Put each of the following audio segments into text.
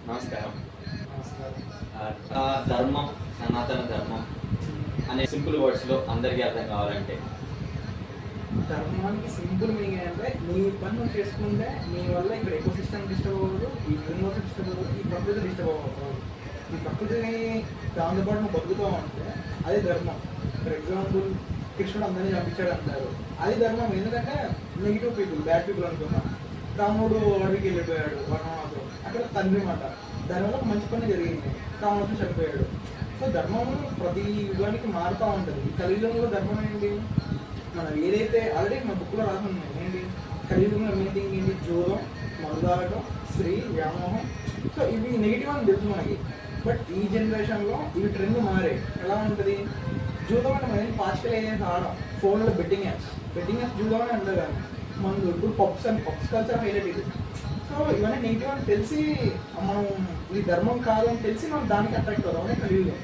నమస్కారం. ధర్మం, సనాతన ధర్మం అనే సింపుల్ వర్డ్స్లో అందరికీ అర్థం కావాలంటే ధర్మానికి సింపుల్ మీనింగ్ ఏంటంటే నీ పని నువ్వు చేసుకుంటే నీ వల్ల ఇక్కడ ఎకో సిస్టమ్ డిస్టర్బ్ అవ్వదు, ఈ యూనివర్స్ డిస్టర్బ్ అవ్వదు, ఈ ప్రకృతి డిస్టర్బ్ అవ్వదు. ఈ ప్రకృతిని దాంతోపాటు నువ్వు బతుకుతావు అంటే అది ధర్మం. ఫర్ ఎగ్జాంపుల్ కృష్ణుడు అందరినీ చంపించాడు అంటారు, అది ధర్మం. ఎందుకంటే నెగిటివ్ పీపుల్, బ్యాడ్ పీపుల్ అనుకున్నాం. రాముడు అడవికి వెళ్ళిపోయాడు వనవాసం, అక్కడ తండ్రి మాట, దానివల్ల ఒక మంచి పని జరిగింది, రావణాసుడు చనిపోయాడు. సో ధర్మం ప్రతి యుగానికి మారుతూ ఉంటుంది. ఈ కలియుగంలో ధర్మం ఏంటి? మనం ఏదైతే ఆల్రెడీ మన బుక్లో రాసి ఉన్నాయి ఏంటి కలియుగంలో మెయిన్ థింగ్ ఏంటి? జూదం, మందుదాగటం, స్త్రీ, వ్యామోహం. సో ఇవి నెగిటివ్ అని తెలుసు మనకి. బట్ ఈ జనరేషన్లో ఇవి ట్రెండ్ మారే. ఎలా ఉంటుంది? జూదం అంటే మనం పాచికల్ ఏదైతే ఆడడం, ఫోన్లో బెట్టింగ్ యాప్స్ జూదం అని అంటారు. కానీ మనం ఇప్పుడు పబ్స్ కల్చర్ హైలైట్ ఇది. సో ఇవన్నీ నెగిటివ్ అని తెలిసి మనం ఈ ధర్మం కాదని తెలిసి మనం దానికి అట్రాక్ట్ అవుతాం. అనే కలియుగం.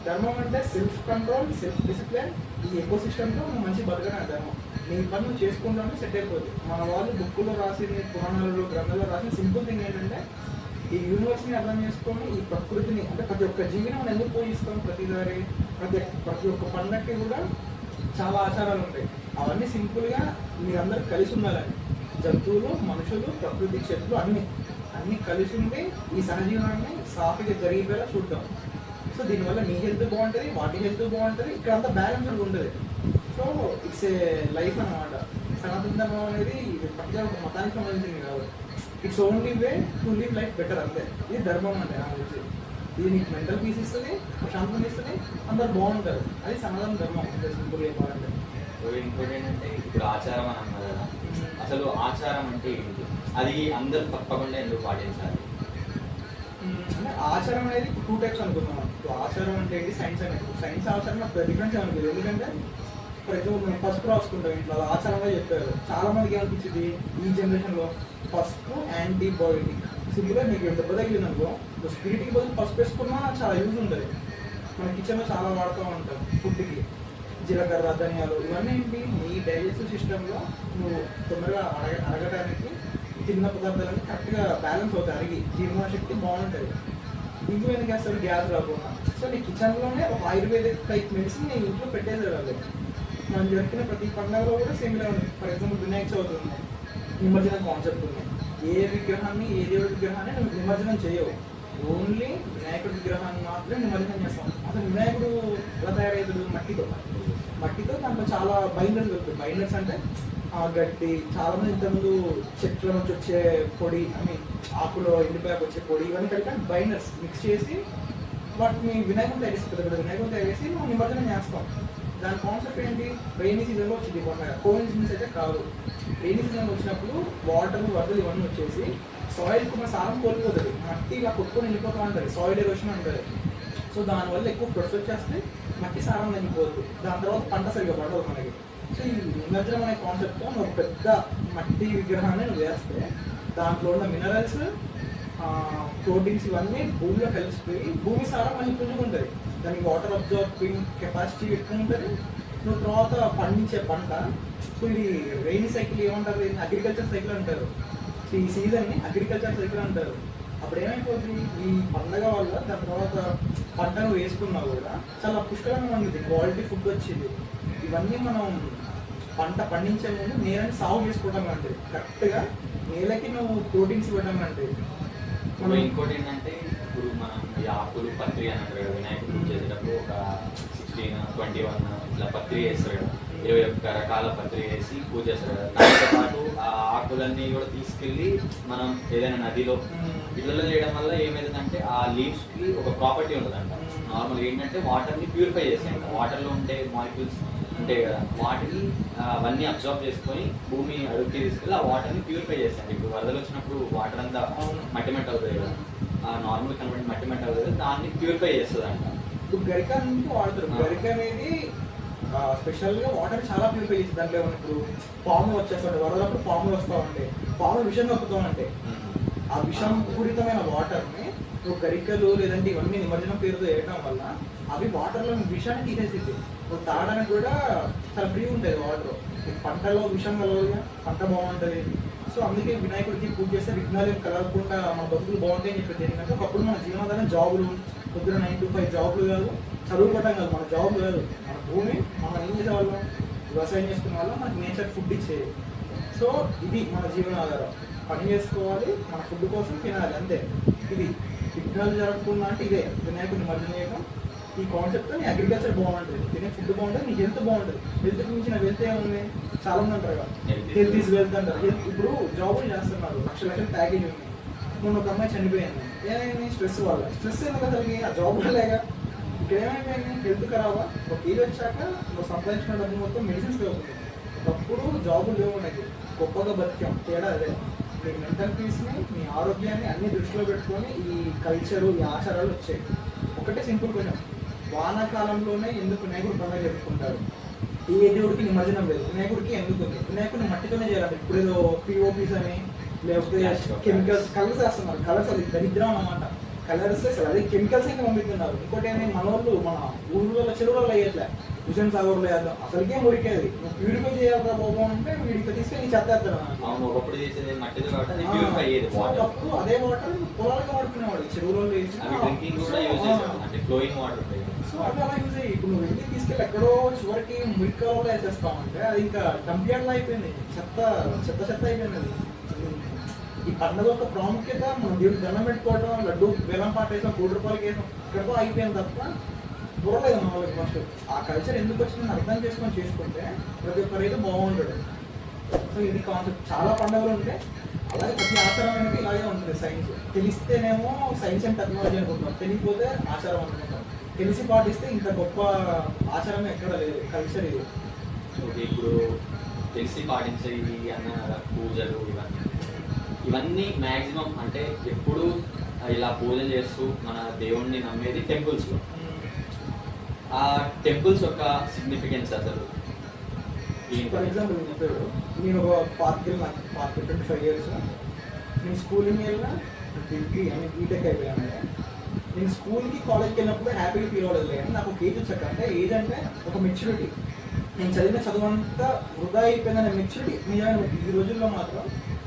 ధర్మం అంటే సెల్ఫ్ కంట్రోల్, సెల్ఫ్ డిసిప్లిన్. ఈ ఎకో సిస్టంలో మంచి బతకనే ధర్మం. నీ పని నువ్వు చేసుకుంటానే సెట్ అయిపోతుంది. మన వాళ్ళు బుక్కులో రాసింది, పురాణాలలో, గ్రంథాల్లో రాసిన సింపుల్ థింగ్ ఏంటంటే ఈ యూనివర్స్ని అర్థం చేసుకొని ఈ ప్రకృతిని, అంటే ప్రతి ఒక్క జీవిని మనం ఎందుకు పూజిస్తాం ప్రతిసారి, ప్రతి ఒక్క పండగకి కూడా చాలా ఆచారాలు ఉంటాయి. అవన్నీ సింపుల్గా మీరందరూ కలిసి ఉండాలని, జంతువులు, మనుషులు, ప్రకృతి, చెట్లు అన్నీ కలిసి ఉండి ఈ సహజీవనాన్ని సాఫీగా జరిగిపోయేలా చూద్దాం. సో దీనివల్ల నీ హెల్త్ బాగుంటుంది, వాటి హెల్త్ బాగుంటుంది, ఇక్కడ అంతా బ్యాలెన్స్డ్ ఉంటుంది. సో ఇట్స్ ఏ లైఫ్ అన్నమాట. సనాతన ధర్మం అనేది ప్రతి ఒక్క మతానికి సంబంధించింది కాదు. It's only way to live life better, అంతే. ఇది ధర్మం అంటే నాకు తెలిసి. ఇది నీకు మెంటల్ పీస్ ఇస్తుంది, ప్రశాంతం ఇస్తుంది, అందరు బాగుంటారు. అది సనాతన ధర్మం అంటే సింపుల్ చెప్పాలంటే. ఇంకోటి ఏంటంటే ఇప్పుడు ఆచారం అని అన్నారు కదా, అసలు ఆచారం అంటే ఏంటి? అది అందరూ తప్పకుండా ఎందుకు పాటించాలి? అంటే ఆచారం అనేది 2 టైప్స్ అనుకుందాం. ఇప్పుడు ఆచారం అంటే ఏంటి, సైన్స్ అనేది. సైన్స్ ఆచారం నాకు డిఫరెన్స్ అనుకుంది. ఎందుకంటే ఫర్ ఎగ్జాంపుల్ మనం పసుపు రాసుకుంటాం ఇంట్లో, అది ఆచారంగా చెప్పారు. చాలా మందికి ఏమనిపించింది ఈ జనరేషన్లో, పసుపు యాంటీబయోటిక్. సింపుల్గా నీకు దెబ్బ తగిలింది అనుకో, స్పిరిట్కి బదులు పసుపు వేసుకున్నా చాలా యూజ్ ఉంటుంది. మన కిచెన్లో చాలా వాడుతూ ఉంటాం ఫుడ్కి. జీలకర్ర, ధనియాలు, ఇవన్నీ ఏంటి నీ డైజెస్టివ్ సిస్టంలో నువ్వు తొందరగా అరగటానికి తిన్న పదార్థాలన్నీ కరెక్ట్గా బ్యాలెన్స్ అవుతాయి, అరిగి జీర్ణశక్తి బాగుంటుంది. ఇంకో ఎందుకు వేస్తారు? గ్యాస్ రాకుండా. సో నీ కిచెన్లోనే ఒక ఆయుర్వేదిక్ టైప్ మెడిసిన్ నీ ఇంట్లో పెట్టేసారు వాళ్ళు. మనం జరుపుకునే ప్రతి పండుగలో కూడా సేమ్ ఇలా ఉంది. ఫర్ ఎగ్జాంపుల్ వినాయక చవితి ఉంది, నిమజ్జనం కాన్సెప్ట్ ఉంది. ఏ విగ్రహాన్ని, ఏ దేవుడి విగ్రహాన్ని నువ్వు నిమజ్జనం చేయవు, ఓన్లీ వినాయకుడి విగ్రహాన్ని మాత్రమే నిమజ్జనం చేస్తాం. అసలు వినాయకుడు ఎలా తయారవుతాడు? మట్టితో దాంట్లో చాలా బైండర్స్ దొరుకుతాయి. బైండర్స్ అంటే గడ్డి, చాలా మంది ఇంతకుముందు చెట్ల నుంచి వచ్చే పొడి, ఆకులో ఎండిపోయాక వచ్చే పొడి, ఇవన్నీ కలిపి బైండర్స్ మిక్స్ చేసి వాటిని వినాయకుడు తయారు చేసి, పెద్ద వినాయకుడు తయారు చేసి మనం నిమజ్జనం చేస్తాం. దాని కాన్సెప్ట్ ఏంటి? రెయినీ సీజన్లో వచ్చింది పండుగ. కోయిన్సిడెన్స్ అయితే కాదు. రెయినీ సీజన్ వచ్చినప్పుడు వాటర్, వరదలు ఇవన్నీ వచ్చేసి సాయిల్కి ఉన్న సారం కోల్పోతుంది. మట్టి ఇలా కొట్టుకొని వెళ్ళిపోతూ ఉంటుంది, సాయిల్ ఎరోషన్ ఉంటుంది. సో దానివల్ల ఎక్కువ ఫ్లడ్స్ వచ్చేస్తే మట్టి సారం తగ్గిపోతుంది. దాని తర్వాత పంట సరిగ్గా పడదు మనకి. సో ఈ నిమజ్జనం అనే కాన్సెప్ట్తో ఒక పెద్ద మట్టి విగ్రహాన్ని నువ్వు వేస్తే దాంట్లో ఉన్న మినరల్స్, ప్రోటీన్స్ ఇవన్నీ భూమిలో కలిసిపోయి భూమి సారం మళ్ళీ పుంజుకుంటుంది. దానికి వాటర్ అబ్జార్బింగ్ కెపాసిటీ ఎక్కువ ఉంటుంది. నువ్వు తర్వాత పండించే పంట. సో ఇది రెయినీ సైకిల్ ఏమంటారు? అగ్రికల్చర్ సైకిల్ అంటారు. సో ఈ సీజన్ని అగ్రికల్చర్ సైకిల్ అంటారు. అప్పుడు ఏమైపోతుంది? ఈ పండగ వల్ల దాని తర్వాత పంటను వేసుకున్నా కూడా చాలా పుష్కలంగా ఉంటుంది, క్వాలిటీ ఫుడ్ వచ్చింది. ఇవన్నీ మనం పంట పండించే ముందు నేలని సాగు చేసుకోవడం లాంటిది. కరెక్ట్గా నేలకి నువ్వు ప్రోటీన్స్ ఇవ్వడం లాంటిది. మనం ఇంకోటి ఏంటంటే ఇప్పుడు మనం ఈ ఆకులు, పత్రి అని అంటారు కదా, వినాయకుడు చేసేటప్పుడు ఒక 16, 21 ఇట్లా పత్రి వేస్తారు కదా, 21 రకాల పత్రి వేసి పూజ చేస్తారు కదా. దాంతో పాటు ఆ ఆకులన్నీ కూడా తీసుకెళ్ళి మనం ఏదైనా నదిలో ఇళ్ళలో చేయడం వల్ల ఏమైందంటే ఆ లీవ్స్కి ఒక ప్రాపర్టీ ఉంటుందంట. నార్మల్గా ఏంటంటే వాటర్ని ప్యూరిఫై చేస్తాయంట. వాటర్లో ఉండే మాలిక్యూల్స్ ఉంటాయి కదా, వాటిని అవన్నీ అబ్జర్వ్ చేసుకొని భూమి అడుగుకి తీసుకెళ్ళి ఆ వాటర్ని ప్యూరిఫై చేస్తాయండి. ఇప్పుడు వరదలు వచ్చినప్పుడు వాటర్ అంతా మట్టి అవుతుంది కదా, నార్మల్ కనబడి మట్టి అవుతుంది కదా, దాన్ని ప్యూరిఫై చేస్తుంది అంట. ఇప్పుడు గరిక నుంచి వాడతారు. గరిక అనేది స్పెషల్గా వాటర్ చాలా ప్యూరిఫై చేస్తుంది. దాంట్లో ఏమన్నా ఇప్పుడు పాములు వచ్చేస్తాయి, వరదప్పుడు పాములు వస్తూ ఉంటాయి, పాములు విషం కప్పుతూ ఉంటాయి. ఆ విషం పూరితమైన వాటర్ని నువ్వు గరికలు లేదంటే ఇవన్నీ నిమజ్జనం పేరుతో వేయడం వల్ల అవి వాటర్లో విషాన్ని తీసేసింది. నువ్వు తాగడానికి కూడా చాలా ఫ్రీ ఉంటుంది వాటర్. పంటలో విషం కలవదుగా, పంట బాగుంటుంది, సో అందుకే వినాయకుడికి పూజ చేస్తే విఘ్నాలు కలగకుండా మన బతుకులు బాగుంటాయని చెప్పేది ఏంటంటే ఒకప్పుడు మన జీవనాధారం జాబులు, పొద్దున 9 to 5 జాబులు కాదు, చదువుకోవటం కాదు, మన జాబులు కాదు, మన భూమి మనం ఏం చేసేవాళ్ళం, వ్యవసాయం చేసుకునే వాళ్ళం, మనకి నేచర్ ఫుడ్ ఇచ్చేది. సో ఇది మన జీవనాధారం, పని చేసుకోవాలి, మన ఫుడ్ కోసం తినాలి, అంతే. ఇది విఘ్నాలు జరగకుండా అంటే ఇదే వినాయకుడిని మర్జన చేయడం. ఈ కాన్సెప్ట్తో నీ అగ్రికల్చర్ బాగుంటుంది, తినే ఫుడ్ బాగుంటుంది, నీకు హెల్త్ బాగుంటుంది. హెల్త్కి మించిన వెళ్తే ఏముంది, చాలా మంది అంటారు కదా హెల్త్ ఈజ్ వెల్త్ అంటారు. ఇప్పుడు జాబులు చేస్తున్నారు, లక్షల ప్యాకేజ్ ఉంది. మొన్న ఒక అమ్మాయి చనిపోయింది, ఏమైంది, స్ట్రెస్ వల్ల. స్ట్రెస్ ఎందుకు అసలుకి, ఆ జాబ్ లేక. ఇక్కడ ఏమైపోయింది, హెల్త్ ఖరాబా, ఒక ఏజ్ వచ్చాక నువ్వు సంపాదించిన డబ్బు మొత్తం మెడిసిన్స్ అవుతుంది. ఒకప్పుడు జాబులు లేవు, మనకి గొప్పగా బతికాం. తేడా అదే, మీ మెంటల్ పీస్ని, మీ ఆరోగ్యాన్ని అన్ని దృష్టిలో పెట్టుకొని ఈ కల్చరు, ఈ ఆచారాలు వచ్చాయి. ఒకటే సింపుల్ క్వశ్చన్, వానాకాలంలోనే ఎందుకు వినాయకుడు పండుగ జరుపుకుంటారు? ఏ దేవుడికి నిమజ్జనం లేదు, వినాయకుడికి ఎందుకు ఉంది? వినాయకుడిని మట్టితోనే చేయాలి. ఇప్పుడు ఏదో పిఓపీస్ అని లేకపోతే కెమికల్స్ కలర్స్ వేస్తున్నారు. కలర్స్ అది దరిద్రం అన్నమాట. కలర్స్ అసలు అదే కెమికల్స్ ఇంకా పంపిస్తున్నారు. ఇంకోటి ఏంటి, మన వాళ్ళు మన ఊళ్ళో చెరువులలో వేయట్లే, హుసేన్ సాగర్లో వేద్దాం, అసలుకే మురికేది. నువ్వు ప్యూరిఫై చేయాలి బాబు అంటే వీడికి తీసుకెళ్ళి చెత్తేస్తాడు. ఒకప్పుడు చేసేది మట్టితో కాబట్టి ప్యూరిఫై అయ్యేది. అప్పుడు అదే వాటర్ పొలాలకు వాడుకునేవాడు, చెరువులో వేసి డ్రింకింగ్ కూడా యూజ్ చేసేవాడు, అంటే ఫ్లోయింగ్ వాటర్. సో అది అలా యూజ్ అయ్యి ఇప్పుడు నువ్వు వెళ్ళి తీసుకెళ్ళి ఎక్కడో చివరికి మురికాలలో వేసేస్తామంటే అది ఇంకా డంప్యార్డ్లో అయిపోయింది, చెత్త చెత్త చెత్త అయిపోయింది. అది ఈ పండుగ యొక్క ప్రాముఖ్యత మనం దేవుడికి దండం పెట్టుకోవడం, లడ్డు బెల్లం పాట వేసాం, ₹100 వేసాం, ఇక్కడతో అయిపోయింది తప్ప బుర్రలేదు మన వాళ్ళకి. ఫస్ట్ ఆ కల్చర్ ఎందుకు వచ్చిందని అర్థం చేసుకుంటే ప్రతి ఒక్కరైతే బాగుంటాడు. సో ఇది కాన్సెప్ట్. చాలా పండుగలు ఉంటాయి, అలాగే ప్రతి ఆచారం అనేది ఇలాగే ఉంటుంది. సైన్స్ తెలిస్తేనేమో సైన్స్ అండ్ టెక్నాలజీ అనుకుంటాం, తెలియకపోతే ఆచారం అనుకుంటాం. తెలిసి పాటిస్తే ఇంత గొప్ప ఆచారం ఎక్కడ లేదు, కల్చర్ ఇది. ఓకే, ఇప్పుడు తెలిసి పాటించే ఇవి అన్న పూజలు ఇవన్నీ మ్యాక్సిమం అంటే ఎప్పుడు ఇలా పూజలు చేస్తూ మన దేవుణ్ణి నమ్మేది టెంపుల్స్లో. ఆ టెంపుల్స్ యొక్క సిగ్నిఫికెన్స్ అసలు ఫర్ ఎగ్జాంపుల్ చెప్పాడు, నేను ఒక పార్క్ 25 years, నేను స్కూలింగ్ వెళ్ళినా డిగ్రీ అని బీటెక్ అయిపోయాను. నేను స్కూల్కి కాలేజ్కి వెళ్ళినప్పుడు హ్యాపీగా ఫీల్ అవ్వలేదు. కానీ నాకు ఒక ఏజ్ వచ్చాక, అంటే ఏజ్ అంటే ఒక మెచ్యూరిటీ, నేను చదివిన చదువు అంతా వృధా అయిపోయిందనే మెచ్యూరిటీ. నిజంగా ఈ రోజుల్లో మాత్రం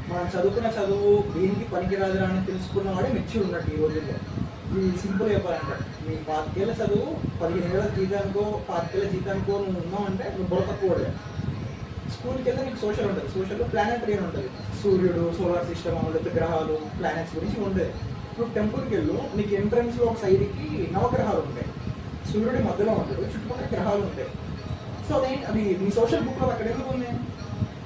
మనం చదువుకున్న చదువు దేనికి పనికిరాదురా అని తెలుసుకున్న వాడే మెచ్యూర్ ఉన్నట్టు ఈ రోజుల్లో. ఇది సింపుల్ చెప్పాలంటే, నీ 25 ఏళ్ళ చదువు 15 ఏళ్ళ జీతానికో 25 ఏళ్ళ జీతానికో నువ్వు ఉన్నావంటే నువ్వు బుర్ర తక్కువ. స్కూల్కి వెళ్తే నీకు సోషల్ ఉంటుంది, సోషల్లో ప్లానెటరీ అని ఉంటుంది, సూర్యుడు, సోలార్ సిస్టమ్, లేకపోతే గ్రహాలు, ప్లానెట్స్ గురించి ఉంటుంది. ఇప్పుడు టెంపుల్కి వెళ్ళు, నీకు ఎంట్రన్స్లో ఒక సైడ్కి నవగ్రహాలు ఉంటాయి, సూర్యుడి మధ్యలో ఉంటాడు, చుట్టుపక్కల గ్రహాలు ఉంటాయి. సో అది నీ సోషల్ బుక్లో అక్కడ ఎందుకు ఉంది?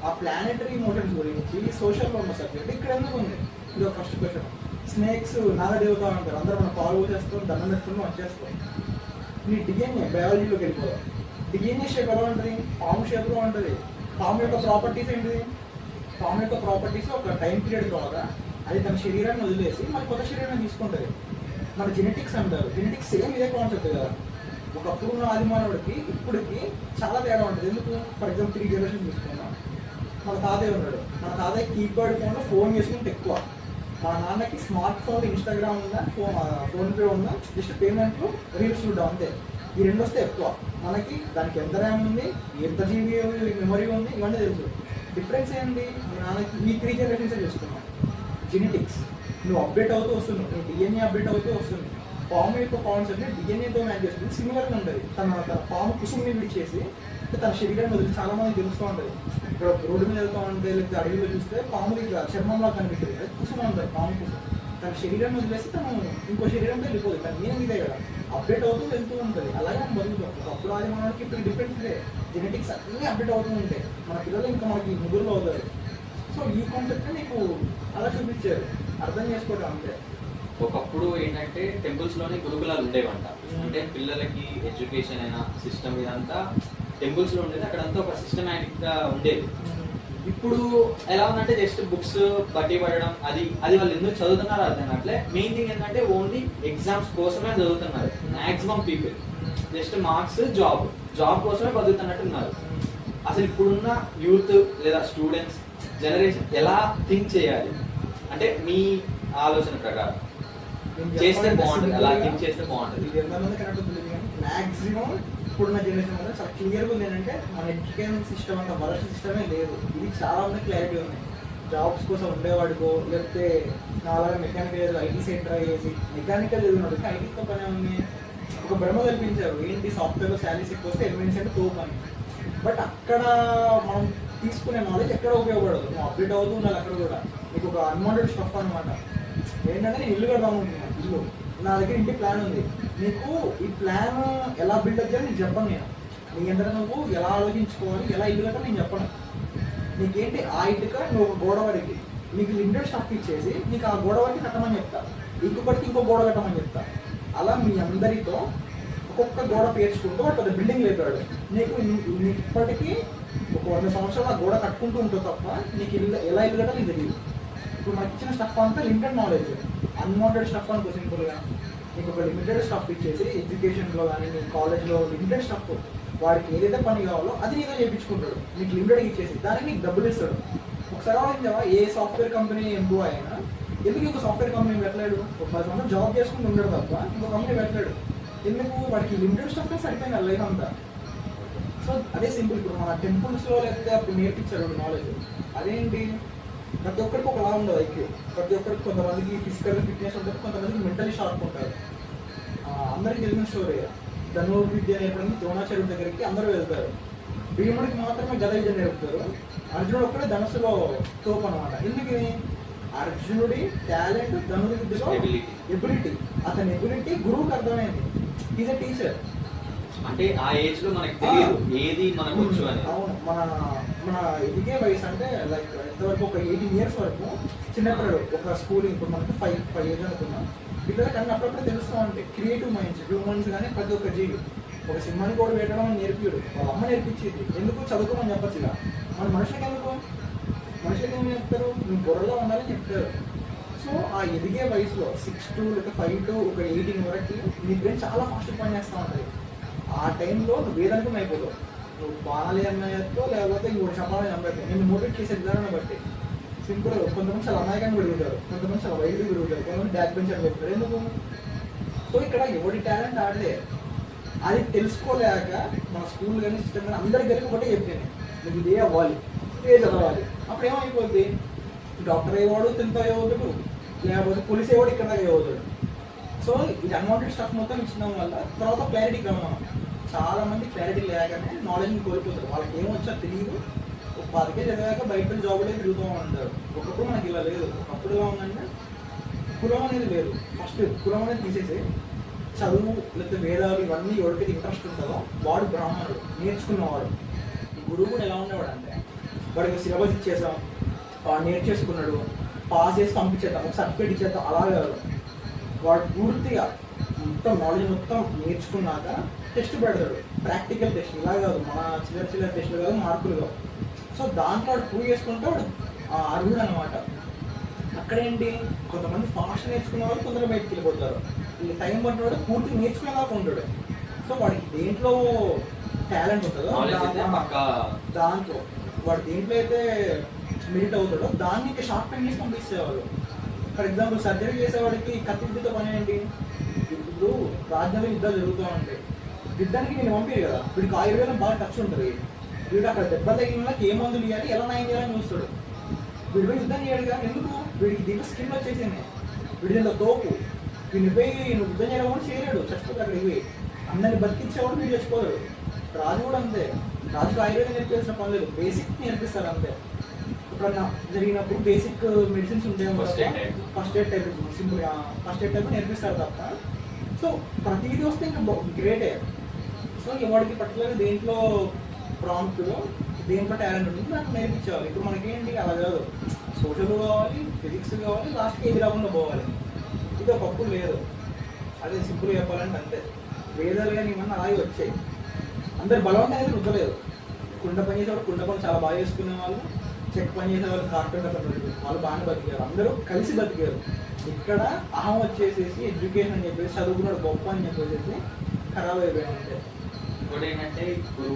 ఆ ప్లానెటరీ మోషన్స్ గురించి సోషల్లో ఉన్న సబ్జెక్ట్ ఇక్కడ ఎందుకు ఉంది? ఇది ఒక ఫస్ట్ క్వశ్చన్. స్నేక్స్ నాగదేవత అంటారు, అందరూ మనం పాలు చేస్తాం, దండం పెట్టుకుని వచ్చేస్తాం. నీ డిఎన్ఏ బయాలజీలోకి వెళ్ళిపోదాం. డిఎన్ఏ షేప్ ఎలా ఉంటుంది? పాము షేప్లో ఉంటుంది. పాము యొక్క ప్రాపర్టీస్ ఏంటిది? పాము యొక్క ప్రాపర్టీస్ ఒక టైం పీరియడ్ ద్వారా అది తన శరీరాన్ని వదిలేసి మన కొత్త శరీరాన్ని తీసుకుంటుంది. మన జెనెటిక్స్ అంటారు, జెనెటిక్స్ సేమ్ ఇదే కాన్సెప్ట్ కదా. ఒకప్పుడు ఉన్న ఆదిమానవుడికి ఇప్పటికి చాలా తేడా ఉంటుంది. ఎందుకు? ఫర్ ఎగ్జాంపుల్ 3 generations తీసుకున్నాం. మన తాతయ్య ఉన్నాడు, మన తాతయ్య కీప్యాడ్ ఫోన్లో ఫోన్ చేసుకుంటే ఎక్కువ. మా నాన్నకి స్మార్ట్ ఫోన్, ఇన్స్టాగ్రామ్ ఉందా, ఫోన్పే ఉందా, జస్ట్ పేమెంట్లు, రీల్స్ చూడడం అంతే. ఈ 2 వస్తే ఎక్కువ. మనకి దానికి ఎంత ర్యామ్ ఉంది, ఎంత జీబీ మెమరీ ఉంది, ఇవన్నీ తెలుసు. డిఫరెన్స్ ఏంటి? మీ నాన్నకి ఈ 3 generations చూసుకున్నాం. జెనెటిక్స్ నువ్వు అప్డేట్ అవుతూ వస్తున్నావు, నీ డిఎన్ఏ అప్డేట్ అవుతూ వస్తుంది. పాము యొక్క కాన్సెప్ట్ని డిఎన్ఏతో మ్యాచ్ చేసుకుని సిమిలర్గా ఉంటుంది. తన పాము కుసుమ్ని విడిచేసి తన శరీరాన్ని వదిలి చాలా మంది తెలుస్తూ ఉంటుంది. ఇక్కడ రోడ్డు మీద వెళ్తూ ఉంటే లేకపోతే అడవిలో చూస్తే పాములు ఇట్లా చర్మంలా కనిపిస్తుంది, అది కుసుమ ఉంటుంది, పాము కుసుమ. తన శరీరాన్ని వదిలేసి తను ఇంకో శరీరంతో వెళ్ళిపోతుంది. తను నేను ఇదే కదా, అప్డేట్ అవుతూ వెళ్తూ ఉంటుంది. అలాగే మనం బతుకుతాం. అప్పుడు అది మనకి ఇప్పుడు డిఫరెన్స్ ఇదే, జెనెటిక్స్ అన్నీ అప్డేట్ అవుతూ ఉంటాయి. మన పిల్లలు ఇంకా మనకి ముగ్గురులో అవుతారు. సో ఈ కాన్సెప్ట్ నీకు అలా చూపించారు, అర్థం చేసుకోవడం అంతే. ఒకప్పుడు ఏంటంటే టెంపుల్స్లోనే గురుకులాలు ఉండేవంట, అంటే పిల్లలకి ఎడ్యుకేషన్ అయినా సిస్టమ్ ఇదంతా టెంపుల్స్లో ఉండేది. అక్కడంతా ఒక సిస్టమేటిక్గా ఉండేది. ఇప్పుడు ఎలా ఉందంటే జస్ట్ బుక్స్ బట్టి పడడం, అది వాళ్ళు ఎందుకు చదువుతున్నారో అర్థం కావట్లే. మెయిన్ థింగ్ ఏంటంటే ఓన్లీ ఎగ్జామ్స్ కోసమే చదువుతున్నారు maximum people. Just marks, job కోసమే బతుకుతున్నట్టున్నారు. అసలు ఇప్పుడున్న యూత్ లేదా స్టూడెంట్స్ జనరేషన్ ఎలా థింక్ చేయాలి అంటే మీ ఆలోచన ప్రకారం చేస్తే బాగుంటుంది, అలా థింక్ చేస్తే బాగుంటుంది? ఇది ఎంతమంది కరెక్ట్ తెలియదు కానీ మ్యాక్సిమం ఇప్పుడున్న జనరేషన్ వల్ల చాలా క్లియర్గా ఉంది ఏంటంటే మన ఎడ్యుకేషన్ సిస్టమ్ అంత వరస్ట్ సిస్టమే లేదు. ఇది చాలా మంది క్లారిటీ ఉంది. జాబ్స్ కోసం ఉండేవాడికో లేకపోతే నాలాగా మెకానికల్ ఐటీ సైడ్ ట్రై చేసి మెకానికల్ చదివినోడికి ఐటీతో పని ఉంది ఒక భ్రమ కల్పించారు, ఏంటి సాఫ్ట్వేర్లో శాలరీస్ ఎక్కువ వస్తే ఎలిమెంట్స్ అంటే తోపు అని. బట్ అక్కడ మనం తీసుకునే నాలెడ్జ్ ఎక్కడ ఉపయోగపడదు, నువ్వు అప్డేట్ అవుతూ ఉండాలి అక్కడ కూడా. నీకు ఒక అన్వాంటెడ్ స్టఫ్ అనమాట. ఏంటంటే నేను ఇల్లు కడదాం అనుకుంటున్నాను, ఇల్లు నా దగ్గర ఇంటి ప్లాన్ ఉంది, నీకు ఈ ప్లాన్ ఎలా బిల్డప్ చేయాలి నీకు చెప్పను నేను. నీ ఎంత నువ్వు ఎలా ఆలోచించుకోవాలి, ఎలా ఇల్లు కట్టాలి నేను చెప్పను. నీకేంటి ఆ ఇటుక నువ్వు ఒక గోడ వరకు నీకు లిమిటెడ్ స్టఫ్ ఇచ్చేసి నీకు ఆ గోడ వరకు కట్టమని చెప్తా, ఇంకొకటికి ఇంకో గోడ కట్టమని చెప్తా. అలా మీ అందరితో ఒక్కొక్క గోడ పేర్చుకుంటూ ఒక పెద్ద బిల్డింగ్ లేపాడు. నీకు ఇప్పటికీ ఒక 100 సంవత్సరాలు ఆ గోడ కట్టుకుంటూ ఉంటావు తప్ప నీకు ఇల్లు ఎలా ఇల్లు కట్టాలి నీకు తెలియదు. ఇప్పుడు మనకి ఇచ్చిన స్టఫ్ అంతా లిమిటెడ్ నాలెడ్జ్, అన్వాంటెడ్ స్టఫ్ అనుకో సింపుల్గా. నీకు ఒక లిమిటెడ్ స్టఫ్ ఇచ్చేసి ఎడ్యుకేషన్లో కానీ నీ కాలేజ్లో లిమిటెడ్ స్టఫ్ వాడికి ఏదైతే పని కావాలో అది నీతో చేయించుకుంటాడు, నీకు లిమిటెడ్గా ఇచ్చేసి దానికి నీకు డబ్బులు ఇస్తాడు. ఒకసారి ఆలోచించావా, ఏ సాఫ్ట్వేర్ కంపెనీ ఎంప్లాయ్ అయినా ఎందుకు ఇంకో సాఫ్ట్వేర్ కంపెనీ పెట్టలేడు? ఒక 10 సంవత్సరాలు జాబ్ చేసుకుంటూ ఉండడు తప్ప ఇంకో కంపెనీ పెట్టలేడు. ఎందుకు? వాడికి లిమిటెడ్ స్టఫ్ సరిపోయింది లైఫ్ అంతా. సో అదే సింపుల్. ఇప్పుడు మన టెంపుల్స్లో లేకపోతే అప్పుడు నేర్పించారు నాలెడ్జ్. అదేంటి, ప్రతి ఒక్కరికి ఒకలా ఉండదు ఐక్యూ. ప్రతి ఒక్కరికి కొంతమందికి ఫిజికల్ ఫిట్నెస్ ఉంటుంది, కొంతమందికి మెంటలీ షార్ప్ ఉంటారు. అందరికీ తెలిసిన స్టోరీ, ధనుర్విద్య నేర్పడానికి ద్రోణాచార్యుడి దగ్గరికి అందరూ వెళ్తారు. భీముడికి మాత్రమే గద విద్య నేర్పుతారు, అర్జునుడు ఒక్కడే ధనుసులో తోపు అనమాట. ఎందుకు? అర్జునుడి టాలెంట్ ధనుర్విద్యలో ఎబిలిటీ, అతని ఎబిలిటీ గురువుకి అర్థమైంది. Is a teacher. అంటే ఆ ఏజ్ లో మనకి తెలియదు ఏది మనకు వచ్చు అని. అవును, మన ఎదిగే వయసు అంటే లైక్ ఎంతవరకు ఒక 18 years వరకు చిన్నప్పుడు ఒక స్కూలింగ్. ఇప్పుడు మనకి 5 years అనుకున్నాం. పిల్లలకి అన్నీ అప్పుడప్పుడు తెలుస్తూ ఉంటాయి. క్రియేటివ్ మైండ్స్, హ్యూమన్స్ కానీ ప్రతి ఒక్క జీవి. ఒక సింహాన్ని కూడా వేయడం అని నేర్పిడు, వాళ్ళ అమ్మ నేర్పించేది. ఎందుకు? చదువుకోమని చెప్పచ్చు. ఇలా మన మనుషులకి ఎందుకు? మనుషులకి ఏమి చెప్తారు? నువ్వు బుర్రలో ఉండాలని చెప్తారు. సో ఆ ఎదిగే వయసులో 6 to లేక 5 to ఒక 18 వరకు నీ బ్రెయిన్ చాలా ఫాస్ట్ పని చేస్తూ ఉంటుంది. ఆ టైంలో నువ్వు ఏదనుకుని అయిపోతావు. నువ్వు బాణాలి అన్నయ్యతో లేకపోతే ఇంకోటి చెప్పాలని అమ్మాయి నేను మోటివేట్ చేసే విధానాన్ని బట్టి. సింపుల్. కొంతమంది చాలా అమాయకంగా పెరుగుతారు, కొంతమంది చాలా వైల్డ్గా పెరుగుతారు, కొంతమంది బ్యాక్ బెంచ్ అని చెప్తారు. ఎందుకు? సో ఇక్కడ ఎవరి టాలెంట్ ఆడలే. అది తెలుసుకోలేక మన స్కూల్ కానీ సిస్టమ్ కానీ అందరికి కలిపి ఒకటే చెప్పాను, నువ్వు ఇదే అవ్వాలి, ఇదే చదవాలి. అప్పుడు ఏమైపోద్ది? డాక్టర్ అయ్యేవాడు 10th అయ్యేవాడు, లేకపోతే పోలీస్ అయ్యేవాడు ఇక్కడ అయ్యేవాడు. సో ఇది అన్వాంటెడ్ స్టఫ్ మొత్తం ఇచ్చడం వల్ల తర్వాత క్లారిటీకి రావు మనం. చాలా మంది క్లారిటీ లేకనే నాలెడ్జ్ని కోల్పోతారు. వాళ్ళకి ఏమొచ్చో తెలియదు. ఒక 10 years చదివాక బయట జాబులే తిరుగుతూ ఉంటారు. ఒకప్పుడు మనకి ఇలా లేదు. ఒకప్పుడు ఎలా ఉందంటే కులం అనేది లేదు. ఫస్ట్ కులం అనేది తీసేసి చదువు లేకపోతే వేదాలు ఇవన్నీ ఎవరికైతే ఇంట్రెస్ట్ ఉంటుందో వాడు బ్రాహ్మణుడు, నేర్చుకున్నవాడు. గురువు కూడా ఎలా ఉండేవాడు అంటే వాడికి సిలబస్ ఇచ్చేసాం, వాడు నేర్చేసుకున్నాడు, పాస్ చేసి పంపించేద్దాం, ఒక సర్టిఫికేట్ ఇచ్చేద్దాం, అలా కాదు. వాడు పూర్తిగా మొత్తం నాలెడ్జ్ మొత్తం నేర్చుకున్నాక టెస్ట్ పెడతాడు, ప్రాక్టికల్ టెస్ట్. ఇలా కాదు మన చిల్లర టెస్ట్లు కాదు, మార్కులు కాదు. సో దాంట్లో వాడు ప్రూవ్ చేసుకుంటే వాడు అర్హుడు అనమాట. అక్కడేంటి, కొంతమంది ఫాస్ట్ నేర్చుకున్న వాళ్ళు కొందరు బయటకు వెళ్ళిపోతారు. వీళ్ళు టైం పట్టినవాడు పూర్తిగా నేర్చుకునేలాగా ఉంటాడు. సో వాడికి దేంట్లో టాలెంట్ ఉంటుందో దాంట్లో వాడు దేంట్లో అయితే మెరిట్ అవుతాడో దాన్ని ఇంకా షార్ట్ టైం చేసి పంపించేవాళ్ళు. ఫర్ ఎగ్జాంపుల్ సర్జరీ చేసేవాడికి కత్తితో పని ఏంటి? ఇప్పుడు రాజ్యంలో యుద్ధాలు జరుగుతూ ఉంటాయి, యుద్ధానికి నేను పంపించారు కదా, వీడికి ఆయుర్వేదం బాగా టచ్ ఉంటుంది. వీడు అక్కడ దెబ్బ తగిన వాళ్ళకి ఏ మందులు ఇవ్వాలి, ఎలా నయం చేయాలని చూస్తాడు. వీడి పోయి యుద్ధం చేయడు కదా, ఎందుకు? వీడికి దీంట్లో స్కిన్ వచ్చేసింది, వీడి దీంట్లో తోపు. వీడిని పోయి నువ్వు యుద్ధం చేయడం కూడా చేయలేడు, చచ్చిపోతాడు. అక్కడికి పోయి అందరిని బతికించేవాడు వీడు చచ్చిపోతాడు. రాజు కూడా అంతే, రాజుకు ఆయుర్వేదం నేర్పించాల్సిన పని లేదు, బేసిక్ నేర్పిస్తారు అంతే. ఎప్పుడన్నా జరిగినప్పుడు బేసిక్ మెడిసిన్స్ ఉంటాయి, ఫస్ట్ ఎయిడ్ టైప్ సింపుల్గా ఫస్ట్ ఎయిడ్ టైప్ నేర్పిస్తారు తప్ప. సో ప్రతిదీ వస్తే ఇంకా గ్రేటే. సో వాడికి పర్టికులర్గా దేంట్లో ప్రాంప్ట్లో దేంట్లో టాలెంట్ ఉంటుంది నాకు నేర్పించాలి. ఇప్పుడు మనకేంటి అలా కాదు, సోషల్ కావాలి, ఫిజిక్స్ కావాలి, లాస్ట్కి ఏది రాకుండా పోవాలి. ఇది ఒకప్పుడు లేదు. అదే సింపుల్గా చెప్పాలంటే అంతే. వేదాలు కానీ ఇవన్నీ అలాగే వచ్చాయి. అందరు బలవంతం అనేది రుద్దలేదు. కుండ పని చేసేవాడు కుండ పని చాలా బాగా చేసుకునే వాళ్ళు, చెక్ పని చేసే వాళ్ళు, కార్పెంటర్ వాళ్ళు బాగానే బతికారు, అందరూ కలిసి బతికారు. ఇక్కడ అహం వచ్చేసేసి ఎడ్యుకేషన్ అని చెప్పేసి చదువుకున్నాడు గొప్ప అని చెప్పేసి ఖరాబ్ అయిపోయాడు. అంటే ఇంకోటి ఏంటంటే ఇప్పుడు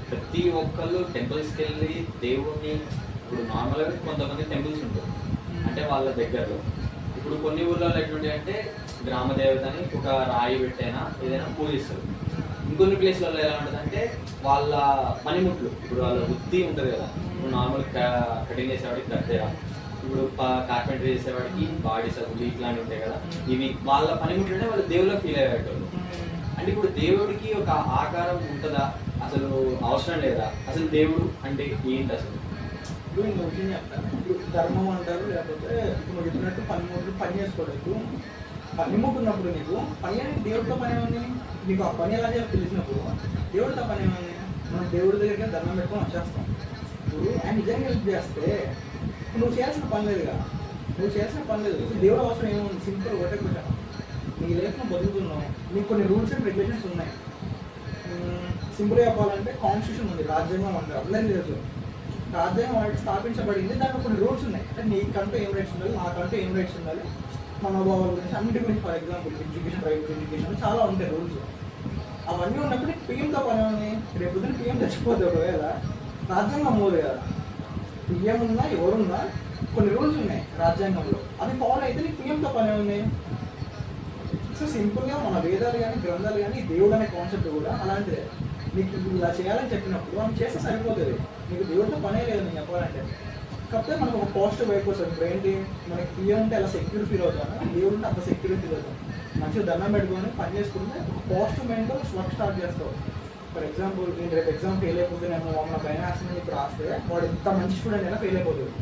ప్రతి ఒక్కళ్ళు టెంపుల్స్కి వెళ్ళి దేవుణ్ణి, ఇప్పుడు నార్మల్గా కొంతమంది టెంపుల్స్ ఉంటారు అంటే వాళ్ళ దగ్గరలో. ఇప్పుడు కొన్ని ఊళ్ళలో ఎటువంటి అంటే గ్రామ దేవతని ఒక రాయి పెట్టైనా ఏదైనా పూజిస్తారు. ఇంకొన్ని ప్లేస్లలో ఎలా ఉంటుంది అంటే వాళ్ళ పనిముట్లు, ఇప్పుడు వాళ్ళ వృత్తి ఉంటుంది కదా, ఇప్పుడు నార్మల్ కటింగ్ చేసేవాడికి కత్తెర, ఇప్పుడు కార్పెంటరీ చేసేవాడికి బాడీ సబ్బులు ఇట్లాంటివి ఉంటాయి కదా, ఇవి వాళ్ళ పనిముట్లనే వాళ్ళు దేవుళ్ళ ఫీల్ అయ్యేటోళ్ళు. అంటే ఇప్పుడు దేవుడికి ఒక ఆకారం ఉంటుందా, అసలు అవసరం లేదా, అసలు దేవుడు అంటే ఏంటి అసలు? ఇప్పుడు ఇంకో విషయం చెప్తాను. ఇప్పుడు ధర్మం అంటారు, లేకపోతే ఇప్పుడు నువ్వు చెప్పినట్టు పనిముట్లు పని చేసుకోవడానికి పనిముట్టు ఉన్నప్పుడు నీకు పని అనేది దేవుడితో పని ఏముంది, నీకు ఆ పని ఎలా చేయాలో తెలిసినప్పుడు దేవుడితో పని ఏముంది. మనం దేవుడి దగ్గరికి దండం పెట్టుకొని వచ్చేస్తాం. ఇప్పుడు ఆయన నిజంగా హెల్ప్ చేస్తే నువ్వు చేయాల్సిన పని లేదుగా, నువ్వు చేయాల్సిన పని లేదు. దేవుడు అవసరం ఏముంది, సింపుల్ ఒకటే క్వశ్చన్. నీ లైఫ్ను బతుకుతున్నావు, నీకు కొన్ని రూల్స్ అండ్ రెగ్యులేషన్స్ ఉన్నాయి. సింపుల్గా చెప్పాలంటే కాన్స్టిట్యూషన్ ఉంది, రాజ్యాంగం అంటారు, అందరికీ తెలుసు. రాజ్యాంగం వాళ్ళకి స్థాపించబడింది, దాంట్లో కొన్ని రూల్స్ ఉన్నాయి. అంటే నీకంటూ ఏం రైట్స్ ఉండాలి, నాకంటూ ఏం రైట్స్ ఉండాలి, మనోభావాల గురించి అన్నిటి గురించి. For example education, right education చాలా ఉంటాయి రూల్స్. అవన్నీ ఉన్నప్పుడు పిఎంతో పని ఉంది. రేపు పొద్దున పిఎం చచ్చిపోతే ఒకవేళ రాజ్యాంగం మోదు కదా. పిఎం ఉన్నా ఎవరున్నా కొన్ని రూల్స్ ఉన్నాయి రాజ్యాంగంలో, అది ఫాలో అయితే నీకు పిఎంతో పని ఉంది. సో సింపుల్గా మన వేదాలు కానీ గ్రంథాలు కానీ దేవుడు అనే కాన్సెప్ట్ కూడా అలాంటిదే. నీకు ఇలా చేయాలని చెప్పినప్పుడు మనం చేస్తే సరిపోతుంది, నీకు దేవుడితో పనే లేదు నేను చెప్పాలంటే. కాకపోతే మనకు ఒక పాజిటివ్ వైపు వస్తుంది. ఇప్పుడు ఏంటి, మనకి పిఎం ఉంటే అలా సెక్యూర్ ఫీల్ అవుతాను, దేవుడు ఉంటే అంత సెక్యూర్ ఫీల్ అవుతాం. మంచిగా దండం పెట్టుకొని పని చేసుకుంటే ఒక పాజిటివ్ మైండ్తో వర్క్ స్టార్ట్ చేస్తావు. ఫర్ ఎగ్జాంపుల్ నేను రేపు ఎగ్జామ్ ఫెయిల్ అయిపోతే నేను మన భయం వేస్తుంది ఇప్పుడు రాస్తే వాడు ఎంత మంచి స్టూడెంట్ అయినా ఫెయిల్ అయిపోతుంది.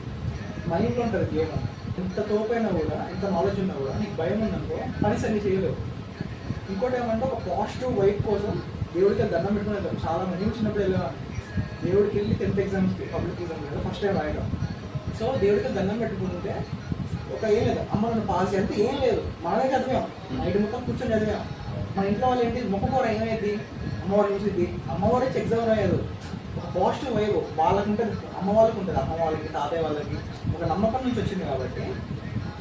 మైండ్లో ఉంటుంది గేమ్. ఎంత తోపైనా కూడా, ఎంత నాలెడ్జ్ ఉన్నా కూడా నీకు భయం ఉందనుకో పని సరి చేయలేవు. ఇంకోటి ఏమంటే ఒక పాజిటివ్ వైపు కోసం దేవుడికి దండం పెట్టుకుని వెళ్తాం. చాలా మంది చిన్నప్పుడు వెళ్ళేవాళ్ళు దేవుడికి వెళ్ళి 10th ఎగ్జామ్స్కి, పబ్లిక్ ఎగ్జామ్స్ ఫస్ట్ టైం రాయడం. సో దేవుడికి దండం పెట్టుకుంటే ఒక ఏం లేదు, అమ్మ నన్ను పాస్ అంటే ఏం లేదు, మనమే చదివాం, నైట్ మొత్తం కూర్చొని చదివాం. మన ఇంట్లో వాళ్ళు ఏంటి, మొక్కకూర ఏమైంది, అమ్మవారు చూసిద్ది, అమ్మవారు వచ్చి ఎగ్జామ్ రాయదు. ఒక పాజిటివ్ వైవ్ వాళ్ళకి ఉంటుంది, అమ్మ వాళ్ళకి ఉంటుంది, అమ్మ వాళ్ళకి తాతయ్య వాళ్ళకి ఒక నమ్మకం నుంచి వచ్చింది. కాబట్టి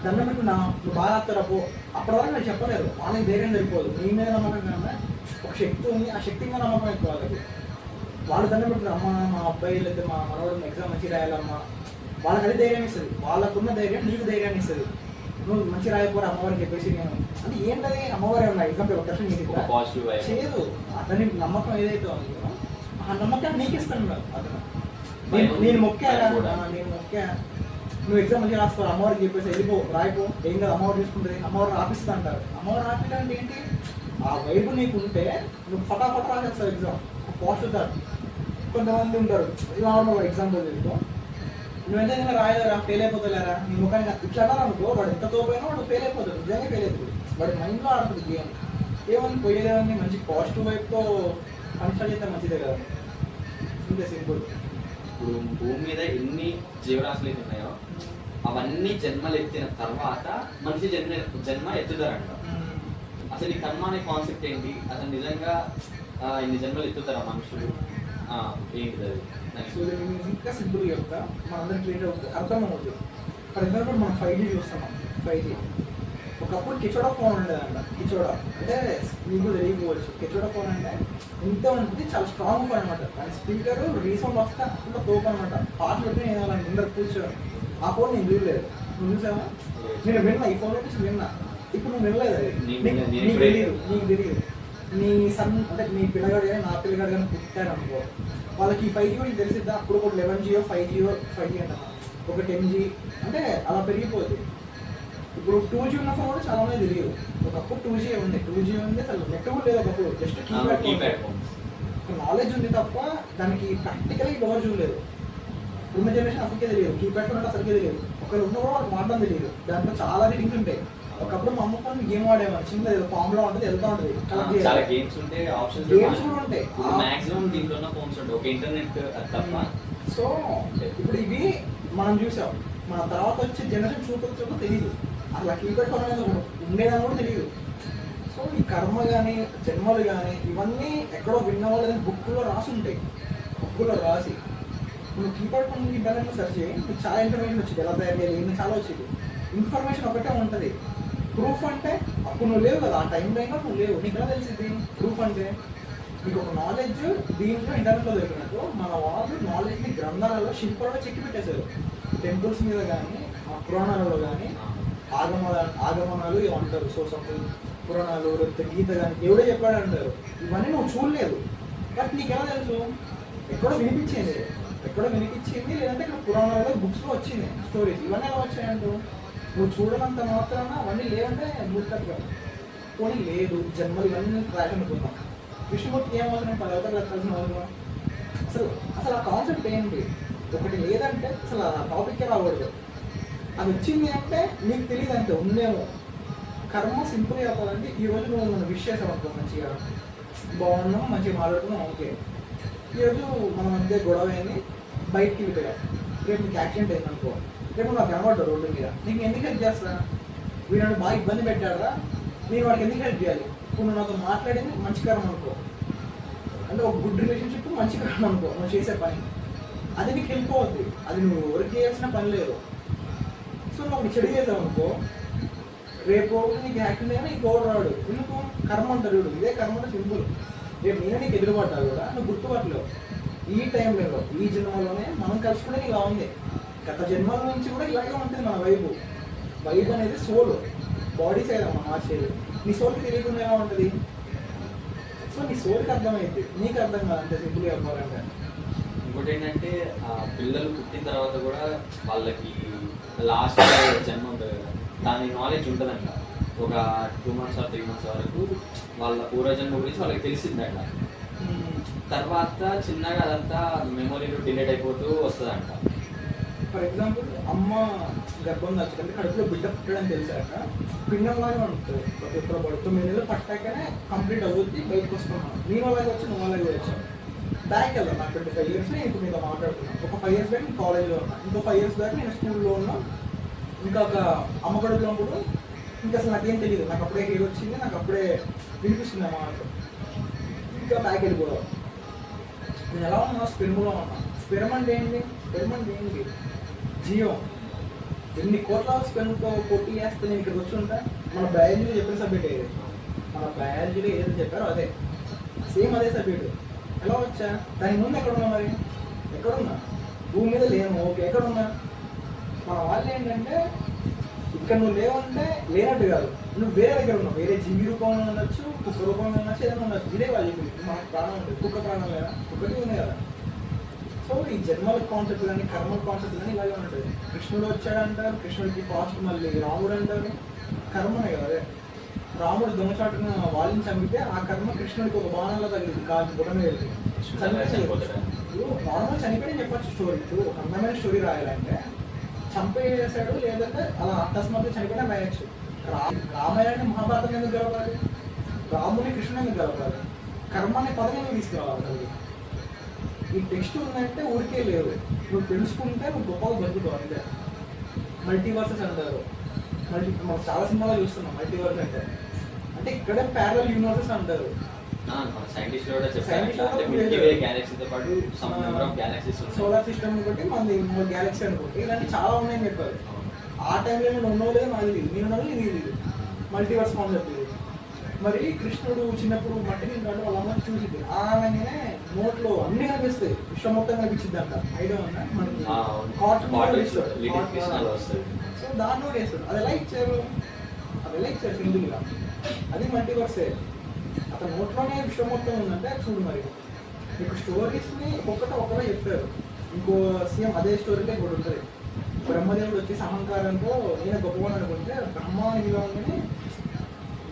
దండం పెట్టుకున్నా నువ్వు బాగా రాస్తారపో, అప్పటి వరకు నేను చెప్పలేదు, వాళ్ళకి ధైర్యం సరిపోదు. నీ మీద నమ్మకం కన్నా ఒక శక్తి ఉంది, ఆ శక్తి మీద నమ్మకం ఎక్కువ వాళ్ళకి. వాళ్ళు దండం పెట్టుకున్నారు, అమ్మ మా అబ్బాయి లేదా మా మనవాడు ఎగ్జామ్ మంచి రాయాలమ్మా, వాళ్ళకి అది ధైర్యం ఇస్తుంది. వాళ్ళకున్న ధైర్యం నీకు ధైర్యాన్ని ఇస్తుంది. నువ్వు మంచి రాయకపోతే అమ్మవారికి చెప్పేసి నేను అంటే ఏంటది, అమ్మవారు ఏమన్నా ఎగ్జామ్ పేపర్ క్వశ్చన్ చేయదు. అతని నమ్మకం ఏదైతే ఉందో ఆ నమ్మకాన్ని నీకు ఇస్తాను. అతను నేను మొక్కాను, నేను మొక్కా, నువ్వు ఎగ్జామ్ మంచిగా రాస్తావు, అమ్మవారికి చెప్పేసి వెళ్ళిపో రాయిపో, ఏం కాదు అమ్మవారు చూసుకుంటుంది, అమ్మవారు రాపిస్తా అంటారు. అమ్మవారు రాపిస్తా అంటే ఏంటి, ఆ వైపు నీకు ఉంటే నువ్వు ఫటాఫట్ రాసేస్తావు ఎగ్జామ్. Positive thought. కొంతమంది ఉంటారు నార్మల్ ఎగ్జాంపుల్ చెప్తా, నువ్వు ఎంత రాయలేరా, ఫెయిల్ అయిపోతలేరా, నీ ముఖాన్ని ఇట్లా అన్నారు అనుకో, వాడు ఎంత తోపోయినా వాడు ఫెయిల్ అయిపోతాడు, నిజంగా ఫెయిల్ అవుతుంది. వాడి మైండ్లో ఆడుతుంది గేమ్. ఏమని పోయేదేమని మంచి పాజిటివ్ వైపుతో కన్సల్ట్ చేస్తే మంచిదే కదా, ఇంతే సింపుల్. ఇప్పుడు భూమి మీద ఎన్ని జీవరాశులు అయితే ఉన్నాయో అవన్నీ జన్మలు ఎత్తిన తర్వాత మనిషి జన్మ ఎత్తుతారంట. అసలు ఈ కర్మ అనే కాన్సెప్ట్ ఏంటి, అసలు నిజంగా ఇన్ని జన్మలు ఎత్తుతారా మనుషులు, ఏంటిది అది? సో నేను ఇంకా సింపుల్గా చెప్తా, మనందరికి క్లియర్ అవుతుంది, అర్థమవుతుంది. ఫర్ ఎగ్జాంపుల్ మనం 5G చూస్తున్నాం. 5G ఒకప్పుడు కిచోడా ఫోన్ ఉండేదంట. కిచోడా అంటే మీకు తెలియకపోవచ్చు, కిచోడా ఫోన్ అంటే ఎంత ఉంటుంది, చాలా స్ట్రాంగ్ ఫోన్ అనమాట. దాని స్పీకర్ రీసౌండ్ వస్తే అంత తోపు అనమాట. పాటలు పెట్టి నేను అలా ముందర కూర్చోను. ఆ ఫోన్ నేను చూడలేదు, నువ్వు చూసావా? నేను విన్నా, ఈ ఫోన్ నుంచి విన్నా. ఇప్పుడు నువ్వు వినలేదు, అది నీకు తెలియదు. నీకు తెలియదు, నీ సన్ అంటే నీ పిల్లగాడు కానీ నా పిల్లగాడు కానీ పుట్టారు అనుకో, వాళ్ళకి ఈ 5G కూడా తెలిసిద్దా? అప్పుడు ఒక 11G 5G అంట, ఒక 10G అంటే అలా పెరిగిపోతుంది. ఇప్పుడు 2G ఉన్న ఫోన్ కూడా చాలా మంది తెలియదు. ఒకప్పుడు 2G ఉంది, 2G ఉంది, అసలు నెట్ కూడా లేదు ఒకప్పుడు, జస్ట్ కీప్యాడ్ ఫోన్. నాలెడ్జ్ ఉంది తప్ప దానికి ప్రాక్టికల్గా ఎవరు చూడలేదు. ఉన్న జనరేషన్ అసలుకే తెలియదు, కీప్యాడ్ ఫోన్ అంటే అసలుకే తెలియదు. ఒకరు ఉన్న కూడా వాళ్ళకి వాడడం తెలియదు. దాంట్లో చాలా రీడింగ్స్ ఉంటాయి. ఒకప్పుడు మా అమ్మ ఫోన్ గేమ్ ఆడేవాళ్ళు, చిన్న పాంలో ఉంటుంది, వెళ్తా ఉంటుంది, చాలా గేమ్స్ ఉంటాయి, ఆప్షన్స్ గేమ్స్ కూడా ఉంటాయి. మాక్సిమం దీంట్లో ఉన్న ఫోన్స్ ఉంటాయి, ఒక ఇంటర్నెట్ తప్ప. సో ఇప్పుడు ఇవి మనం చూసాం, మన తర్వాత వచ్చే జనరేషన్ చూపొచ్చో తెలియదు, అసలు కీప్యాడ్ ఫోన్ అనేది ఉండేదని కూడా తెలియదు. సో ఈ కర్మ కానీ జన్మలు కానీ ఇవన్నీ ఎక్కడో విన్నవాళ్ళు బుక్లో రాసి ఉంటాయి. బుక్లో రాసి నువ్వు కీప్యాడ్ ఫోన్ ఇంటర్నెట్లో సెర్చ్ చేయి, నీకు చాలా ఇన్ఫర్మేషన్ వచ్చింది, ఎలా తయారు చేయాలి ఏంటి చాలా వచ్చింది. ఇన్ఫర్మేషన్ ఒకటే ఉంటుంది. ప్రూఫ్ అంటే అప్పుడు నువ్వు లేవు కదా, ఆ టైంలో అయినా నువ్వు లేవు, నీకు ఎలా తెలిసింది? ప్రూఫ్ అంటే నీకు ఒక నాలెడ్జ్ దీంట్లో ఇంటర్నెట్లో దొరికినట్టు మన వాళ్ళు నాలెడ్జ్ని గ్రంథాలలో శిల్పాలలో చెక్కి పెట్టేశారు. టెంపుల్స్ మీద కానీ పురాణాలలో కానీ ఆగమనాలు ఏమంటారు, సో సంథింగ్ పురాణాలు లేకపోతే గీత కానీ ఎవడో చెప్పాడు అంటారు. ఇవన్నీ నువ్వు చూడలేదు, బట్ నీకు ఎలా తెలుసు? ఎక్కడో వినిపించింది, ఎక్కడో వినిపించింది, లేదంటే ఇక్కడ పురాణాలలో బుక్స్లో వచ్చింది స్టోరీస్. ఇవన్నీ ఎలా వచ్చాయంటూ నువ్వు చూడనంత మాత్రాన అవన్నీ లేవంటే మూర్ఖత్వం. పోనీ లేదు, జన్మలు ఇవన్నీ ట్రాక్ అనుకుందాం. విష్ణుమూర్తికి ఏం అవసరం, 10 అవతారాలు ఎత్తాల్సిన అవసరం? అసలు అసలు ఆ కాన్సెప్ట్ ఏంటి? ఒకటి లేదంటే అసలు ఆ టాపిక్కే రాకూడదు. అది వచ్చింది అంటే నీకు తెలియదు అంతే, ఉందేమో. కర్మ సింపుల్ చెప్పాలంటే ఈరోజు నువ్వు నన్ను విష్ చేసావు అనుకో, మంచిగా బాగున్నాం, మంచిగా మాట్లాడుతున్నాం, ఓకే. ఈరోజు మన మధ్య గొడవ అయింది, బయటికి వెళ్ళిపోయావు. రేపు నీకు యాక్సిడెంట్ అయింది అనుకో, రేపు నాకు కనబడ్డావు రోడ్డు మీద, నీకు ఎందుకు హెల్ప్ చేస్తా? వీడు బాగా ఇబ్బంది పెట్టారా, నేను వాడికి ఎందుకు హెల్ప్ చేయాలి? ఇప్పుడు నువ్వు నాతో మాట్లాడింది మంచి కర్మ అనుకో, అంటే ఒక గుడ్ రిలేషన్షిప్ మంచి కర్మ అనుకో, నువ్వు చేసే పని అది నీకు హెల్ప్ అవుద్ది. అది నువ్వు ఎవరికి చేయాల్సిన పని లేదు. సో నువ్వు చెడు చేసావు అనుకో, రేపు నీకు యాక్సిడెంట్ అయినా నీకు ఓవర్ రాడు. ఎందుకు? కర్మ అంటారు వీడు, ఇదే కర్మ అంటే సింపుల్. రేపు నేనే నీకు ఎదురుపడ్డా కూడా నువ్వు గుర్తుపట్టలేవు. ఈ టైంలో ఈ జన్మలోనే మనం కలుసుకునే ఇలా ఉంది. గత జన్మల నుంచి కూడా ఇలాగే ఉంటుంది మన వైబ్ అనేది సోల్, బాడీ సైడ్ అమ్మ మార్చేది. నీ సోల్కి తెలియకుండా ఎలా ఉంటుంది? సో నీ సోల్కి అర్థమైంది, నీకు అర్థం కాదు, అంతే సింపుల్గా చెప్పాలంటే. ఇంకోటి ఏంటంటే పిల్లలు పుట్టిన తర్వాత కూడా వాళ్ళకి లాస్ట్ జన్మ ఉంటుంది కదా, దాని నాలెడ్జ్ ఉంటుందంట. ఒక 2 months or 3 months వరకు వాళ్ళ పూర్వజన్మ గురించి వాళ్ళకి తెలిసిందంట. తర్వాత చిన్నగా అదంతా మెమొరీలో డిలీట్ అయిపోతూ వస్తుందంట. ఫర్ ఎగ్జాంపుల్ అమ్మ గర్భం దాచుకుంటే కడుపులో బిడ్డ పుట్టడం తెలిసాక పిండంలాగే ఉంటుంది. ఇప్పుడు 9 నెలలు పట్టాకనే కంప్లీట్ అవుద్ది, బయటకు వస్తున్నాం. నేను అలాగే వచ్చి నువ్వు అలాగే వచ్చావు. బ్యాక్ వెళ్దాం, నాకు 25 years నేను ఇప్పుడు మీతో మాట్లాడుతున్నాను. ఒక 5 years బ్యాక్ నేను కాలేజ్లో ఉన్నా, ఇంకో 5 years బ్యాక్ నేను స్కూల్లో ఉన్నా, ఇంకా ఒక అమ్మ కడుపులో ఉన్నప్పుడు ఇంకా అసలు నాకేం తెలియదు. నాకు అప్పుడే హీరో వచ్చింది, నాకు అప్పుడే వినిపిస్తుంది అమ్మ అంటే. ఇంకా బ్యాక్ వెళ్ళిపోవడం. నేను ఎలా ఉన్నా? స్పెర్మ్లో ఉన్నా. స్పెర్మ్ అంటే ఏంటి? స్పెర్మ్ అంటే ఏంటి? జీవం. ఎన్ని కోట్ల స్పెర్మ్తో పోటీ చేస్తే నేను ఇక్కడికి వచ్చి ఉంటా. మన బయాలజీలో చెప్పిన సబ్జెక్ట్ ఏది, మన బయాలజీలో ఏదైతే చెప్పారో అదే సేమ్, అదే సబ్జెక్టు. ఎలా వచ్చా? దాని ముందు ఎక్కడున్నా? మరి ఎక్కడున్నా? భూమి మీద లేను, ఓకే. ఎక్కడున్నా? మన వాళ్ళు ఏంటంటే ఇక్కడ నువ్వు లేవంటే లేనట్టు కాదు, నువ్వు వేరే దగ్గర ఉన్నావు. వేరే జీవి రూపంలో ఉండొచ్చు, కుక్క రూపంలో ఉండొచ్చు, ఏదైనా ఉండొచ్చు. ఇదే వాళ్ళు చెప్పింది. మనకు ప్రాణం ఉంటుంది, కుక్క ప్రాణం లేదా? కుక్కకి ఉంది కదా. సో ఈ జన్మల కాన్సెప్ట్ కానీ కర్మల కాన్సెప్ట్ కానీ ఇలాగే ఉంటుంది. కృష్ణుడు వచ్చాడంటారు, కృష్ణుడికి పాస్ట్ మళ్ళీ రాముడు అంటారు. కర్మనే కదా అదే. రాముడు దొంగచాటున వాళ్ళని చంపితే ఆ కర్మ కృష్ణుడికి ఒక బాణంలో తగిలింది, కాదు బుటమే వెళ్ళి నార్మల్ చనిపోయి చెప్పచ్చు స్టోరీ. ఒక అందమైన స్టోరీ రాయాలంటే చంపేసాడు, లేదంటే అలా అకస్మాత్తుగా చనిపోయినా రాయచ్చు. రామాయణాన్ని మహాభారతం ఎందుకు గెలవాలి? రాముని కృష్ణుని ఎందుకు గెలవాలి? కర్మ అనే పదం ఎందుకు తీసుకురావాలి? ఈ టెక్స్ట్ ఉందంటే ఊరికే లేదు, నువ్వు తెలుసుకుంటే నువ్వు గొప్పగా బతుకుతావు అంతే. మల్టీవర్సెస్ అంటారు, మనం చాలా సినిమాలో చూస్తున్నాం. మల్టీవర్స్ అంటే అంటే ఇక్కడే ప్యారలల్ యూనివర్సెస్ అంటారు. సైంటిస్ట్ కూడా చెప్పారు, గ్యాలక్సీతో పాటు సమ్ నెంబర్ ఆఫ్ గ్యాలక్సీస్ ఉన్నాయి. సోలార్ సిస్టమ్ బట్టి మనది గ్యాలక్సీ అనుకుంటే ఇలాంటి చాలా ఉన్నాయని చెప్పారు. ఆ టైంలో నేను ఉన్నావు లేదా నాకు తెలియదు, నేను ఉన్నావు నీకు తెలియదు. మల్టీవర్స్ కాన్సెప్ట్ ఇది. మరి కృష్ణుడు చిన్నప్పుడు మట్టి తింటాడు, వాళ్ళ అమ్మ చూసింది. ఆమెనే నోట్లో అన్ని కనిపిస్తాయి, విశ్వం మొత్తం కనిపించింది అంట. ఐడియా ఉందా? మనకి కాటన్ సో దాంట్లో వేస్తాడు. అది ఎలా ఇచ్చారు? అది ఎలా ఇచ్చారు? సింపుల్గా అది మల్టీవర్సే. అతని నోట్లోనే విశ్వం మొత్తం ఉందంటే చూడు. మరి మీకు స్టోరీస్ని ఒక్కొక్కటే చెప్పారు. ఇంకో సీఎం అదే స్టోరీలో కూడా ఉంటుంది. బ్రహ్మదేవుడు వచ్చేసి అహంకారంతో నేను గొప్పవాడు అనుకుంటే బ్రహ్మానిలో ఉందని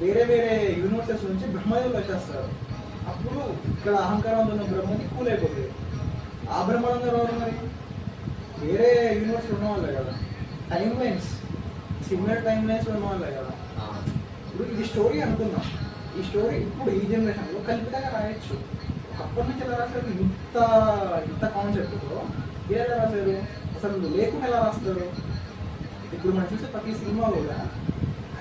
వేరే వేరే యూనివర్సెస్ నుంచి బ్రహ్మదేవులు వచ్చేస్తారు. అప్పుడు ఇక్కడ అహంకారం ఉన్న బ్రహ్మని కూల్ అయిపోతుంది. ఆ బ్రహ్మాండం రావడం మరి వేరే యూనివర్స్ ఉన్న వాళ్ళే కదా. Time lines similar time lines ఉన్న వాళ్ళే కదా. ఇప్పుడు ఇది స్టోరీ అనుకుందాం. ఈ స్టోరీ ఇప్పుడు ఈ జనరేషన్లో కల్పితంగా రాయొచ్చు. అప్పటి నుంచి ఎలా రాశారు? ఇంత కాన్సెప్ట్తో ఎలా రాశారు? అసలు లేకుండా ఎలా రాస్తారు? ఇప్పుడు మనం చూసే ప్రతి సినిమా కూడా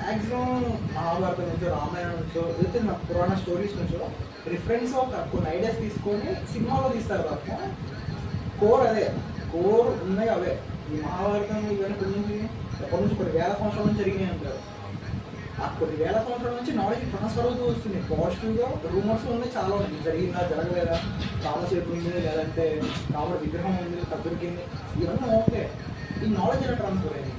మ్యాక్సిమం మహాభారతం నుంచో రామాయణం నుంచో లేకపోతే నా పురాణ స్టోరీస్ నుంచో రిఫరెన్స్ కొన్ని ఐడియాస్ తీసుకొని సినిమాలో తీస్తారు తప్ప కోర్ అదే. కోర్ ఉన్నాయి అవే. ఈ మహాభారతం ఇవన్నీ ఎప్పటి నుంచి కొన్ని వేల సంవత్సరాల నుంచి జరిగినాయి అంటారు. ఆ కొన్ని వేల సంవత్సరాల నుంచి నాలెడ్జ్ ట్రాన్స్ఫర్ అవుతూ వస్తుంది. పాజిటివ్గా రూమర్స్ ఉన్నాయి, చాలా ఉన్నాయి. జరిగిందా, జరగలేదా, రామసేపు ఉంది, లేదంటే రాముడి విగ్రహం ఉంది, దొరికింది, ఇవన్నీ ఓకే. ఈ నాలెడ్జ్ ఎలా ట్రాన్స్ఫర్ అయింది?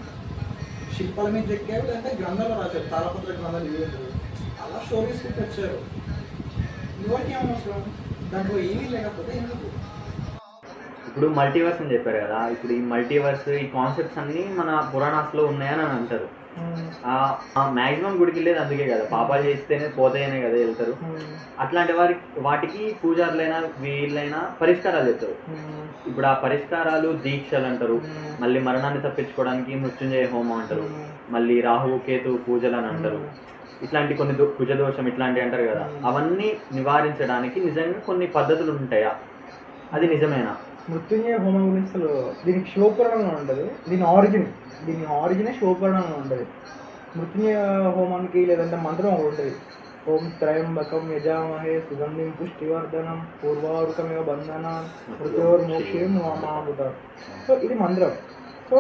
శిల్పాల మీద చెక్కారు, లేదంటే గ్రంథాలు రాశారు, తాళపత్ర గ్రంథాలు ఇవి అలా స్టోరీస్ వచ్చారు. ఇవరికి ఏమవసరం? దాంట్లో ఏమీ లేకపోతే ఎందుకు? ఇప్పుడు మల్టీవర్స్ అని చెప్పారు కదా, ఇప్పుడు ఈ మల్టీవర్స్ ఈ కాన్సెప్ట్స్ అన్నీ మన పురాణాస్లో ఉన్నాయని అని అంటారు. మ్యాక్సిమం గుడికి వెళ్ళేది అందుకే కదా, పాపాలు చేస్తేనే పోతాయనే కదా వెళ్తారు. అట్లాంటి వాటికి పూజారులైనా వీళ్ళైనా పరిష్కారాలు చెప్తారు. ఇప్పుడు ఆ పరిష్కారాలు దీక్షలు అంటారు, మళ్ళీ మరణాన్ని తప్పించుకోవడానికి మృత్యుంజయ హోమం అంటారు, మళ్ళీ రాహు కేతు పూజలు అని అంటారు. ఇట్లాంటి కొన్ని కుజదోషం ఇట్లాంటివి అంటారు కదా, అవన్నీ నివారించడానికి నిజంగా కొన్ని పద్ధతులు ఉంటాయా? అది నిజమేనా? మృత్యుంజయ హోమం గురించి అసలు దీనికి శివపురాణంలో ఉంటుంది. దీని ఆరిజినే శివపురాణంలో ఉంటుంది. మృత్యుంజయ హోమానికి లేదంటే మంత్రం ఒకటి ఉంటుంది. ఓం త్రయంబకం యజామహే సుగంధిం పుష్టివర్ధనం పూర్వారుకమివ బంధన మృత్యోర్మోక్షం మామృతం. సో ఇది మంత్రం. సో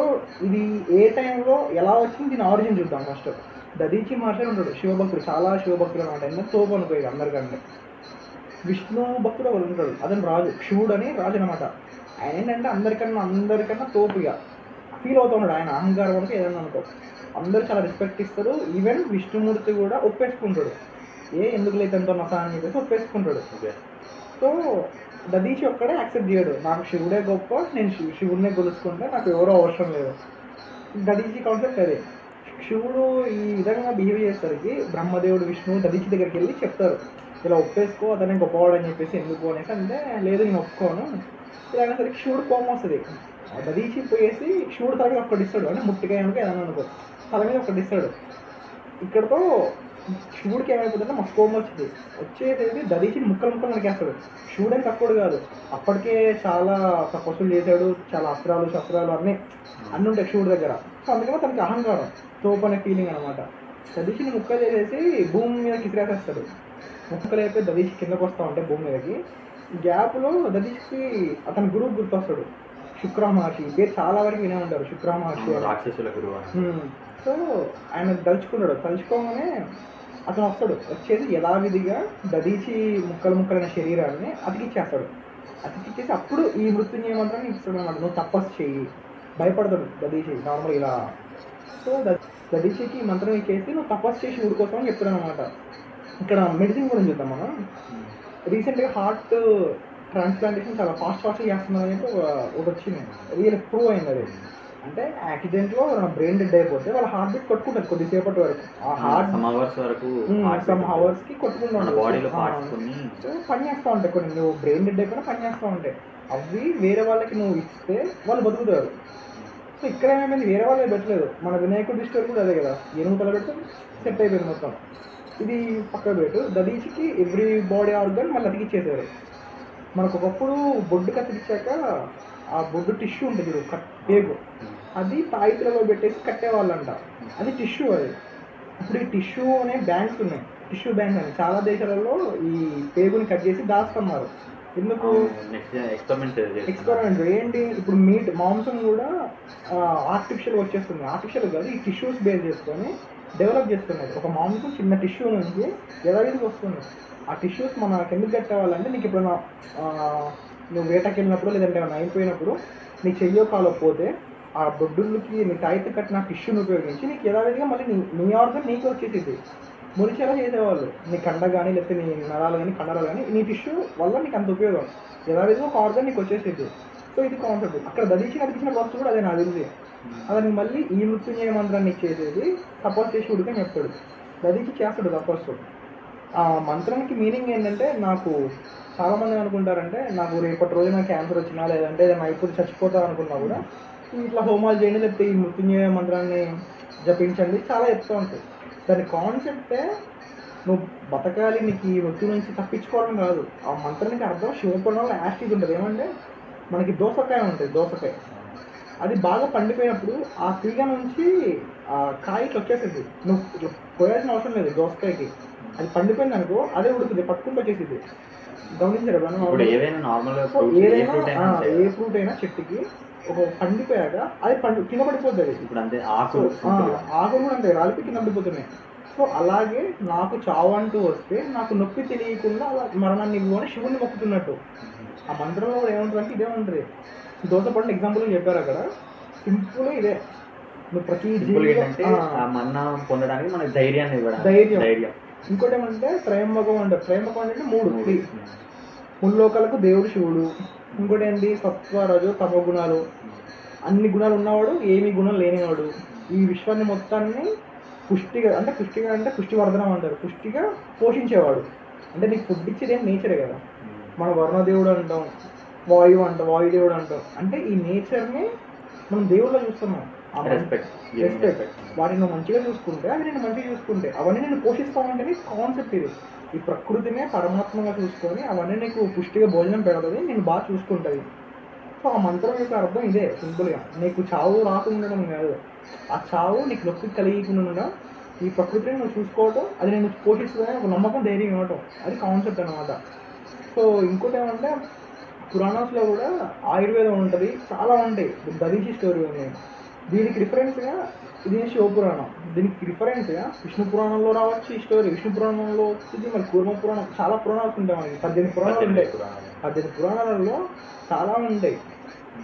ఇది ఏ టైంలో ఎలా వచ్చింది దీని ఆరిజిన్ చూద్దాం. ఫస్ట్ దదీచి మహర్షి ఉంటాడు, శివభక్తుడు, చాలా శివభక్తుడు అనమాట. ఎందుకంటే తోపు అనుకోలేదు అందరికంటే. విష్ణు భక్తుడు ఒకడు ఉంటాడు, అతను రాజు, శివుడు అని రాజు అనమాట. ఆయన ఏంటంటే అందరికన్నా తోపుగా ఫీల్ అవుతూ ఉన్నాడు. ఆయన అహంకారం అనుకో ఏదన్నా అనుకో, అందరూ చాలా రెస్పెక్ట్ ఇస్తారు. ఈవెన్ విష్ణుమూర్తి కూడా ఒప్పేసుకుంటాడు, ఎందుకు లేదు ఎంతో నసా అని చెప్పేసి ఒప్పేసుకుంటాడు. సో దదీచి ఒక్కడే యాక్సెప్ట్ చేయడు, నాకు శివుడే గొప్ప, నేను శివుడినే కొలుసుకుంటే నాకు ఎవరో అవసరం లేదు. దదీచి కాన్సెప్ట్ అదే. శివుడు ఈ విధంగా బిహేవ్ చేసేసరికి బ్రహ్మదేవుడు విష్ణువు దదీచి దగ్గరికి వెళ్ళి చెప్తారు, ఇలా ఒప్పేసుకో, అతనే గొప్పవాడు అని చెప్పేసి. ఎందుకు అనేసి అంటే, లేదు నేను ఒప్పుకోను. ఇలా అనేసరికి శివుడు కోపం వస్తుంది. దదీచి పోయేసి శివుడు తల మీద ఒక్కటి ఇస్తాడు, అంటే ముట్టికాయ అనుకో ఏదన్నా అనుకో, తల మీద ఒకటి ఇస్తాడు. ఇక్కడతో శివుడికి ఏమైపోతుందంటే మస్తు కోపం వచ్చింది. వచ్చేది దదీచిని ముక్కలు నరికేస్తాడు. శివుడు అని తక్కువ కాదు, అప్పటికే చాలా తపస్సులు చేశాడు, చాలా అస్త్రాలు శస్త్రాలు అన్నీ ఉంటాయి శివుడి దగ్గర. సో అందుకని తనకి అహంకారం, తోపు అనే ఫీలింగ్ అనమాట. దదీచిని ముక్కలు చేసేసి భూమి మీద కిసిరేసేస్తాడు. ముక్కలు అయిపోయి దదీచి కిందకు వస్తూ ఉంటాయి భూమి మీదకి. గ్యాప్లో దదీచికి అతని గురువు గుర్తొస్తాడు, శుక్ర మహర్షి. పేరు చాలా వరకు వినే ఉంటారు, శుక్ర మహర్షి రాక్షసుల గురువు. సో ఆయన తలుచుకోగానే అతను వస్తాడు. వచ్చేసి యథావిధిగా దదీచి ముక్కలైన శరీరాన్ని అతికిచ్చేస్తాడు. అతికిచ్చేసి అప్పుడు ఈ మృత్యుంజయ మంత్రాన్ని ఇస్తాడు అనమాట. నువ్వు తపస్సు చెయ్యి. భయపడతాడు దదీచి నార్మల్ ఇలా. సో దదీచికి ఈ మంత్రం ఇచ్చేసి నువ్వు తపస్సు చేసి ఊడి కోసం అని చెప్తాడు అనమాట. ఇక్కడ మెడిసిన్ గురించి చూద్దాం మనం. రీసెంట్గా హార్ట్ ట్రాన్స్ప్లాంటేషన్ చాలా ఫాస్ట్గా చేస్తున్నారు అని చెప్పి ఒకటి వచ్చింది, రియల్ ప్రూవ్ అయింది. అది అంటే యాక్సిడెంట్లో బ్రెయిన్ డెడ్ అయిపోతే వాళ్ళ హార్ట్ బీట్ కొట్టుకుంటారు కొద్దిసేపటి వరకు. ఆ హార్ట్ సమ్ హవర్స్కి కొట్టుకుంటూ పని చేస్తూ ఉంటాయి. కొన్ని నువ్వు బ్రెయిన్ డెడ్ అయిపోయినా పని చేస్తూ ఉంటాయి. అవి వేరే వాళ్ళకి నువ్వు ఇస్తే వాళ్ళు బతుకుతారు. సో ఇక్కడ ఏమైంది, వేరే వాళ్ళే పెట్టలేదు. మన వినాయకుడి డిస్టర్ కూడా అదే కదా, ఎనుగుతల పెడితే సెట్ అయిపోయింది మొత్తం. ఇది పక్క పెట్టు. దదీచికి ఎవ్రీ బాడీ ఆర్గన్ మళ్ళీ అతికిచ్చేసారు. మనకు ఒకప్పుడు బొడ్డు కత్తిరించాక ఆ బొడ్డు టిష్యూ ఉంటుంది చూడు, పేగు, అది తాయితులలో పెట్టేసి కట్టేవాళ్ళంట. అది టిష్యూ. అది ఇప్పుడు ఈ టిష్యూ అనే బ్యాంక్స్ ఉన్నాయి, టిష్యూ బ్యాంక్స్ అని. చాలా దేశాలలో ఈ పేగుని కట్ చేసి దాస్తున్నారు. ఎందుకు? ఎక్స్పెరిమెంట్ ఏంటి, ఇప్పుడు మీట్ మాంసం కూడా ఆర్టిఫిషియల్ వచ్చేస్తుంది. ఆర్టిఫిషియల్ కాదు, ఈ టిష్యూస్ బేస్ చేసుకొని డెవలప్ చేస్తున్నది. ఒక మాంసం చిన్న టిష్యూ నుంచి యథావిధికి వస్తుంది. ఆ టిష్యూస్ మనకు ఎందుకు కట్టేవాళ్ళంటే, నీకు ఎప్పుడైనా నువ్వు వేటకి వెళ్ళినప్పుడు లేదంటే ఏమైనా అయిపోయినప్పుడు నీ చెయ్యో కాలో పోతే ఆ బొడ్డులకి నీ తాయిత కట్టిన టిష్యూని ఉపయోగించి నీకు యథావిధిగా మళ్ళీ నీ ఆర్గన్ నీకు వచ్చేసింది. మురిచేలా చేసేవాళ్ళు. నీ కండ కానీ లేకపోతే నీ నరాలు కానీ కండరాలు కానీ నీ టిష్యూ వల్ల నీకు అంత ఉపయోగం. యథావిధిగా ఒక ఆర్గన్ నీకు వచ్చేసింది. సో ఇది కాన్సెప్ట్. అక్కడ అతికించిన బాక్స్ కూడా అదే నాకు తెలిసి. అతనికి మళ్ళీ ఈ మృత్యుంజయ మంత్రాన్ని ఇచ్చేసేది తపస్సు చేసి ఉడికని చెప్తాడు. దదీచి చేస్తాడు తపస్సు. ఆ మంత్రానికి మీనింగ్ ఏంటంటే, నాకు చాలామంది అనుకుంటారంటే, నాకు రేపటి రోజు నాకు క్యాన్సర్ వచ్చినా లేదంటే ఏదైనా అయిపోతే చచ్చిపోతా అనుకున్నా కూడా ఇట్లా హోమాలు చేయండి, లేకపోతే ఈ మృత్యుంజయ మంత్రాన్ని జపించండి, చాలా చెప్తూ ఉంటాయి. దాని కాన్సెప్టే నువ్వు బతకాలి, నీకు ఈ మృత్యు నుంచి తప్పించుకోవడం కాదు. ఆ మంత్రానికి అర్థం శివపురాణంలో యాస్టిజ్ ఉంటుంది. ఏమంటే మనకి దోసకాయ ఉంటుంది, దోసకాయ అది బాగా పండిపోయినప్పుడు ఆ తీగ నుంచి ఆ కాయకి వచ్చేసింది. నువ్వు ఇట్లా పోయాల్సిన అవసరం లేదు దోసకాయకి. అది పండిపోయింది అనుకో, అదే ఉడుకుతుంది, పట్టుకుంటూ వచ్చేసింది. గమనించారు ఏదైనా ఏ ఫ్రూట్ అయినా చెట్టుకి ఒక పండిపోయాక అది కింద పడిపోతుంది. ఇప్పుడు అంతే ఆకులు కూడా అంతే రాలిపి కింద పడిపోతున్నాయి. సో అలాగే నాకు చావు అంటూ వస్తే నాకు నొప్పి తెలియకుండా అలా మరణాన్ని ఇవ్వని శివుని మొక్కుతున్నట్టు. ఆ మంత్రంలో కూడా ఏముంటుందంటే ఇదే ఉంటుంది. దోశ పండు ఎగ్జాంపుల్ చెప్పారు అక్కడ. సింపుల్ ఇదే. నువ్వు ప్రతి పొందడానికి మనకి ధైర్యాన్ని ధైర్యం. ఇంకోటి ఏమంటే త్రయంబకం అంటారు. త్రయంబకం అంటే 3 ముల్లోకాలకు దేవుడు శివుడు, ఇంకోటి ఏంటి సత్వ రజో తమో గుణాలు, అన్ని గుణాలు ఉన్నవాడు ఏమి గుణం లేనివాడు. ఈ విశ్వాన్ని మొత్తాన్ని పుష్టిగా అంటే పుష్టివర్ధనం అంటారు, పుష్టిగా పోషించేవాడు. అంటే నీకు ఫుడ్ ఇచ్చేది ఏం నేచరే కదా. మన వర్ణదేవుడు అంటాం, వాయుదేవుడు అంటాం. అంటే ఈ నేచర్ని మనం దేవుళ్ళ చూస్తున్నాం. రెస్పెక్ట్ వాటిని నువ్వు మంచిగా చూసుకుంటే అవి నేను మంచిగా చూసుకుంటే అవన్నీ నేను పోషిస్తామంటే నీ కాన్సెప్ట్ ఇది. ఈ ప్రకృతినే పరమాత్మగా చూసుకొని అవన్నీ నీకు పుష్టిగా భోజనం పెడుతుంది, నేను బాగా చూసుకుంటుంది. సో ఆ మంత్రం యొక్క అర్థం ఇదే సింపుల్గా. నీకు చావు రాకుండా కాదు, ఆ చావు నీకు నొప్పి కలిగకుండా ఈ ప్రకృతిని నువ్వు చూసుకోవటం, అది నేను పోషిస్తుందని ఒక నమ్మకం, ధైర్యం ఇవ్వటం, అది కాన్సెప్ట్ అనమాట. సో ఇంకోటి ఏమంటే పురాణాస్లో కూడా ఆయుర్వేదం ఉంటుంది, చాలా ఉంటాయి. దదీచి స్టోరీ ఉంది. దీనికి రిఫరెన్స్గా ఇది శివపురాణం, దీనికి రిఫరెన్స్గా విష్ణు పురాణంలో రావచ్చు ఈ స్టోరీ, విష్ణు పురాణంలో వచ్చింది, మరి కూర్మ పురాణం, చాలా పురాణాలు ఉంటాయి మనకి. 18 పురాణాలు ఉంటాయి. 18 పురాణాలలో చాలా ఉంటాయి.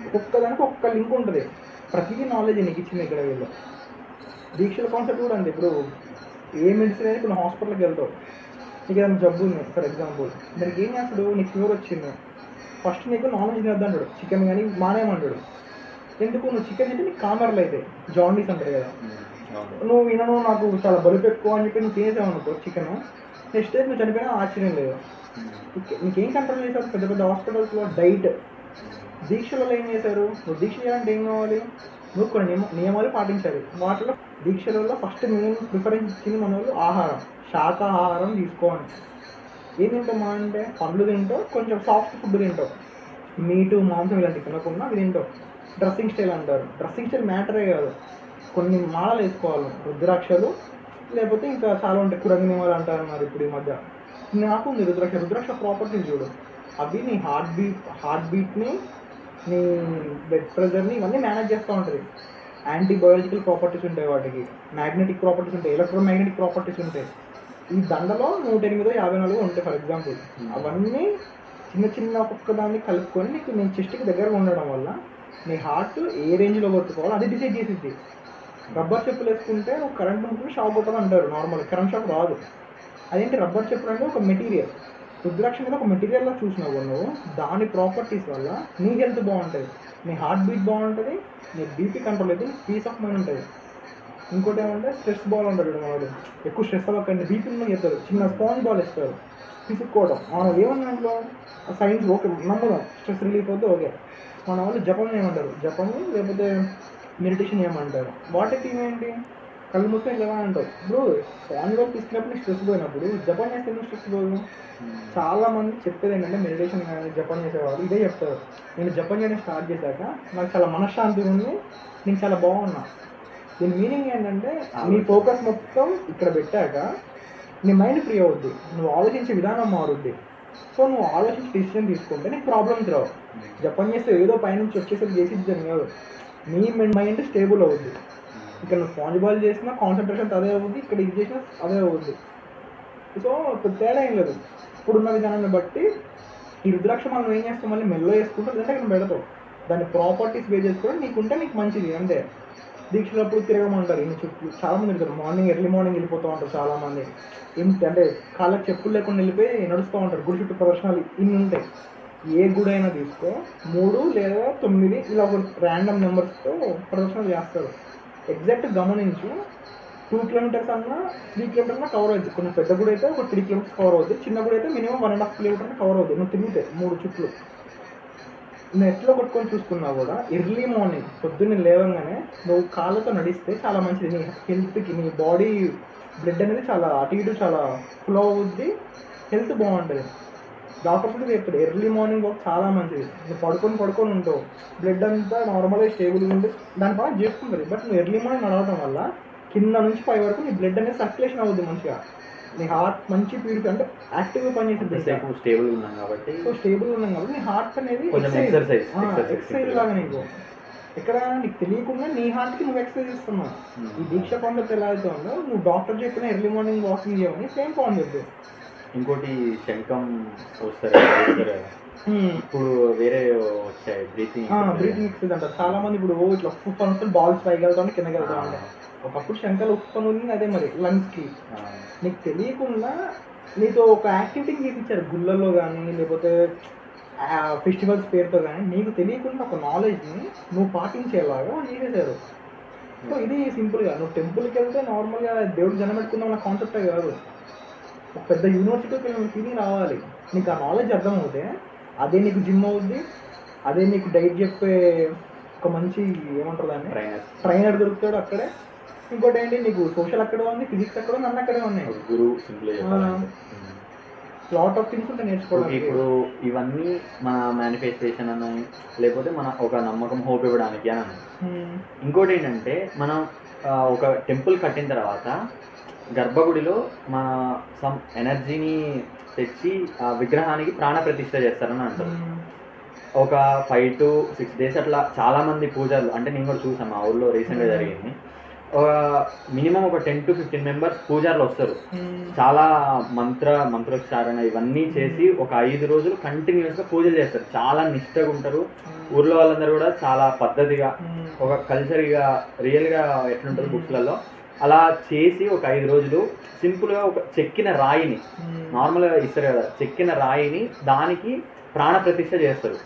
ఒక్కొక్కదానికి ఒక్క లింక్ ఉంటుంది. ప్రతిదీ నాలెడ్జ్ నీకు ఇచ్చింది ఇక్కడ వీళ్ళు. దీక్షల కాన్సెప్ట్ కూడా అండి. ఇప్పుడు ఏ మెడిసిన్ అయినా ఇప్పుడు హాస్పిటల్కి వెళ్తావు, నీకు ఏదైనా జబ్బు ఉంది ఫర్ ఎగ్జాంపుల్, దానికి ఏం చేస్తాడు, నీకు ఫీవర్ వచ్చింది, ఫస్ట్ నీకు నాన్ వెజ్ తినద్దు అంటాడు, చికెన్ కానీ మానేయమంటాడు. ఎందుకు, నువ్వు చికెన్ తింటే నీకు కామర్లు అయితే జాండీస్ అంటారు కదా. నువ్వు వినను నాకు చాలా బరువు ఎక్కువ అని చెప్పి నువ్వు తినేసావు అనుకో చికెన్, నెక్స్ట్ డే నువ్వు చనిపోయినా ఆశ్చర్యం లేదు. నీకేం కంట్రోల్ చేశారు పెద్ద పెద్ద హాస్పిటల్స్లో? డైట్. దీక్షలలో ఏం చేశారు, నువ్వు దీక్ష చేయాలంటే ఏం కావాలి, నువ్వు కొన్ని నియమాలు పాటించాలి. వాటిలో దీక్షలలో ఫస్ట్ మెయిన్ ప్రిఫరెన్స్ ఇచ్చింది మన వాళ్ళు ఆహారం, శాకాహారం తీసుకోవాలి. ఏం తింటాం అంటే పండ్లు తింటావు, కొంచెం సాఫ్ట్ ఫుడ్ తింటావు, మీటు మాంసం ఇలాంటివి తినకుండా అవి తింటావు. డ్రెస్సింగ్ స్టైల్ అంటారు, డ్రెస్సింగ్ స్టైల్ మ్యాటరే కాదు, కొన్ని మాలలు వేసుకోవాలి, రుద్రాక్షలు, లేకపోతే ఇంకా చాలా ఉంటాయి, కురంగినిమాలు అంటారు మరి ఇప్పుడు ఈ మధ్య. నాకు ఉంది రుద్రాక్ష ప్రాపర్టీస్ చూడు, అవి నీ హార్ట్ బీట్ని, నీ బ్లడ్ ప్రెషర్ని, ఇవన్నీ మేనేజ్ చేస్తూ ఉంటుంది. యాంటీబయాలజికల్ ప్రాపర్టీస్ ఉంటాయి వాటికి, మ్యాగ్నెటిక్ ప్రాపర్టీస్ ఉంటాయి, ఎలక్ట్రోమాగ్నెటిక్ ప్రాపర్టీస్ ఉంటాయి. ఈ దండలో 108-54 ఉంటాయి ఫర్ ఎగ్జాంపుల్. అవన్నీ చిన్న ఒక్కొక్క దాన్ని కలుపుకొని నీకు నీ చెస్ట్కి దగ్గరగా ఉండడం వల్ల నీ హార్ట్ ఏ రేంజ్లో కొట్టుకోవాలో అది డిసైడ్ చేసిద్ది. రబ్బర్ చెప్పులు వేసుకుంటే నువ్వు కరెంట్ ఉంటుంది, షాక్ కొట్టదు అంటారు, నార్మల్ కరెంట్ షాక్ రాదు. అదేంటి, రబ్బర్ చెప్పులు అంటే ఒక మెటీరియల్, రుద్రాక్ష మీద ఒక మెటీరియల్లో చూసినావు నువ్వు, దాని ప్రాపర్టీస్ వల్ల నీ హెల్త్ బాగుంటుంది, నీ హార్ట్ బీట్ బాగుంటుంది, నీ బీపీ కంట్రోల్ అయితే పీస్ ఆఫ్ మైండ్ ఉంటుంది. ఇంకోటి ఏమంటే స్ట్రెస్ బాల్ ఉంటాడు వాడు, ఎక్కువ స్ట్రెస్ అవ్వకండి బీపీ ఉన్న చెప్తారు, చిన్న స్పాంజ్ బాల్ ఇస్తారు పిసుక్కోవడం. మనం ఏమన్నా దాంట్లో సైన్స్ ఓకే నమ్ముదాం, స్ట్రెస్ రిలీఫ్ అవుతే ఓకే. మన వాళ్ళు జపం ఏమంటారు, జపము లేకపోతే మెడిటేషన్ ఏమంటారు. వాటికి ఏంటి, కళ్ళు మూసుకొని ఇలా అంటారు. ఇప్పుడు స్పాంజ్ బాల్ తీసుకున్నప్పుడు స్ట్రెస్ పోయినప్పుడు జపం చేస్తే ఎందుకు స్ట్రెస్ పోదు? చాలామంది చెప్పేది ఏంటంటే మెడిటేషన్ కానీ జపం చేసేవాళ్ళు ఇదే చెప్తారు, నేను జపం చేయడం స్టార్ట్ చేశాక నాకు చాలా మనశ్శాంతి ఉంది, నేను చాలా బాగున్నా. దీని మీనింగ్ ఏంటంటే నీ ఫోకస్ మొత్తం ఇక్కడ పెట్టాక నీ మైండ్ ఫ్రీ అవుద్ది, నువ్వు ఆలోచించే విధానం మారుద్ది. సో నువ్వు ఆలోచించి డిసిషన్ తీసుకుంటే నీకు ప్రాబ్లమ్స్ రావు. జపం చేస్తే ఏదో పైనుంచి వచ్చేసరికి చేసిద్దని కాదు, నీ మైండ్ స్టేబుల్ అవుద్ది. ఇక్కడ నువ్వు స్పాంజ్ బాల్ చేసినా కాన్సన్ట్రేషన్ అదే అవుద్ది, ఇక్కడ ఇది చేసినా అదే అవుద్ది. సో ఇప్పుడు తేడా ఏం లేదు. ఇప్పుడున్న విధానాన్ని బట్టి ఈ రుద్రాక్ష మనం ఏం చేస్తాం, మళ్ళీ మెల్లో వేసుకుంటాం, లేదంటే ఇక్కడ పెడతావు, దాని ప్రాపర్టీస్ బేస్ చేసుకుంటే నీకుంటే నీకు మంచిది అంతే. దీక్షలప్పుడు తిరగమంటారు ఇన్ని చుట్టూ, చాలామంది వెళ్తారు, ఎర్లీ మార్నింగ్ వెళ్ళిపోతూ ఉంటారు చాలామంది. అంటే కాళ్ళకి చెప్పులు లేకుండా వెళ్ళిపోయి నడుస్తూ ఉంటారు. గుడి చుట్టూ ప్రదర్శనలు ఇన్ని ఉంటాయి. ఏ గుడి అయినా తీసుకో 3 లేదా 9 ఇలా ఒక ర్యాండమ్ నెంబర్స్తో ప్రదర్శనలు చేస్తారు. ఎగ్జాక్ట్ గమనించి 2 కిలోమీటర్స్ అన్నా 3 కిలోమీటర్స్ అన్నా కవర్ అవుతుంది. కొంచెం పెద్ద గుడి అయితే ఒక 3 కిలోమీటర్స్ కవర్ అవుతుంది, చిన్న గుడి అయితే మినిమం 1.5 కిలోమీటర్స్ కవర్ అవుతుంది. నువ్వు తిరిగితే 3 చుట్లు. నువ్వు ఎట్లా కొట్టుకొని చూసుకున్నా కూడా ఎర్లీ మార్నింగ్ పొద్దున్నే లేవగానే నువ్వు కాళ్ళతో నడిస్తే చాలా మంచిది. నీ హెల్త్కి, నీ బాడీ బ్లడ్ అనేది చాలా అటు ఇటు చాలా ఫ్లో అవుద్ది, హెల్త్ బాగుంటుంది. డాక్టర్స్ కూడా చెప్తాడు ఎర్లీ మార్నింగ్ వాక్ చాలా మంచిది. నువ్వు పడుకొని ఉంటావు, బ్లడ్ అంతా నార్మల్గా స్టేబుల్గా ఉంటుంది, దాని పైన చేసుకుంటుంది. బట్ నువ్వు ఎర్లీ మార్నింగ్ నడవడం వల్ల కింద నుంచి పై వరకు నీ బ్లడ్ అనేది సర్క్యులేషన్ అవుద్ది మంచిగా, నీ హార్ట్ మంచి ప్యూరిఫై అంటే యాక్టివ్గా పనిచేస్తుంది. స్టేబుల్గా ఉన్నాం కాబట్టి నీ హార్ట్ అనేది ఎక్సర్సైజ్ లాగా నీకు ఇక్కడ నీకు తెలియకుండా నీ హార్ట్కి నువ్వు ఎక్సర్సైజ్ ఇస్తున్నావు. ఈ దీక్ష కాన్సెప్ట్ ఎలా అయితే ఉందో, నువ్వు డాక్టర్ చెప్పిన ఎర్లీ మార్నింగ్ వాకింగ్ చేయమని సేమ్ కాన్సెప్ట్. ఇంకోటి శంఖం వస్తారు ఇప్పుడు వేరే వచ్చాయి బ్రీతింగ్ ఎక్సర్సైజ్ అంటారు చాలా మంది. ఇప్పుడు ఇట్లా ఉప్పు అనుకుని బాల్స్ పైకి వెళ్తాం కిందకి వెళ్తాం అంటే, ఒకప్పుడు శంఖలు ఉప్పు ఉంది, అదే మరి లంగ్స్కి. నీకు తెలియకుండా నీతో ఒక యాక్టివిటీకి చేయించారు గుళ్ళల్లో కానీ, లేకపోతే ఫెస్టివల్స్ పేరుతో కానీ నీకు తెలియకుండా ఒక నాలెడ్జ్ని నువ్వు పాటించేలాగా వాళ్ళు చేసేసారు. సో ఇది సింపుల్గా నువ్వు టెంపుల్కి వెళ్తే నార్మల్గా దేవుడు జనం పెట్టుకుందాం అన్న కాన్సెప్టే కాదు. ఒక పెద్ద యూనివర్సిటీకి వెళ్ళిన ఫీలింగ్ రావాలి. నీకు ఆ నాలెడ్జ్ అర్థమవుతే అదే నీకు జిమ్ అవుద్ది, అదే నీకు డైట్ చెప్పే ఒక మంచి ఏమంటారు దాన్ని ట్రైనర్ దొరుకుతాడు అక్కడే. ఇంకోటి ఏంటి, నీకు సోషల్ అక్కడే ఉంది, ఫిజిక్స్ అక్కడ ఉంది, అన్నీ అక్కడే ఉన్నాయి. గురువు సింపుల్ లాట్ ఆఫ్ థింగ్స్ ఉంటాయి నేర్చుకోవడానికి. ఇప్పుడు ఇవన్నీ మన మేనిఫెస్టేషన్ అని లేకపోతే మన ఒక నమ్మకం హోప్ ఇవ్వడానికి అని అన్నాయి. ఇంకోటి ఏంటంటే మనం ఒక టెంపుల్ కట్టిన తర్వాత గర్భగుడిలో మన సమ్ ఎనర్జీని తెచ్చి ఆ విగ్రహానికి ప్రాణ ప్రతిష్ఠ చేస్తారని అంటారు. ఒక 5 to 6 days అట్లా చాలామంది పూజలు, అంటే నేను కూడా చూసాను మా ఊళ్ళో రీసెంట్గా జరిగింది. మినిమం ఒక 10 to 15 members పూజారులు వస్తారు. చాలా మంత్రోచ్చారణ ఇవన్నీ చేసి ఒక 5 రోజులు కంటిన్యూస్గా పూజలు చేస్తారు. చాలా నిష్టగా ఉంటారు. ఊర్లో వాళ్ళందరూ కూడా చాలా పద్ధతిగా ఒక కల్చర్గా రియల్గా ఎట్లుంటుంది బుక్స్లలో అలా చేసి ఒక 5 రోజులు సింపుల్గా ఒక చెక్కిన రాయిని, నార్మల్గా ఇస్తారు కదా, చెక్కిన రాయిని దానికి ప్రాణ ప్రతిష్ఠ చేస్తారు.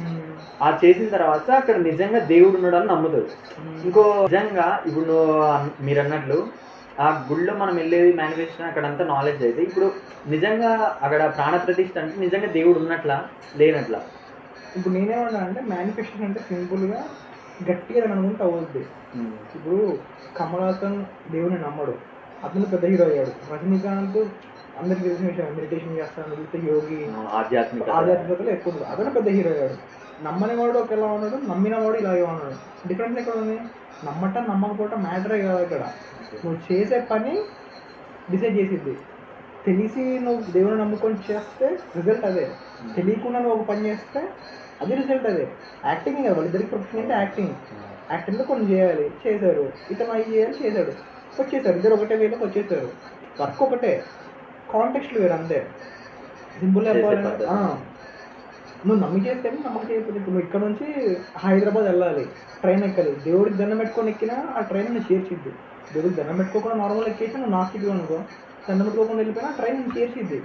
ఆ చేసిన తర్వాత అక్కడ నిజంగా దేవుడు ఉన్నాడని నమ్ముతారు. ఇంకో నిజంగా ఇప్పుడు మీరు అన్నట్లు ఆ గుళ్ళో మనం వెళ్ళేది మేనిఫెస్టేషన్ అక్కడంతా నాలెడ్జ్ అయితే, ఇప్పుడు నిజంగా అక్కడ ప్రాణ ప్రతిష్ఠ అంటే నిజంగా దేవుడు ఉన్నట్లా లేనట్లా? ఇప్పుడు నేనేమన్నా అంటే మేనిఫెస్టేషన్ అంటే సింపుల్గా గట్టిగా అనుకుంటే అవుద్ది. ఇప్పుడు కమల్ హాసన్ దేవుని నమ్మడు, అతను పెద్ద హీరో అయ్యాడు. రజనీకాంత్ అందరికి తెలిసిన విషయం, మెడిటేషన్ చేస్తాను, మిగతా యోగి ఆధ్యాత్మికతలో ఎక్కువ ఉంది, అతను పెద్ద హీరో అయ్యాడు. నమ్మని వాడు ఒకలా ఉన్నాడు, నమ్మిన వాడు ఇలాగే ఉన్నాడు. డిఫరెన్స్ ఎక్కడ ఉంది? నమ్మటం నమ్మకపోవటం మ్యాటరే కాదు. ఇక్కడ నువ్వు చేసే పని డిసైడ్ చేసిద్ది. తెలిసి నువ్వు దేవుని నమ్ముకొని చేస్తే రిజల్ట్ అదే, తెలియకుండా నువ్వు ఒక పని చేస్తే అది రిజల్ట్ అదే. యాక్టింగ్ కదా, వాళ్ళిద్దరికి ప్రొఫెషన్ అంటే యాక్టింగ్లో కొన్ని చేయాలి, చేశారు. ఇతను అవి చేయాలి, చేశాడు, వచ్చేసారు. ఇద్దరు ఒకటే వేలోకి వచ్చేసారు. వర్క్ ఒకటే, కాంటెక్స్ట్ వేరు అంతే. సింపుల్ చెప్పాలంటే నువ్వు నమ్మి చేస్తే నమ్మకం చేయకపోతే, ఇప్పుడు నువ్వు ఇక్కడ నుంచి హైదరాబాద్ వెళ్ళాలి, ట్రైన్ ఎక్కాలి, దేవుడికి దండం పెట్టుకొని ఎక్కినా ఆ ట్రైన్ నువ్వు చేర్చిద్ది. దేవుడికి దండం పెట్టుకోకుండా నార్మల్ ఎక్కేసి నువ్వు నాస్టిక్ అనుకో, దండం పెట్టుకోకుండా వెళ్ళిపోయినా ఆ ట్రైన్ నువ్వు చేర్చిద్ది.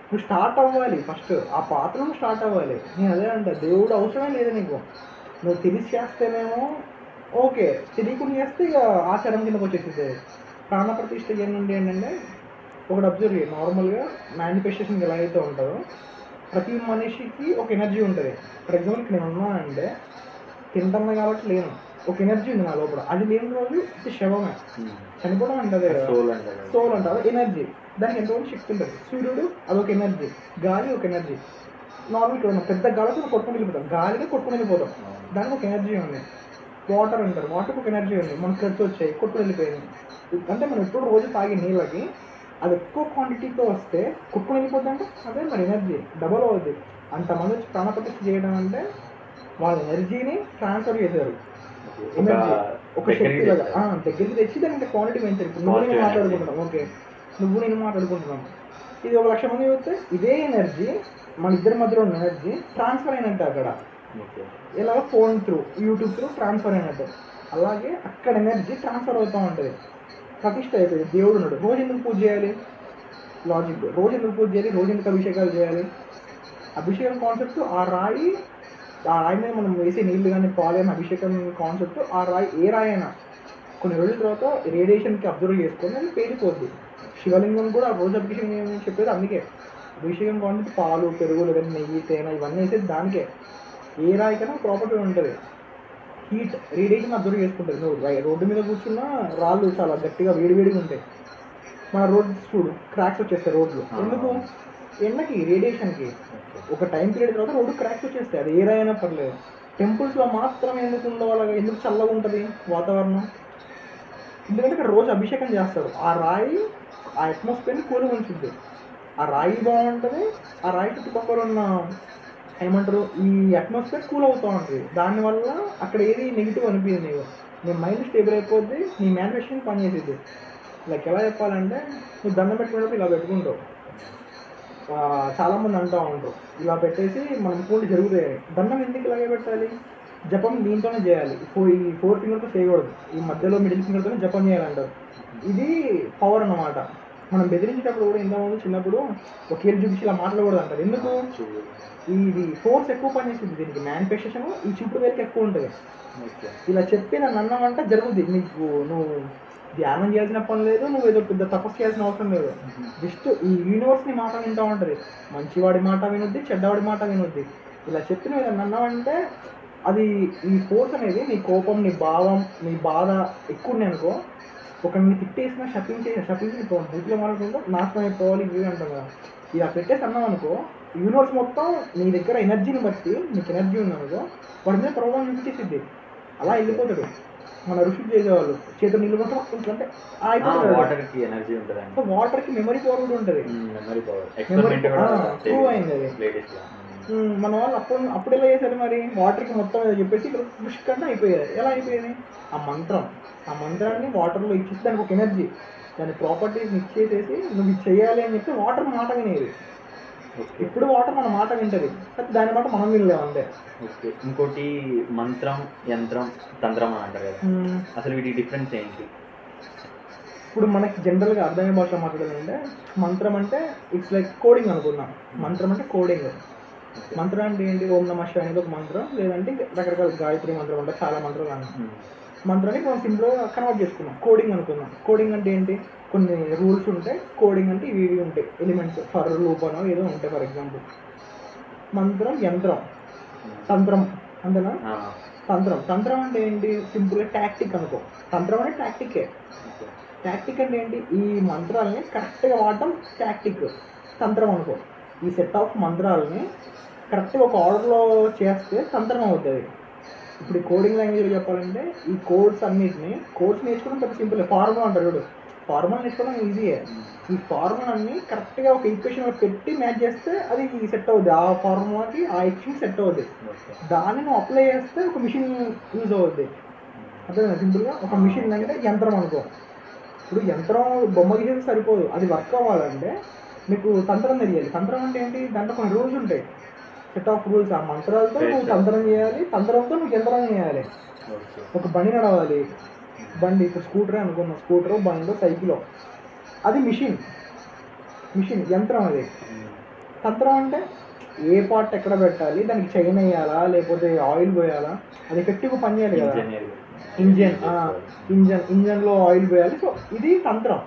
నువ్వు స్టార్ట్ అవ్వాలి ఫస్ట్, ఆ పాత్ర నువ్వు స్టార్ట్ అవ్వాలి. నేను అదే అంట, దేవుడు అవసరమే లేదు నీకు. నువ్వు తెలిసి చేస్తేనేమో ఓకే, తెలియకుండా చేస్తే ఇక ఆచారం కిందకు వచ్చేసింది. ప్రాణ ప్రతిష్ఠ ఏంటంటే ఏంటంటే ఒకటి అబ్జర్వ్ చేయి, నార్మల్గా మేనిఫెస్టేషన్కి ఎలా అయితే ఉంటుందో ప్రతి మనిషికి ఒక ఎనర్జీ ఉంటుంది. ఫర్ ఎగ్జాంపుల్ నేను ఉన్నా అంటే తింటున్నా కాబట్టి లేను, ఒక ఎనర్జీ ఉంది నా లోపల. అది లేని రోజు ఇది శవమే, చనిపోవడం అంటదే కదా, సోల్ అంటారు. ఎనర్జీ దానికి ఎంతవరకు శక్తి ఉంటుంది. సూర్యుడు అదొక ఎనర్జీ, గాలి ఒక ఎనర్జీ. నార్మల్ ఇక్కడ ఉన్న పెద్ద గాలితో కొట్టుకుని వెళ్ళిపోతాం, గాలిగా కొట్టుకుని వెళ్ళిపోతాం, దానికి ఒక ఎనర్జీ ఉంది. వాటర్ అంటారు, వాటర్కి ఒక ఎనర్జీ ఉంది. మన ఫ్లడ్స్ వచ్చాయి, కొట్టుకుని వెళ్ళిపోయింది. అంటే మనం ఎప్పుడు రోజు తాగే నీళ్ళకి అది ఎక్కువ క్వాంటిటీతో వస్తే కుట్టుకుని వెళ్ళిపోద్ది అంటే అదే మరి ఎనర్జీ డబల్ అవుద్ది. అంతమంది వచ్చి ప్రాణప్రతిష్ఠ చేయడం అంటే వాళ్ళ ఎనర్జీని ట్రాన్స్ఫర్ చేశారు. ఎనర్జీ ఒక శక్తి దగ్గరికి తెచ్చి దానికి క్వాంటిటీ పెంచారు. ఇప్పుడు నువ్వు నేను మాట్లాడుకుంటున్నాం, ఓకే, నువ్వు నేను మాట్లాడుకుంటున్నాం, ఇది 1,00,000 మంది వస్తే ఇదే ఎనర్జీ మన ఇద్దరి మధ్యలో ఉన్న ఎనర్జీ ట్రాన్స్ఫర్ అయినట్టు అక్కడ. ఇలా phone through, YouTube through transfer అయినట్టు. అలాగే అక్కడ ఎనర్జీ ట్రాన్స్ఫర్ అవుతూ ఉంటుంది. ప్రతిష్ట అయిపోయింది, దేవుడు ఉన్నాడు. రోజు ఎందుకు పూజ చేయాలి? లాజిక్, రోజు ఎందుకు పూజ చేయాలి, రోజు ఎందుకు అభిషేకాలు చేయాలి? అభిషేకం కాన్సెప్ట్ ఆ రాయి మీద మనం వేసే నీళ్ళు కానీ పాలు కానీ అభిషేకం కాన్సెప్ట్. ఆ రాయి ఏ రాయి అయినా కొన్ని రోజుల తర్వాత రేడియేషన్కి అబ్జర్వ్ చేసుకొని అది పేలిపోద్ది. శివలింగం కూడా రోజు అభిషేకం ఏమని చెప్పేది అందుకే. అభిషేకం కాన్సెప్ట్ పాలు, పెరుగు, లేదంటే నెయ్యి, తేనె ఇవన్నీ వేసేది దానికే. ఏ రాయి కన్నా ప్రాపర్టీ ఉంటుంది. హీట్, రేడియేషన్ అబ్జర్వ్ చేసుకుంటుంది. నువ్వు రోడ్డు మీద కూర్చున్నా రాళ్ళు చాలా గట్టిగా వేడివేడిగా ఉంటాయి. మన రోడ్స్ చూడు, క్రాక్స్ వచ్చేస్తాయి రోడ్లు. ఎందుకు? ఎండకి, రేడియేషన్కి. ఒక టైం పీరియడ్ తర్వాత రోడ్డు క్రాక్స్ వచ్చేస్తాయి. అది ఏ రాయి అయినా పర్లేదు. టెంపుల్స్లో మాత్రం ఎందుకు ఉందో వాళ్ళ, ఎందుకు చల్లగా ఉంటుంది వాతావరణం? ఎందుకంటే ఇక్కడ రోజు అభిషేకం చేస్తారు. ఆ రాయి ఆ అట్మాస్ఫియర్ని కూల్గా ఉంచుద్ది. ఆ రాయి బాగుంటుంది, ఆ రాయి చుట్టుపక్కల ఉన్న ఏమంటారు ఈ అట్మాస్ఫియర్ కూల్ అవుతూ ఉంటుంది. దానివల్ల అక్కడ ఏది నెగిటివ్ అనిపించింది నీకు, నీ మైండ్ స్టేబుల్ అయిపోద్ది, నీ మేనిఫెస్టేషన్ పనిచేసేది. లైక్ ఎలా చెప్పాలంటే నువ్వు దండం పెట్టుకున్నప్పుడు ఇలా పెట్టుకుంటావు. చాలామంది అంటూ ఉంటారు ఇలా పెట్టేసి మనం పూర్తి జరుగుతాయి. దండం ఎందుకు ఇలాగే పెట్టాలి? జపం దీంతోనే చేయాలి. ఈ 4 ఫింగర్తో చేయకూడదు, ఈ మధ్యలో మిడిల్ ఫింగర్తోనే జపం చేయాలంటారు. ఇది పవర్ అన్నమాట. మనం బెదిరించేటప్పుడు కూడా ఇంతకుముందు చిన్నప్పుడు ఒకేళ్ళు చూపించి ఇలా మాట్లాడకూడదు అంటారు. ఎందుకు? ఇది ఫోర్స్ ఎక్కువ పనిచేస్తుంది దీనికి, మేనిఫెస్టేషన్ ఈ చూపుడు వేలకు ఎక్కువ ఉంటుంది. ఇలా చెప్పి నన్ను అన్నామంటే జరుగుద్ది. నువ్వు ధ్యానం చేయాల్సిన పని లేదు, నువ్వు ఏదో పెద్ద తపస్సు చేయాల్సిన అవసరం లేదు. జస్ట్ ఈ యూనివర్స్ని మాట వింటూ ఉంటుంది. మంచివాడి మాట వినొద్ది, చెడ్డవాడి మాట వినొద్ది. ఇలా చెప్పి నువ్వు ఏదన్నా అన్నావంటే అది ఈ ఫోర్స్ అనేది నీ కోపం, నీ భావం, నీ బాధ ఎక్కువ ఉన్నాయి అనుకో, ఒకరిని తిట్టేసినా శపించి బుద్ధిలో మాట్లాడుకుంటూ నాశనం అయిపోవాలి ఇవి అంటాం కదా. ఇలా పెట్టేసి అన్నాం అనుకో, యూనివర్స్ మొత్తం నీ దగ్గర ఎనర్జీని బట్టి, నీకు ఎనర్జీ ఉందనుకో వాడి మీద ప్రభావం చూపించేసిద్ది. అలా వెళ్ళిపోతాడు. మన ఋషులు చేసేవాళ్ళు చేతులు నీళ్ళు మొత్తం అంటే వాటర్కి ఎనర్జీ ఉంటుంది, వాటర్కి మెమరీ పవర్ కూడా ఉంటుంది. ప్రూవ్ అయింది అది. మన వాళ్ళు అప్పుడు ఎలా చేశారు మరి, వాటర్కి మొత్తం ఏదో చెప్పేసి పుష్కంటే అయిపోయారు. ఎలా అయిపోయాయి? ఆ మంత్రాన్ని వాటర్లో ఇచ్చేసి దానికి ఒక ఎనర్జీ, దాని ప్రాపర్టీస్ ఇచ్చేసేసి నువ్వు ఇది చేయాలి అని చెప్పి వాటర్ మాట వినేది. ఇప్పుడు వాటర్ మన మాట వింటది, దాని మాట మనం వినలేము అంతే. ఓకే. ఇంకోటి మంత్రం, యంత్రం, తంత్రం అని అంటారు కదా, అసలు వీటి డిఫరెన్స్ ఏంటి? ఇప్పుడు మనకి జనరల్గా అర్థమయ్యే భాషలో మాట్లాడాలంటే మంత్రం అంటే ఇట్స్ లైక్ కోడింగ్ అనుకున్నాం. మంత్రం అంటే కోడింగ్. మంత్రం అంటే ఏంటి? ఓం నమః శివాయ అనేది ఒక మంత్రం, లేదంటే రకరకాల గాయత్రి మంత్రం అంటే చాలా మంత్రాలు అన్నాం. మంత్రాన్ని మనం సింపుల్గా కన్వర్ట్ చేసుకున్నాం, కోడింగ్ అనుకున్నాం. కోడింగ్ అంటే ఏంటి? కొన్ని రూల్స్ ఉంటాయి. కోడింగ్ అంటే ఇవి ఉంటాయి ఎలిమెంట్స్, ఫర్ లూప్ అనో ఏదో ఉంటాయి. ఫర్ ఎగ్జాంపుల్ మంత్రం, యంత్రం, తంత్రం అంతేనా? తంత్రం అంటే ఏంటి? సింపుల్గా టాక్టిక్ అనుకో. తంత్రం అంటే టాక్టికే. టాక్టిక్ అంటే ఏంటి? ఈ మంత్రాలని కరెక్ట్గా వాడటం టాక్టిక్. తంత్రం అనుకో. ఈ సెట్ ఆఫ్ మంత్రాలని కరెక్ట్గా ఒక ఆర్డర్లో చేస్తే తంత్రం అవుతుంది. ఇప్పుడు కోడింగ్ లాంగ్వేజ్లో చెప్పాలంటే ఈ కోడ్స్ నేర్చుకోవడం పెద్ద సింపుల్. ఫార్ములా అంటారు చూడు, ఫార్ములా నేర్చుకోవడం ఈజీయే. ఈ ఫార్ములాని కరెక్ట్గా ఒక ఈక్వేషన్ పెట్టి మ్యాచ్ చేస్తే అది సెట్ అవుద్ది. ఆ ఫార్ములాకి ఆ ఈక్వేషన్ సెట్ అవుద్ది. దాన్ని నువ్వు అప్లై చేస్తే ఒక మిషన్ యూజ్ అవుద్ది. అదే సింపుల్గా ఒక మిషన్ అంటే యంత్రం అనుకో. ఇప్పుడు యంత్రం బొమ్మ గీసేది సరిపోదు, అది వర్క్ అవ్వాలంటే నీకు తంత్రం తెలియాలి. తంత్రం అంటే ఏంటి? దాంట్లో కొన్ని రూల్స్ ఉంటాయి, సెట్ ఆఫ్ రూల్స్. ఆ మంత్రాలతో నువ్వు తంత్రం చేయాలి, తంత్రంతో నువ్వు యంత్రం చేయాలి. ఒక బండి నడవాలి, బండి ఇప్పుడు స్కూటర్ అనుకున్నాం, స్కూటర్, బండి, సైకిల్, అది మిషన్. యంత్రం అది. తంత్రం అంటే ఏ పార్ట్ ఎక్కడ పెట్టాలి, దానికి చైన్ వేయాలా లేకపోతే ఆయిల్ పోయాలా, అది ఎఫెక్టివ్గా పని చేయాలి కదా. ఇంజన్లో ఆయిల్ పోయాలి. సో ఇది తంత్రం,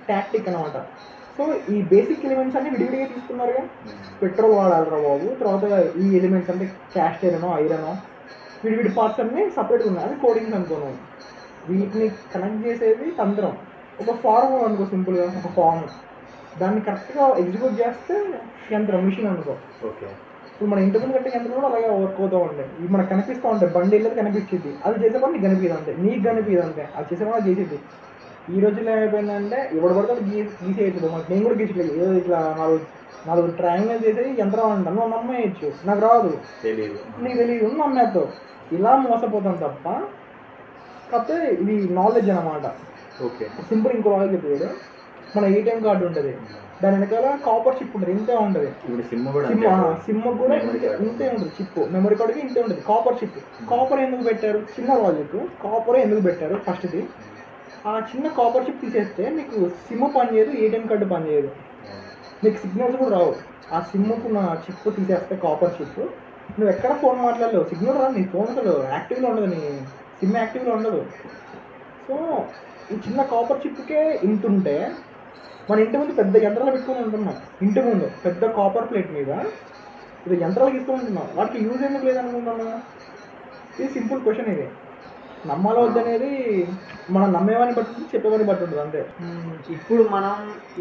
టాక్టిక్ అనమాట. సో ఈ బేసిక్ ఎలిమెంట్స్ అన్ని విడివిడిగా తీసుకున్నారుగా. పెట్రోల్ వాడాలిరా బాబు, తర్వాత ఈ ఎలిమెంట్స్ అంటే క్యాస్ట్ ఐరనో విడివిడి పార్ట్స్ అన్నీ సపరేట్గా ఉన్నాయి, అది కోడింగ్స్ అనుకున్నాం. వీటిని కనెక్ట్ చేసేది తంత్రం. ఒక ఫార్ములా అనుకో, సింపుల్గా ఒక ఫార్మ్, దాన్ని కరెక్ట్గా ఎగ్జిక్యూట్ చేస్తే యంత్రం, మిషన్ అనుకో. ఓకే. ఇప్పుడు మన ఇంటి ముందు కట్టే యంత్రం కూడా అలాగే వర్క్ అవుతూ ఉంటాయి. ఇవి మనకు కనిపిస్తూ ఉంటాయి, బండి వెళ్ళేది కనిపించింది, అది చేసే పని నీకు కనిపించదు అంతే, నీకు కనిపించదు అంతే, అది చేసే పని చేసేది. ఈ రోజుల్లో ఏమైపోయిందంటే ఎవడు పడితే గీసేయచ్చు. మాకు నేను కూడా గీసలేదు, ఏదో ఇట్లా నాలుగు ట్రయాంగిల్ చేసేది యంత్రం అంట, నువ్వు నమ్మేయచ్చు, నాకు రాదు, నీకు తెలియదు, నమ్మేస్తావు. ఇలా మోసపోతాం తప్ప. కాకపోతే ఇది నాలెడ్జ్ అనమాట. ఓకే. సింపుల్ ఇంకో లాగా చెప్పాడు, మన ఏటీఎం కార్డు ఉంటుంది, దాని వెనకాల కాపర్ చిప్ ఉంటుంది, ఇంతే ఉంటుంది. సిమ్ కూడా ఇంతే ఉంటుంది, చిప్ మెమరీ కార్డుకి ఇంతే ఉంటుంది, కాపర్ చిప్. కాపర్ ఎందుకు పెట్టారు? చిన్న లాజిక్, కాపర్ ఎందుకు పెట్టారు? ఫస్ట్ది ఆ చిన్న కాపర్ చిప్ తీసేస్తే నీకు సిమ్ పనిచేయదు, ఏటీఎం కార్డు పనిచేయదు, నీకు సిగ్నల్స్ కూడా రావు. ఆ సిమ్కు నా చిప్ తీసేస్తే, కాపర్ చిప్, నువ్వు ఎక్కడ ఫోన్ మాట్లాడలేవు, సిగ్నల్ రాదు, నీ ఫోన్ అసలు యాక్టివ్లో ఉండదు, నీ సిమ్ యాక్టివ్లో ఉండదు. సో ఈ చిన్న కాపర్ చిప్కే ఇంత ఉంటే మన ఇంటి ముందు పెద్ద యంత్రాలు పెట్టుకొని ఉంటున్నాం, ఇంటి ముందు పెద్ద కాపర్ ప్లేట్ మీద ఇది యంత్రాలు తీసుకొని ఉంటున్నాం, వాటికి యూజ్ ఎందుకు లేదనుకుంటున్నా? ఇది సింపుల్ క్వశ్చన్. ఇది నమ్మాలో వద్దనేది మనం నమ్మేవాని బట్టి ఉంటుంది, చెప్పేవాని బట్టి ఉంటుంది అంతే. ఇప్పుడు మనం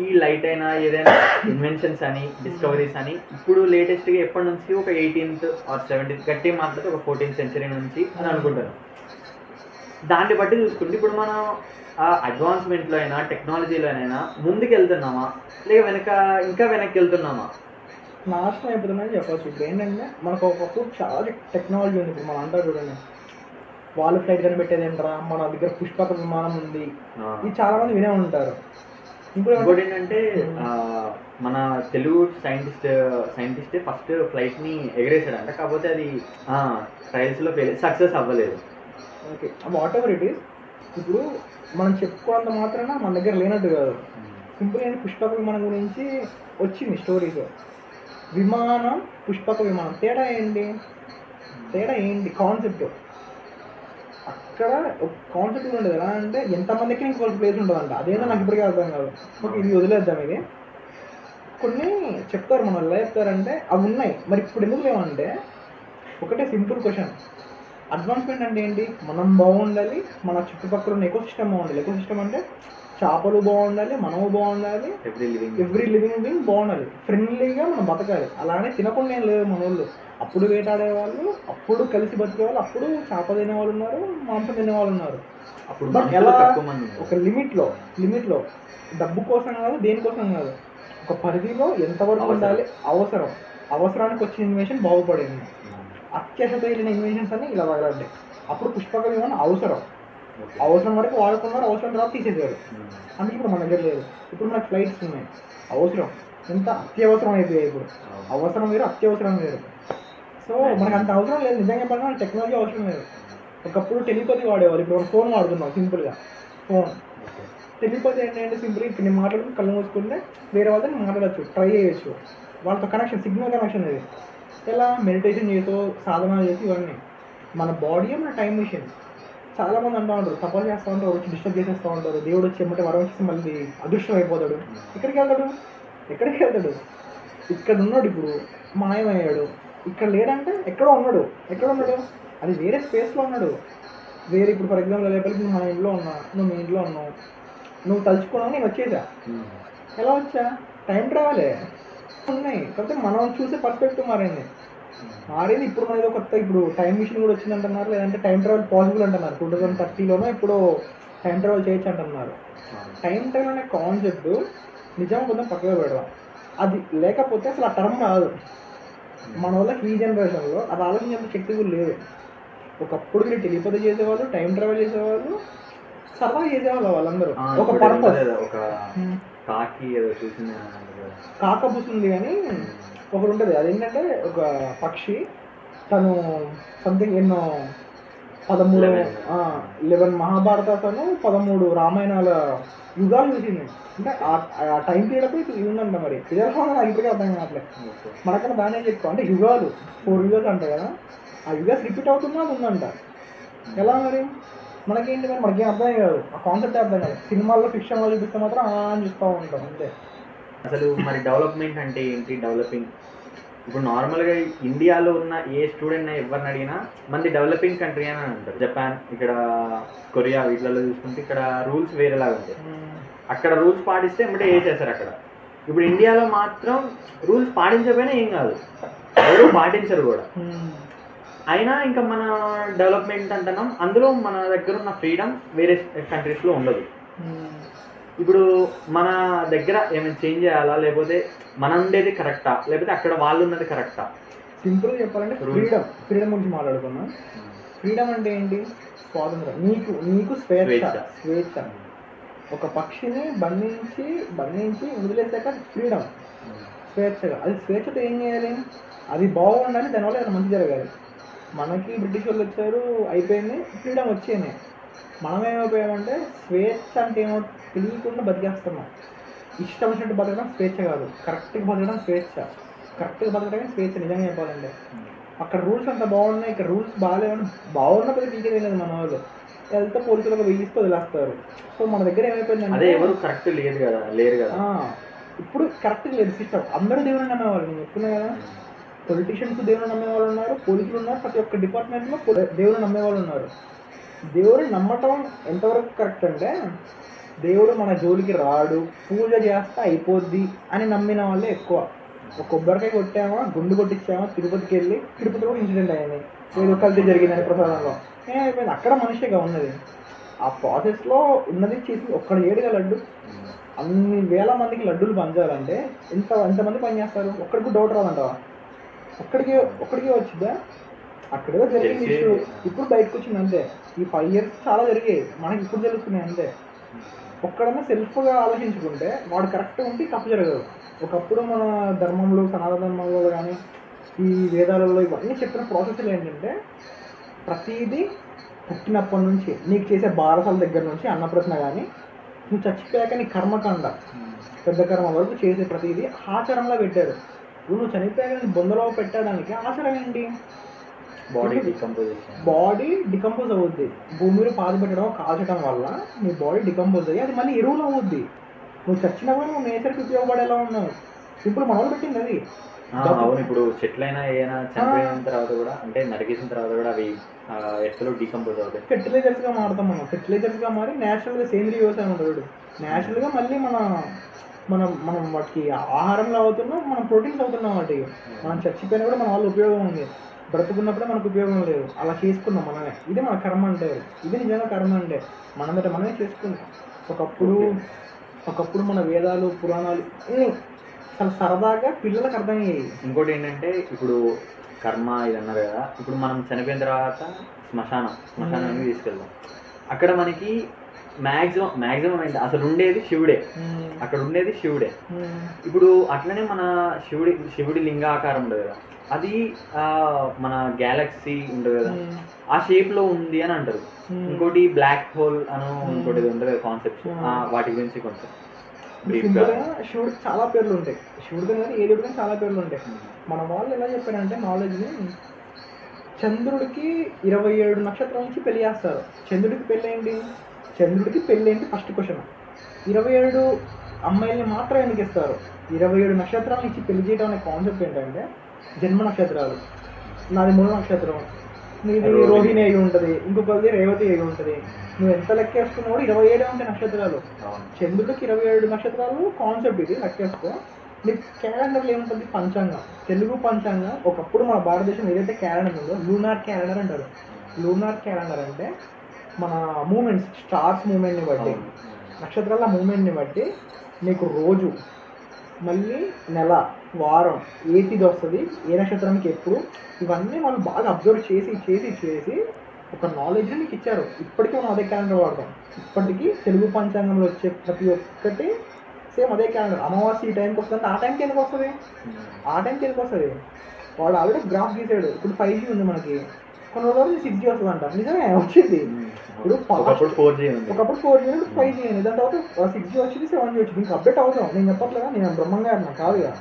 ఈ లైట్ అయినా ఏదైనా ఇన్వెన్షన్స్ అని, డిస్కవరీస్ అని, ఇప్పుడు లేటెస్ట్గా ఎప్పటి నుంచి ఒక 18th or 17th, గట్టి మాట్లాడితే ఒక 14th century నుంచి అని అనుకుంటారు. దాన్ని బట్టి చూసుకుంటే ఇప్పుడు మనం ఆ అడ్వాన్స్మెంట్లో అయినా టెక్నాలజీలో అయినా ముందుకు వెళ్తున్నామా లేక ఇంకా వెనక్కి వెళ్తున్నామా? నాశనం అయిపోతుందని చెప్పచ్చు. ఇప్పుడు ఏంటంటే మనకు ఒకప్పుడు చాలా టెక్నాలజీ ఉంది. ఇప్పుడు మనం అంటారు చూడండి, వాళ్ళు ఫ్లైట్ కనిపెట్టేది ఏంట్రా, మన దగ్గర పుష్పక విమానం ఉంది, ఇది చాలా మంది వినే ఉంటారు. ఇంకోటి ఏంటంటే మన తెలుగు సైంటిస్టే ఫస్ట్ ఫ్లైట్ని ఎగరేసాడంట, కాకపోతే అది ట్రయల్స్లో సక్సెస్ అవ్వలేదు. Okay, what ever it is. ఇప్పుడు మనం చెప్పుకోనంత మాత్రాన మన దగ్గర లేనట్టు కాదు. సింపుల్ ఏంటి, పుష్పక విమానం గురించి వచ్చింది స్టోరీస్. విమానం, పుష్పక విమానం తేడా ఏంటి కాన్సెప్ట్. అక్కడ ఒక కాన్సెప్ట్ ఉండదు. ఎలా అంటే ఎంతమందికి ఇంకొక ప్లేస్ ఉంటుందంట. అదేంటో నాకు ఇప్పటికీ అర్థం కాదు. ఓకే, ఇది వదిలేద్దాం. ఇది కొన్ని చెప్తారు, మన ఎలా చెప్తారంటే అవి ఉన్నాయి, మరి ఇప్పుడు ఎందుకు లేవంటే ఒకటే సింపుల్ క్వశ్చన్. అడ్వాన్స్మెంట్ అంటే ఏంటి? మనం బాగుండాలి, మన చుట్టుపక్కల ఉన్న ఎకోసిస్టమ్ బాగుండాలి. ఎకోసిస్టమ్ అంటే చేపలు బాగుండాలి, మనము బాగుండాలి, ఎవ్రీ లివింగ్ బీయింగ్ బాగుండాలి, ఫ్రెండ్లీగా మనం బతకాలి. అలానే తినకుండా ఏం లేదు మన వాళ్ళు. అప్పుడు వేటాడే వాళ్ళు, అప్పుడు కలిసి బతికే వాళ్ళు, అప్పుడు చేప తినే వాళ్ళు ఉన్నారు, మాంసం తినే వాళ్ళు ఉన్నారు. అప్పుడు బట్ ఎలా? తక్కువ మంది ఉన్నారు. ఒక లిమిట్లో డబ్బు కోసం కాదు, దేనికోసం కాదు, ఒక పరిధిలో ఎంతవరకు ఉండాలి. అవసరానికి వచ్చిన ఇన్వెన్షన్ బాగుపడింది. అత్యాశతో వెళ్ళిన ఇన్వెన్షన్స్ అన్ని ఇలా తగలండి. అప్పుడు పుష్పక విమానం అవసరం వరకు వాడుకున్నారు, అవసరం తర్వాత తీసేసారు. అందుకే ఇప్పుడు మన దగ్గర లేదు. ఇప్పుడు మనకు ఫ్లైట్స్ ఉన్నాయి. అవసరం ఎంత అత్యవసరం అయిపోయాయి. ఇప్పుడు అవసరం వేరు, అత్యవసరం వేరు. సో మనకు అంత అవసరం లేదు. నిజంగా చెప్పాలంటే టెక్నాలజీ అవసరం లేదు. ఒకప్పుడు టెలిపతి వాడేవాళ్ళు, ఇప్పుడు మనం ఫోన్ వాడుతున్నాం. సింపుల్గా ఫోన్ టెలిపతి ఏంటంటే సింపుల్గా ఇక్కడ నేను మాట్లాడుకుని కళ్ళు మూసుకుంటే వేరే వాళ్ళతో నేను మాట్లాడచ్చు, ట్రై చేయొచ్చు. వాళ్ళతో కనెక్షన్, సిగ్నల్ కనెక్షన్ అది. ఎలా? మెడిటేషన్ చేసో, సాధన చేసి, ఇవన్నీ. మన బాడీ మన టైం మిషన్. చాలామంది అంటూ ఉంటారు, తపలు చేస్తూ ఉంటారు, వచ్చి డిస్టర్బ్ చేసేస్తూ ఉంటారు. దేవుడు వచ్చి ఏమంటే వరం వచ్చేసి మళ్ళీ అదృష్టం అయిపోతాడు. ఎక్కడికి వెళ్తాడు? ఇక్కడ ఉన్నాడు, ఇప్పుడు మాయమయ్యాడు. ఇక్కడ లేడంటే ఎక్కడో ఉన్నాడు. అది వేరే స్పేస్లో ఉన్నాడు. వేరే ఇప్పుడు ఫర్ ఎగ్జాంపుల్ లేకపోతే మన ఇంట్లో ఉన్నా, నువ్వు మీ ఇంట్లో ఉన్నావు, నువ్వు తలుచుకున్నావు, నేను వచ్చేసా. ఎలా వచ్చా? టైం ట్రావెలే ఉన్నాయి. కాకపోతే మనం చూసే పర్స్పెక్టివ్ మారింది. ఇప్పుడు మనది కొత్త, ఇప్పుడు టైం మిషన్ కూడా వచ్చింది అంటున్నారు. లేదంటే టైం ట్రావెల్ పాసిబుల్ అంటున్నారు. 2030లోనో ఇప్పుడు టైం ట్రావెల్ చేయొచ్చు అంటున్నారు. టైం ట్రావెల్ అనే కాన్సెప్ట్ నిజంగా కొంచెం పక్కగా పెడదాం. అది లేకపోతే అసలు ఆ టర్మ్ రాదు. మన వల్ల ఈ జనరేషన్లో అది ఆలోచించేంత శక్తి కూడా లేదు. ఒకప్పుడు మీరు టెలిపతి చేసేవాళ్ళు, టైం ట్రావెల్ చేసేవాళ్ళు, సర్వైవ్ చేసేవాళ్ళు వాళ్ళందరూ. ఒక పర్పస్. కాకబుస్ ఉంది కానీ ఒకటి ఉంటుంది. అదేంటంటే ఒక పక్షి, తను సంథింగ్ ఎన్నో 11 మహాభారతాలను 13 రామాయణాల యుగాలు చూసింది. అంటే ఆ టైం పీరియడ్ అప్పుడు ఇది ఉందంట. మరి ఇదే నాకు ఇప్పటికే అర్థం కావట్లేదు. మనకన్నా దానే చెప్తాం. అంటే యుగాలు 4 యుగాలు అంటారు కదా, ఆ యుగాస్ రిపీట్ అవుతున్నా అది ఉందంట. ఎలా మరి? మనకేంటి మరి? మనకేం అర్థం కాదు, ఆ కాన్సెప్ట్ అర్థం కాదు. సినిమాల్లో, ఫిక్షన్లో చూపిస్తే మాత్రం అని చూస్తూ ఉంటాం అంతే. అసలు మరి డెవలప్మెంట్ అంటే ఏంటి? డెవలపింగ్ ఇప్పుడు నార్మల్గా ఇండియాలో ఉన్న ఏ స్టూడెంట్ ఎవరిని అడిగినా మంది డెవలపింగ్ కంట్రీ అని అంటారు. జపాన్, ఇక్కడ కొరియా, వీటిలలో చూసుకుంటే ఇక్కడ రూల్స్ వేరేలాగా ఉంటాయి. అక్కడ రూల్స్ పాటిస్తే ఏమంటే చేస్తారు అక్కడ. ఇప్పుడు ఇండియాలో మాత్రం రూల్స్ పాటించకపోయినా ఏం కాదు, ఎవరు పాటించరు కూడా. అయినా ఇంకా మన డెవలప్మెంట్ అంటున్నాం, అందులో మన దగ్గర ఉన్న ఫ్రీడమ్ వేరే కంట్రీస్లో ఉండదు. ఇప్పుడు మన దగ్గర ఏమైనా చేంజ్ చేయాలా, లేకపోతే మనం ఉండేది కరెక్టా, లేకపోతే అక్కడ వాళ్ళు ఉన్నది కరెక్టా? సింపుల్గా చెప్పాలంటే ఫ్రీడమ్ గురించి మాట్లాడుకున్నాం. ఫ్రీడమ్ అంటే ఏంటి? స్వాతంత్రం. నీకు స్వేచ్ఛ. ఒక పక్షిని బంధించి వదిలేసాక ఫ్రీడమ్, స్వేచ్ఛగా. అది స్వేచ్ఛతో ఏం చేయాలి? అది బాగుండాలి, దానివల్ల ఏదైనా మంచి జరగాలి. మనకి బ్రిటిష్ వాళ్ళు వచ్చారు, అయిపోయింది, ఫ్రీడమ్ వచ్చేది. మనం ఏమైపోయామంటే స్వేచ్ఛ అంటే ఏమో తెలియకుండా బతికేస్తున్నాం. ఇష్టం వచ్చినట్టు బతకడం స్వేచ్ఛ కాదు, కరెక్ట్గా బతకడం స్వేచ్ఛ. కరెక్ట్గా బతకడమే స్వేచ్ఛ నిజంగా చెప్పాలంటే. అక్కడ రూల్స్ అంత బాగున్నాయి, ఇక్కడ రూల్స్ బాగాలేవని బాగున్నప్పుడు తీసేయలేదు మన వాళ్ళు. వెళ్తే పోలీసులకు వేయిస్తూ వదిలేస్తారు. సో మన దగ్గర ఏమైపోయిందంటే అదే ఎవరు కరెక్ట్ లేరు కదా. ఇప్పుడు కరెక్ట్గా లేదు సిస్టమ్. అందరూ దేవుని నమ్మేవాళ్ళు. నేను చెప్తున్నా కదా, పొలిటీషియన్స్ దేవుని నమ్మేవాళ్ళు ఉన్నారు, పోలీసులు ఉన్నారు, ప్రతి ఒక్క డిపార్ట్మెంట్లో దేవుని నమ్మేవాళ్ళు ఉన్నారు. దేవుడిని నమ్మటం ఎంతవరకు కరెక్ట్ అంటే, దేవుడు మన జోలికి రాడు, పూజ చేస్తే అయిపోద్ది అని నమ్మిన వాళ్ళే ఎక్కువ. ఒక కొబ్బరికాయ కొట్టామా, గుండు కొట్టించామా, తిరుపతికి వెళ్ళి, తిరుపతిలో ఇన్సిడెంట్ అయ్యింది, ఏదో కల్తీ జరిగిందని ప్రసాదంలో ఏమైపోయింది. అక్కడ మనిషిగా ఉన్నది. ఆ ప్రాసెస్లో ఉన్నది చేసి ఒక్కడ ఏడుగా లడ్డు, అన్ని వేల మందికి లడ్డూలు పంచాలంటే ఎంతమంది పని చేస్తారు? ఒక్కడికి డౌట్ రాదంటావా? ఒక్కడికి వచ్చిద్దా? అక్కడేదో జరిగింది ఇష్యూ, ఇప్పుడు బయటకు వచ్చింది అంతే. ఈ 5 years చాలా జరిగాయి, మనకి ఇప్పుడు తెలుస్తున్నాయి అంతే. ఒక్కడన్నా సెల్ఫ్గా ఆలోచించుకుంటే వాడు కరెక్ట్గా ఉంటే తప్పు జరగదు. ఒకప్పుడు మన ధర్మంలో, సనాతన ధర్మంలో కానీ ఈ వేదాలలో ఇవన్నీ చెప్పిన ప్రాసెస్లు ఏంటంటే, ప్రతిదీ పుట్టినప్పటి నుంచి నీకు చేసే బారసాల దగ్గర నుంచి అన్నప్రశ్న కానీ, నువ్వు చచ్చిపోయాక నీ కర్మకాండ పెద్ద కర్మ వరకు చేసే ప్రతిదీ ఆచారంలో పెట్టారు. ఇప్పుడు నువ్వు చనిపోయాక బొందలో పెట్టడానికి ఆచారం ఏంటి? Body decomposition. బాడీ డికంపోజ్ అవుద్ది. భూమిలో పాతి పెట్టడం కాల్చడం వల్ల నీ బాడీ డికంపోజ్ అయ్యి అది మళ్ళీ ఎరువులు అవుద్ది. నువ్వు చచ్చినా కూడా నువ్వు నేచర్కి ఉపయోగపడేలా ఉన్నావు. సింపుల్ మన వాళ్ళు పెట్టింది అది. అవును, ఇప్పుడు చెట్లైనా ఏదైనా చనిపోయిన తర్వాత కూడా అంటే నరికేసిన తర్వాత కూడా అవి ఎట్లా డికంపోజ్ అవుతాయి, ఫెర్టిలైజర్స్గా మారుతాం మనం. ఫెర్టిలైజర్స్గా మారి న్యాచురల్గా సేంద్రీయ వ్యవసాయం ఉంటుంది. న్యాచురల్గా మళ్ళీ మనం వాటికి ఆహారంలో అవుతున్నాం, మనం ప్రోటీన్స్ అవుతున్నాం వాటికి. మనం చచ్చిపోయినా కూడా మన వాళ్ళు ఉపయోగం ఉంది, బ్రతుకున్నప్పుడే మనకు ఉపయోగం లేదు. అలా చేసుకున్నాం మనమే. ఇది మన కర్మ అంటే. ఇది నిజంగా కర్మ అంటే మనందట మనమే చేసుకున్నాం. ఒకప్పుడు మన వేదాలు పురాణాలు అన్నీ చాలా సరదాగా పిల్లలకు అర్థమయ్యాయి. ఇంకోటి ఏంటంటే ఇప్పుడు కర్మ ఇది అన్నారు కదా, ఇప్పుడు మనం చనిపోయిన తర్వాత శ్మశానానికి తీసుకెళ్తాం. అక్కడ మనకి మ్యాక్సిమం ఏంటి అసలు ఉండేది శివుడే, అక్కడ ఉండేది శివుడే. ఇప్పుడు అట్లనే మన శివుడి లింగాకారం ఉండదు కదా, అది మన గ్యాలక్సీ ఉంటుంది కదా, ఆ షేప్ లో ఉంది అని అంటారు. ఇంకోటి బ్లాక్ హోల్ అని ఇంకోటి ఉంటుంది కదా కాన్సెప్ట్, వాటి గురించి కొంచెం శివుడికి చాలా పేర్లు ఉంటాయి. శివుడికి కానీ ఏ దేవుడికి చాలా పేర్లు ఉంటాయి. మన వాళ్ళు ఎలా చెప్పారంటే నాలెడ్జ్ని, చంద్రుడికి 27 నక్షత్రాల నుంచి పెళ్లి చేస్తారు. చంద్రుడికి పెళ్ళి ఏంటి ఫస్ట్ క్వశ్చన్. 27 అమ్మాయిల్ని మాత్రం ఎందుకు ఇస్తారు? 27 నక్షత్రాల నుంచి పెళ్లి చేయడం అనే కాన్సెప్ట్ ఏంటంటే జన్మ నక్షత్రాలు. నాది 3 నక్షత్రం, నీది రోహిణి అయి ఉంటుంది, ఇంకొకరిది రేవతి అయి ఉంటుంది. నువ్వు ఎంత లెక్కేసుకున్నా కూడా 27 ఉంటాయి నక్షత్రాలు. చంద్రుడికి 27 నక్షత్రాలు కాన్సెప్ట్ ఇది, లెక్కేసుకో. నీకు క్యాలెండర్లో ఏముంటుంది? పంచాంగం, తెలుగు పంచాంగం. ఒకప్పుడు మన భారతదేశం ఏదైతే క్యాలెండర్ ఉందో లూనార్ క్యాలెండర్ అంటారు. లూనార్ క్యాలెండర్ అంటే మన మూమెంట్స్, స్టార్స్ మూమెంట్ని బట్టి, నక్షత్రాల మూమెంట్ని బట్టి నీకు రోజు, మళ్ళీ నెల, వారం, ఏ తిథి వస్తుంది, ఏ నక్షత్రానికి ఎప్పుడు, ఇవన్నీ వాళ్ళు బాగా అబ్జర్వ్ చేసి ఒక నాలెడ్జ్ నీకు ఇచ్చారు. ఇప్పటికీ మనం అదే క్యాలెండర్ వాడతాం. ఇప్పటికీ తెలుగు పంచాంగంలో వచ్చే ప్రతి ఒక్కటి సేమ్ అదే క్యాలెండర్. అమావాస్య ఈ టైంకి వస్తుందంటే ఆ టైంకి ఎందుకు వస్తుంది? వాడు ఆల్రెడీ గ్రాఫ్ గీసాడు. ఇప్పుడు 5G ఉంది మనకి, కొన్ని రోజులు 6G వస్తుందంట. నిజమే వచ్చింది. ఇప్పుడు ఒకప్పుడు 4G ఉంది, 5G ఉంది, దాని తర్వాత 6G వచ్చింది, 7G వచ్చింది. ఇంకా అప్డేట్ అవుతాం. నేను చెప్పట్లేదా, నేను బ్రహ్మంగా అన్నా కాదుగా.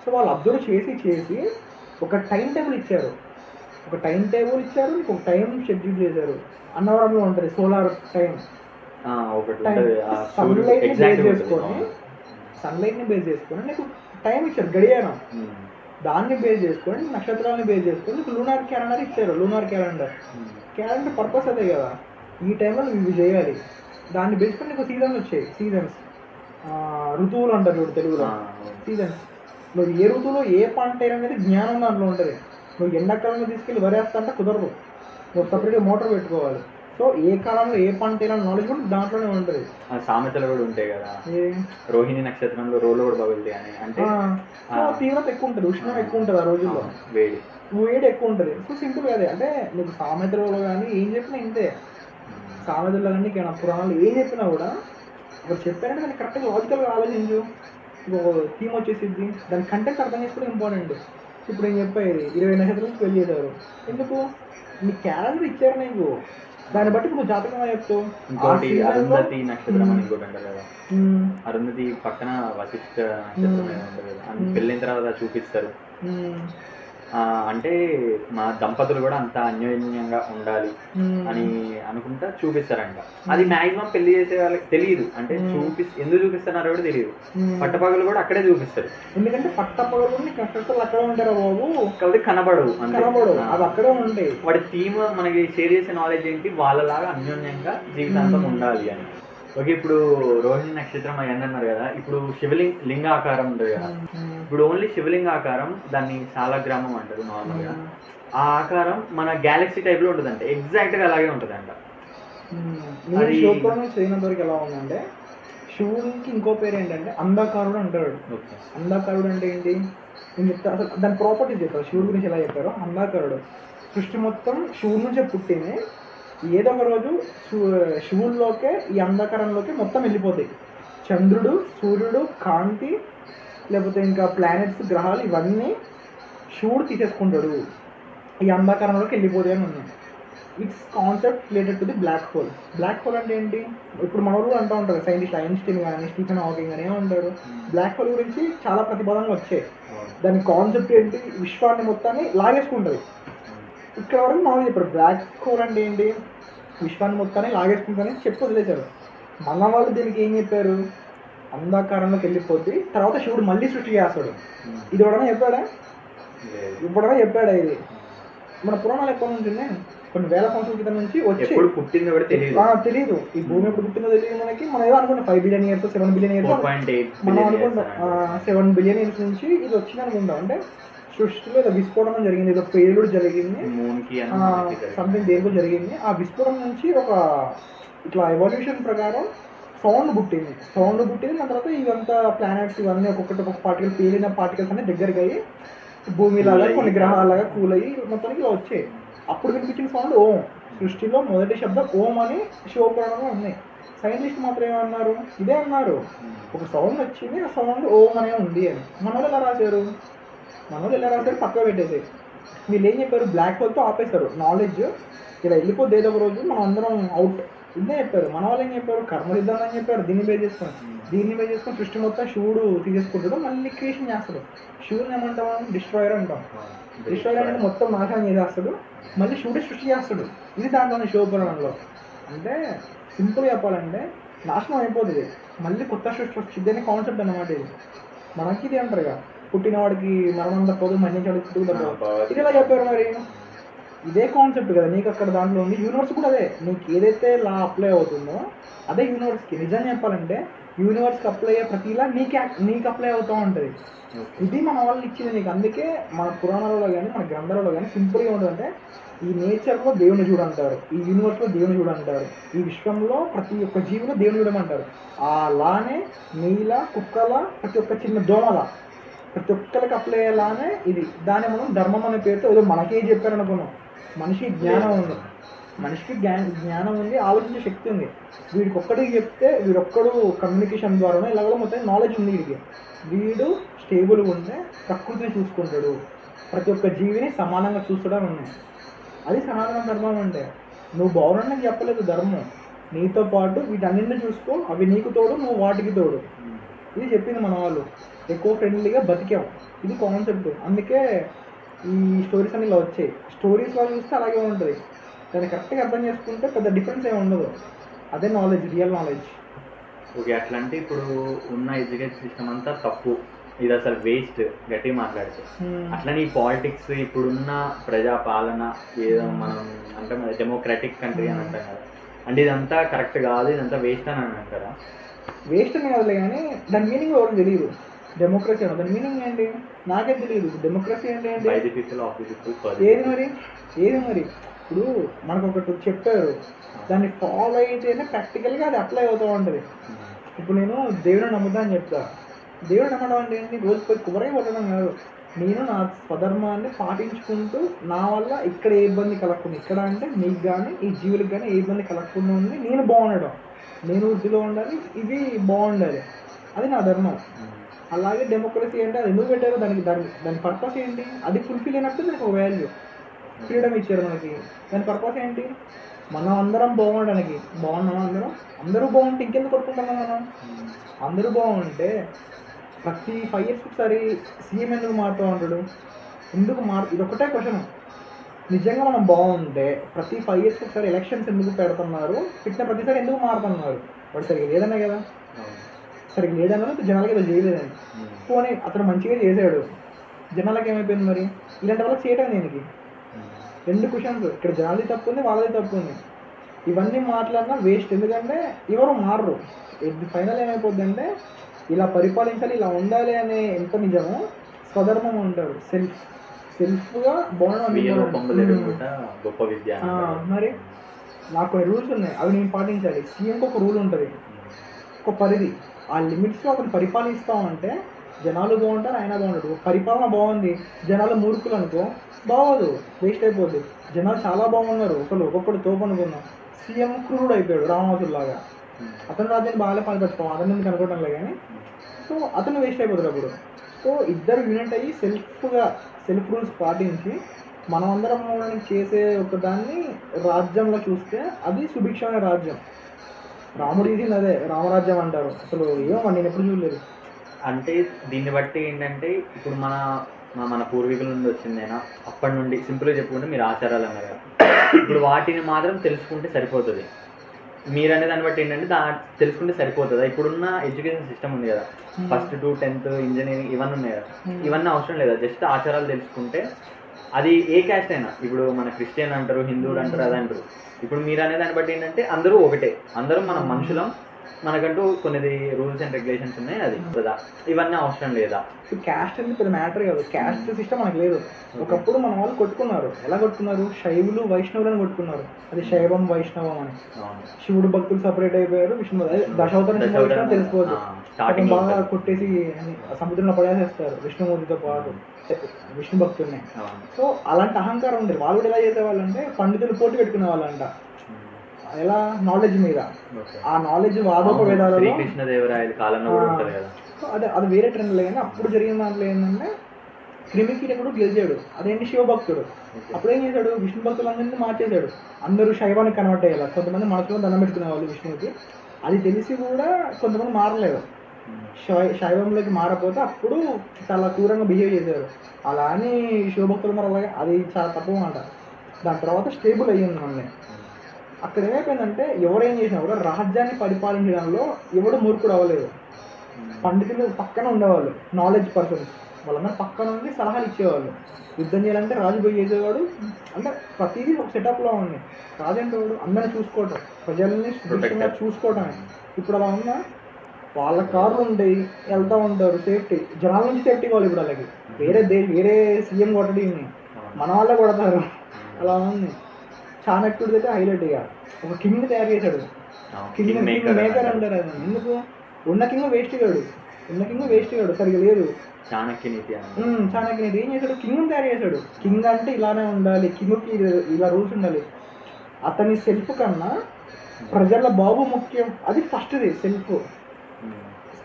సో వాళ్ళు అబ్జర్వ్ చేసి ఒక టైం టేబుల్ ఇచ్చారు. నీకు ఒక టైం షెడ్యూల్ చేశారు. అన్నవరంలో ఉంటుంది సోలార్ టైం. సన్లైట్ని బేస్ చేసుకొని నీకు టైం ఇచ్చారు, గడియారం. దాన్ని బేస్ చేసుకొని, నక్షత్రాలని బేస్ చేసుకొని నీకు లూనార్ క్యాలెండర్ ఇచ్చారు. క్యాలెండర్ పర్పస్ అదే కదా, ఈ టైంలో నువ్వు ఇవి చేయాలి. దాన్ని బేస్ చేసుకొని నీకు సీజన్స్ వచ్చాయి. సీజన్స్, ఋతువులు అంటారు చూడు తెలుగులో, సీజన్స్. నువ్వు ఏ ఋతువులో ఏ పంట అనేది జ్ఞానం దాంట్లో ఉంటుంది. నువ్వు ఎండాకాలంలో తీసుకెళ్ళి వరేస్తా అంటే కుదరదు, నువ్వు సపరేట్గా మోటార్ పెట్టుకోవాలి. సో ఏ కాలంలో ఏ పంట వేయాలని నాలెడ్జ్ కూడా దాంట్లోనే ఉంటుంది. సామెతలు కూడా ఉంటాయి కదా, రోహిణి నక్షత్రంలో రోలు కూడా పగులుతాయి అని. అంటే తీవ్రత ఎక్కువ ఉంటుంది, ఉష్ణం ఎక్కువ ఉంటుంది ఆ రోజుల్లో, వేడి ఎక్కువ ఉంటుంది. సో సింపుల్ అదే. అంటే నీకు సామెతలలో కానీ ఏం చెప్పినా ఇంతే. సామెతల్లో కానీ పురాణాలు ఏం చెప్పినా కూడా ఒకరు చెప్పారంటే దాన్ని కరెక్ట్గా లాజికల్గా ఆలోచించు. థీమ్ వచ్చేసిద్ది, దాని కంటెంట్ అర్థం చేసుకోవడం ఇంపార్టెంట్. ఇప్పుడు నేను చెప్పేది 20 నక్షత్రాలకు పెళ్లి చేశారు. ఎందుకు? నీ క్యాలెండర్ ఇచ్చారు నీకు, దాన్ని బట్టి నువ్వు జాతకంగా చెప్తావు. ఇంకోటి అరుంధతి నక్షత్రం అని ఇంకోటి అంటారు కదా, అరుంధతి పక్కన వశిష్ఠ నక్షత్రం ఉంటుంది కదా, పెళ్ళైన తర్వాత చూపిస్తారు. అంటే మా దంపతులు కూడా అంత అన్యోన్యంగా ఉండాలి అని అనుకుంటా చూపిస్తారంట. అది మాక్సిమం పెళ్లి చేసే వాళ్ళకి తెలియదు. అంటే ఎందుకు చూపిస్తున్నారో కూడా తెలియదు. పట్టపగలు కూడా అక్కడే చూపిస్తారు. ఎందుకంటే పట్టపగలు నక్షత్రాలు అక్కడే ఉంటారు బాబు, కాబట్టి కనబడవు, అవి అక్కడే ఉంటాయి. వాడి థీమ్ మనకి షేర్ చేసే నాలెడ్జ్ ఏంటి, వాళ్ళలాగా అన్యోన్యంగా జీవితాంతం ఉండాలి అని. ఓకే, ఇప్పుడు రోహిణి నక్షత్రం అవన్నీ అన్నారు కదా, ఇప్పుడు లింగ ఆకారం ఉంటుంది కదా. ఇప్పుడు ఓన్లీ శివలింగ ఆకారం, దాన్ని శాలగ్రామం అంటారు నార్మల్గా. ఆ ఆకారం మన గ్యాలక్సీ టైప్ లో ఉంటుంది, అంటే ఎగ్జాక్ట్ గా అలాగే ఉంటుంది అంట. అది చదివినంత వరకు ఎలా ఉందంటే, శివుడికి ఇంకో పేరు ఏంటంటే అంధాకారుడు అంటాడు. అంధాకారుడు అంటే ఏంటి నేను చెప్తా, అసలు దాని ప్రాపర్టీస్ చెప్తారు. శివుడి గురించి ఎలా చెప్పారో, అంధాకారుడు సృష్టి మొత్తం శివుడి నుంచే పుట్టింది. ఏదో ఒక రోజు శివుల్లోకే ఈ అంధకారంలోకి మొత్తం వెళ్ళిపోతాయి. చంద్రుడు, సూర్యుడు, కాంతి, లేకపోతే ఇంకా ప్లానెట్స్, గ్రహాలు, ఇవన్నీ శివుడు తీసేసుకుంటాడు, ఈ అంధకారంలోకి వెళ్ళిపోతాయి అని ఉన్నాయి. It's concept related to the black hole. Black hole అంటే ఏంటి? ఇప్పుడు మన వాళ్ళు అంటూ ఉంటారు సైంటిస్ట్ ఐన్స్టీన్ కానీ స్టీఫెన్ హాకింగ్ కానీ ఏమంటారు, బ్లాక్ హోల్ గురించి చాలా ప్రతిపాదనలు వచ్చాయి. దాని కాన్సెప్ట్ ఏంటి? విశ్వాన్ని మొత్తాన్ని లాగేసుకుంటుంది. ఇక్కడ వరకు మామూలు చెప్పారు బ్లాక్ హోల్ అంటే ఏంటి, విశ్వాన్ని మొత్తాన్ని లాగేసుకుంటుందని చెప్పి వదిలేశారు. మన వాళ్ళు దీనికి ఏం చెప్పారు, అంధకారంలోకి వెళ్ళిపోద్ది, తర్వాత శివుడు మళ్ళీ సృష్టి చేస్తాడు. ఇది ఎవడన్నా చెప్పాడా? ఇప్పుడైనా చెప్పాడా? ఇది మన పురాణాలు ఎప్పటి నుంచి ఉన్నాయి, కొన్ని వేల సంవత్సరాల క్రితం నుంచి వచ్చి పుట్టిందో కూడా తెలియదు. ఈ భూమి ఎప్పుడు పుట్టిందో తెలియదు మనకి. మనం ఏదో అనుకుంటాం 5 బిలియన్ ఇయర్స్ 7 బిలియన్ ఇయర్స్ మనం అనుకుంటాం. 7 బిలియన్ ఇయర్స్ నుంచి ఇది వచ్చింది అనుకుంటాం. అంటే సృష్టిలో ఏదో విస్ఫోటనం జరిగింది, ఏదో పేలుడు జరిగింది, సంథింగ్ దేనికో జరిగింది. ఆ విస్ఫోటనం నుంచి ఒక ఇట్లా ఎవల్యూషన్ ప్రకారం సౌండ్ పుట్టింది. దాని తర్వాత ఇవంతా ప్లానెట్స్ ఇవన్నీ ఒక్కొక్క పార్టికల్ పేలిన పార్టికల్స్ అన్నీ దగ్గరికి అయ్యి భూమిలాగా కొన్ని గ్రహాలాగా కూల్ అయ్యి మొత్తానికి ఇలా వచ్చాయి. అప్పుడు వినిపించిన సౌండ్ ఓం. సృష్టిలో మొదటి శబ్దం ఓం అని శివపురాణంలో ఉన్నాయి. సైంటిస్ట్ మాత్రం ఏమన్నారు, ఇదే అన్నారు, ఒక సౌండ్ వచ్చింది, ఆ సౌండ్ ఓం అనే ఉంది అని. మన వాళ్ళు ఎలా రాశారు? పక్క పెట్టేసారు. వీళ్ళు ఏం చెప్పారు, బ్లాక్ హోల్తో ఆపేశారు. నాలెడ్జ్ ఇలా వెళ్ళిపోతే ఏదో ఒక రోజు మనం అందరం అవుట్, ఇదే చెప్పారు. మన వాళ్ళు ఏం చెప్పారు, కర్మ సిద్ధాంతం అని చెప్పారు. దీన్ని బేస్ చేసుకొని సృష్టి మొత్తం శివుడు తీసేసుకుంటాడు, మళ్ళీ క్రియేషన్ చేస్తాడు. శివుడిని ఏమంటాం, డిస్ట్రాయర్ అంటాం. డిస్ట్రాయర్ అంటే మొత్తం నాశనం చేసేస్తాడు, మళ్ళీ శివుడే సృష్టి చేస్తాడు. ఇది దాంట్లో శివపురాణంలో. అంటే సింపుల్ చెప్పాలంటే నాశనం అయిపోతుంది, మళ్ళీ కొత్త సృష్టి వచ్చింది అనే కాన్సెప్ట్ అన్నమాట. ఇది మనకి ఇది అంటారు కదా, పుట్టినవాడికి మరణం తప్పదు, మరణించేవాడికి పుట్టుకు తప్పదు. ఇది ఎలా చెప్పారు మరి? ఇదే కాన్సెప్ట్ కదా నీకు అక్కడ దాంట్లో ఉంది. యూనివర్స్ కూడా అదే, నీకు ఏదైతే లా అప్లై అవుతుందో అదే యూనివర్స్కి. నిజంగా చెప్పాలంటే యూనివర్స్కి అప్లై అయ్యే ప్రతిలా నీకు అప్లై అవుతూ ఉంటుంది. ఇది మన వాళ్ళు ఇచ్చింది నీకు. అందుకే మన పురాణాలలో కానీ మన గ్రంథాలలో కానీ సింపుల్గా ఉంటుందంటే, ఈ నేచర్లో దేవుని చూడంటారు, ఈ యూనివర్స్లో దేవుని చూడంటారు, ఈ విశ్వంలో ప్రతి ఒక్క జీవిలో దేవుని చూడమంటారు. ఆ లానే నీల కుక్కల ప్రతి ఒక్క చిన్న దోమల ప్రతి ఒక్కరికి అప్లై అయ్యేలానే ఇది. దాన్ని మనం ధర్మం అనే పేరుతో ఏదో మనకే చెప్పారు అనుకున్నాం. మనిషి జ్ఞానం ఉంది, మనిషికి జ్ఞానం ఉంది, ఆలోచించే శక్తి ఉంది. వీడికి ఒక్కడికి చెప్తే వీడొక్కడు కమ్యూనికేషన్ ద్వారానే ఇలాగో మొత్తం నాలెడ్జ్ ఉంది వీడికి. వీడు స్టేబుల్గా ఉంటే ప్రకృతిని చూసుకుంటాడు, ప్రతి ఒక్క జీవిని సమానంగా చూస్తాడని ఉన్నాయి. అది సనాతన ధర్మం అంటే. నువ్వు బాగున్నాను చెప్పలేదు ధర్మం, నీతో పాటు వీటన్నింటినీ చూసుకో, అవి నీకు తోడు, నువ్వు వాటికి తోడు. ఇది చెప్పింది మన వాళ్ళు. ఎక్కువ ఫ్రెండ్లీగా బతికాం, ఇది కాన్సెప్ట్. అందుకే ఈ స్టోరీస్ అన్ని ఇలా వచ్చాయి. స్టోరీస్ వాళ్ళు చూస్తే అలాగే ఉంటుంది, దాన్ని కరెక్ట్గా అర్థం చేసుకుంటే పెద్ద డిఫరెన్స్ ఏమి ఉండదు. అదే నాలెడ్జ్, రియల్ నాలెడ్జ్. ఓకే, అట్లంటే ఇప్పుడు ఉన్న ఎడ్యుకేషన్ సిస్టమ్ అంతా తప్పు, ఇది అసలు వేస్ట్ గట్టిగా మాట్లాడితే. అట్లనే ఈ పాలిటిక్స్, ఇప్పుడున్న ప్రజాపాలన ఏదో మనం అంటే మన డెమోక్రాటిక్ కంట్రీ అని అంటాం కదా, అంటే ఇదంతా కరెక్ట్ కాదు, ఇదంతా వేస్ట్ అని అంటారా? వేస్ట్ అని కాదులే, కానీ దాని మీనింగ్ ఎవరికి తెలియదు. డెమోక్రసీ అన్న దాని మీనింగ్ ఏంటి నాకే తెలియదు. డెమోక్రసీ అంటే ఏంటి? ఏది మరి ఇప్పుడు మనకు ఒకటి చెప్పారు, దాన్ని ఫాలో అయితేనే ప్రాక్టికల్గా అది అప్లై అవుతూ ఉంటుంది. ఇప్పుడు నేను దేవుని నమ్ముతా అని చెప్తా, దేవుడు నమ్మడం అంటే ఏంటి? రోజు పోయి కుబరై కొట్టడం కాదు. నేను నా స్వధర్మాన్ని పాటించుకుంటూ నా వల్ల ఇక్కడ ఏ ఇబ్బంది కలగకుండా, ఇక్కడ అంటే నీకు కానీ ఈ జీవులకు కానీ ఏ ఇబ్బంది కలగకుండా ఉంది, నేను బాగుండడం, నేను వృద్ధిలో ఉండాలి, ఇది బాగుండాలి, అది నా ధర్మం. అలాగే డెమోక్రసీ అంటే అది ఎందుకు పెట్టారు, దాని పర్పస్ ఏంటి? అది ఫుల్ఫిల్ అయినట్టు దానికి ఒక వాల్యూ, ఫ్రీడమ్ ఇచ్చారు మనకి. దాని పర్పస్ ఏంటి? మనం అందరం బాగుండడానికి. బాగున్నాం అందరూ బాగుంటే ఇంకెందుకు కొట్టుకుంటున్నాం మనం? అందరూ బాగుంటే ప్రతి 5 years ఒకసారి సీఎం ఎందుకు మారుతూ ఉంటాడు? ఎందుకు ఇది ఒకటే క్వశ్చన్. నిజంగా మనం బాగుంటే ప్రతి 5 years ఒకసారి ఎలక్షన్స్ ఎందుకు పెడుతున్నారు? పెట్టిన ప్రతిసారి ఎందుకు మారుతున్నారు? వాడు సరిగ్గా లేదనే కదా. సరిగ్గా లేదన్నా జనాలకి ఏదో చేయలేదని. పోనీ అతను మంచిగా చేశాడు, జనాలకి ఏమైపోయింది మరి? ఇలాంటి వాళ్ళకి చేయటం దేనికి? 2 క్వశ్చన్స్. ఇక్కడ జనాలది తప్పు ఉంది, వాళ్ళది తప్పు ఉంది. ఇవన్నీ మాట్లాడినా వేస్ట్, ఎందుకంటే ఎవరు మారరు. ఫైనల్ ఏమైపోద్ది అంటే ఇలా పరిపాలించాలి, ఇలా ఉండాలి అనే ఎంత నిజమో స్వధర్మం ఉంటారు, సెల్ఫ్గా బాగుండడం గొప్ప విద్య. మరి నాకు కొన్ని రూల్స్ ఉన్నాయి, అవి నేను పాటించాలి. సీఎంకి ఒక రూల్ ఉంటుంది, ఒక పరిధి, ఆ లిమిట్స్లో అతను పరిపాలిస్తామంటే జనాలు బాగుంటారు, ఆయన బాగుంటాడు. పరిపాలన బాగుంది, జనాలు మూర్ఖులు అనుకో బాగోదు, వేస్ట్ అయిపోద్ది. జనాలు చాలా బాగున్నారు, అసలు ఒక్కొక్కటి తోపు అనుకున్నాం. సీఎం క్రూరుడు అయిపోయాడు రామరాజులాగా. అతను రాజ్యాన్ని బాగాలే పనిపెట్టుకోం, అతని ఎందుకు అనుకోవటంలే కానీ. సో అతను వేస్ట్ అయిపోతాడు అప్పుడు. సో ఇద్దరు యూనిట్ అయ్యి సెల్ఫ్ రూల్స్ పాటించి మనమందరం చేసే ఒక దాన్ని రాజ్యంలో చూస్తే అది సుభిక్షమైన రాజ్యం. రాముడు చేసింది అదే రామరాజ్యం అంటారు. అసలు ఏమో నేను ఎప్పుడు చూడలేదు. అంటే దీన్ని బట్టి ఏంటంటే ఇప్పుడు మన పూర్వీకుల నుండి వచ్చిందేనా, అప్పటి నుండి సింపుల్గా చెప్పుకుంటే మీరు ఆచారాలు అన్నారు కదా, ఇప్పుడు వాటిని మాత్రం తెలుసుకుంటే సరిపోతుంది. మీరు అనే దాన్ని బట్టి ఏంటంటే తెలుసుకుంటే సరిపోతుందా? ఇప్పుడున్న ఎడ్యుకేషన్ సిస్టమ్ ఉంది కదా, ఫస్ట్ టు 10th ఇంజనీరింగ్ ఇవన్నీ ఉన్నాయి కదా, ఇవన్నీ అవసరం లేదా? జస్ట్ ఆచారాలు తెలుసుకుంటే అది ఏ క్యాస్ట్ అయినా, ఇప్పుడు మన క్రిస్టియన్ అంటారు, హిందువులు అంటారు, అది అంటారు. ఇప్పుడు మీరు అనే దాన్ని బట్టి ఏంటంటే అందరూ ఒకటే, అందరూ మనం మనుషులం, మనకంటూ కొన్ని రూల్స్ అండ్ రెగ్యులేషన్స్ ఉన్నాయి, అది కదా, ఇవన్నీ అవసరం లేదా? క్యాస్ట్ అనేది పెద్ద మ్యాటర్ కాదు. క్యాస్ట్ సిస్టమ్ మనకు లేదు. ఒకప్పుడు మన వాళ్ళు కొట్టుకున్నారు. ఎలా కొట్టుకున్నారు? శైవులు వైష్ణవులను కొట్టుకున్నారు. అది శైవం వైష్ణవం అని. శివుడు భక్తులు సపరేట్ అయిపోయారు, విష్ణు దశావతారం తెలుసుకోవచ్చు. బాగా కొట్టేసి సముద్రంలో పడేసేస్తారు విష్ణుమూర్తితో పాటు విష్ణు భక్తుల్ని. సో అలాంటి అహంకారం ఉండేది. వాళ్ళు కూడా ఎలా చేసేవాళ్ళు అంటే పండితులు పోటీ పెట్టుకునే వాళ్ళంట. ఎలా? నాలెడ్జ్ మీద. ఆ నాలెడ్జ్ వాదోపవేదాలలో కృష్ణదేవరాయల కాలంలో అదే అది వేరే ట్రెండ్ లేదు. కానీ అప్పుడు జరిగిన దాంట్లో ఏంటంటే క్రిమికీటకుడు గెలిచాడు. అదేంటి శివభక్తుడు. అప్పుడు ఏం చేశాడు? విష్ణు భక్తులందరినీ మార్చేశాడు. అందరూ శైవానికి కన్వర్ట్ అయ్యేలా. కొంతమంది మనసులో దండం పెట్టుకునే వాళ్ళు విష్ణువుకి. అది తెలిసి కూడా కొంతమంది మారలేదు. శైవంలోకి మారపోతే అప్పుడు చాలా క్రూరంగా బిహేవ్ చేశారు. అలా అని శివభక్తులు మరి అలాగే అది చాలా తప్పు మాట. దాని తర్వాత స్టేబుల్ అయ్యింది మళ్ళీ. అక్కడ ఏమైపోయిందంటే ఎవరేం చేసినా కూడా రాజ్యాన్ని పరిపాలించడంలో ఎవడు మూర్ఖుడు అవ్వలేదు. పండితులు పక్కన ఉండేవాళ్ళు, నాలెడ్జ్ పర్సన్స్, వాళ్ళందరూ పక్కన ఉండి సలహాలు ఇచ్చేవాళ్ళు. యుద్ధం చేయాలంటే రాజు పోయి చేసేవాడు. అంటే ప్రతిదీ ఒక సెటప్లో ఉంది. రాజు అంటే వాడు అందరిని చూసుకోవటం, ప్రజల్ని చూసుకోవటమే. ఇప్పుడు అలా ఉన్నా వాళ్ళ కార్లు ఉంటాయి, వెళ్తూ ఉంటారు, సేఫ్టీ. జనాల నుంచి సేఫ్టీ కావాలి ఇప్పుడు వాళ్ళకి. వేరే సీఎం కొట్టడి మన వాళ్ళే కొడతారు. అలా ఉంది. చాణక్యుడిది అయితే హైలైట్. ఇక ఒక కింగ్ తయారు చేశాడు. కింగ్ మేకర్ అంటారు. అది ఎందుకు? ఉన్న కింగ్ వేస్ట్ కాడు సరిగ్గా లేదు. చాణక్య నీతి ఏం చేశాడు? కింగ్ తయారు చేశాడు. కింగ్ అంటే ఇలానే ఉండాలి, కింగ్కి ఇలా రూల్స్ ఉండాలి. అతని సెల్ఫ్ కన్నా ప్రజల బాబు ముఖ్యం. అది ఫస్ట్ది సెల్ఫ్.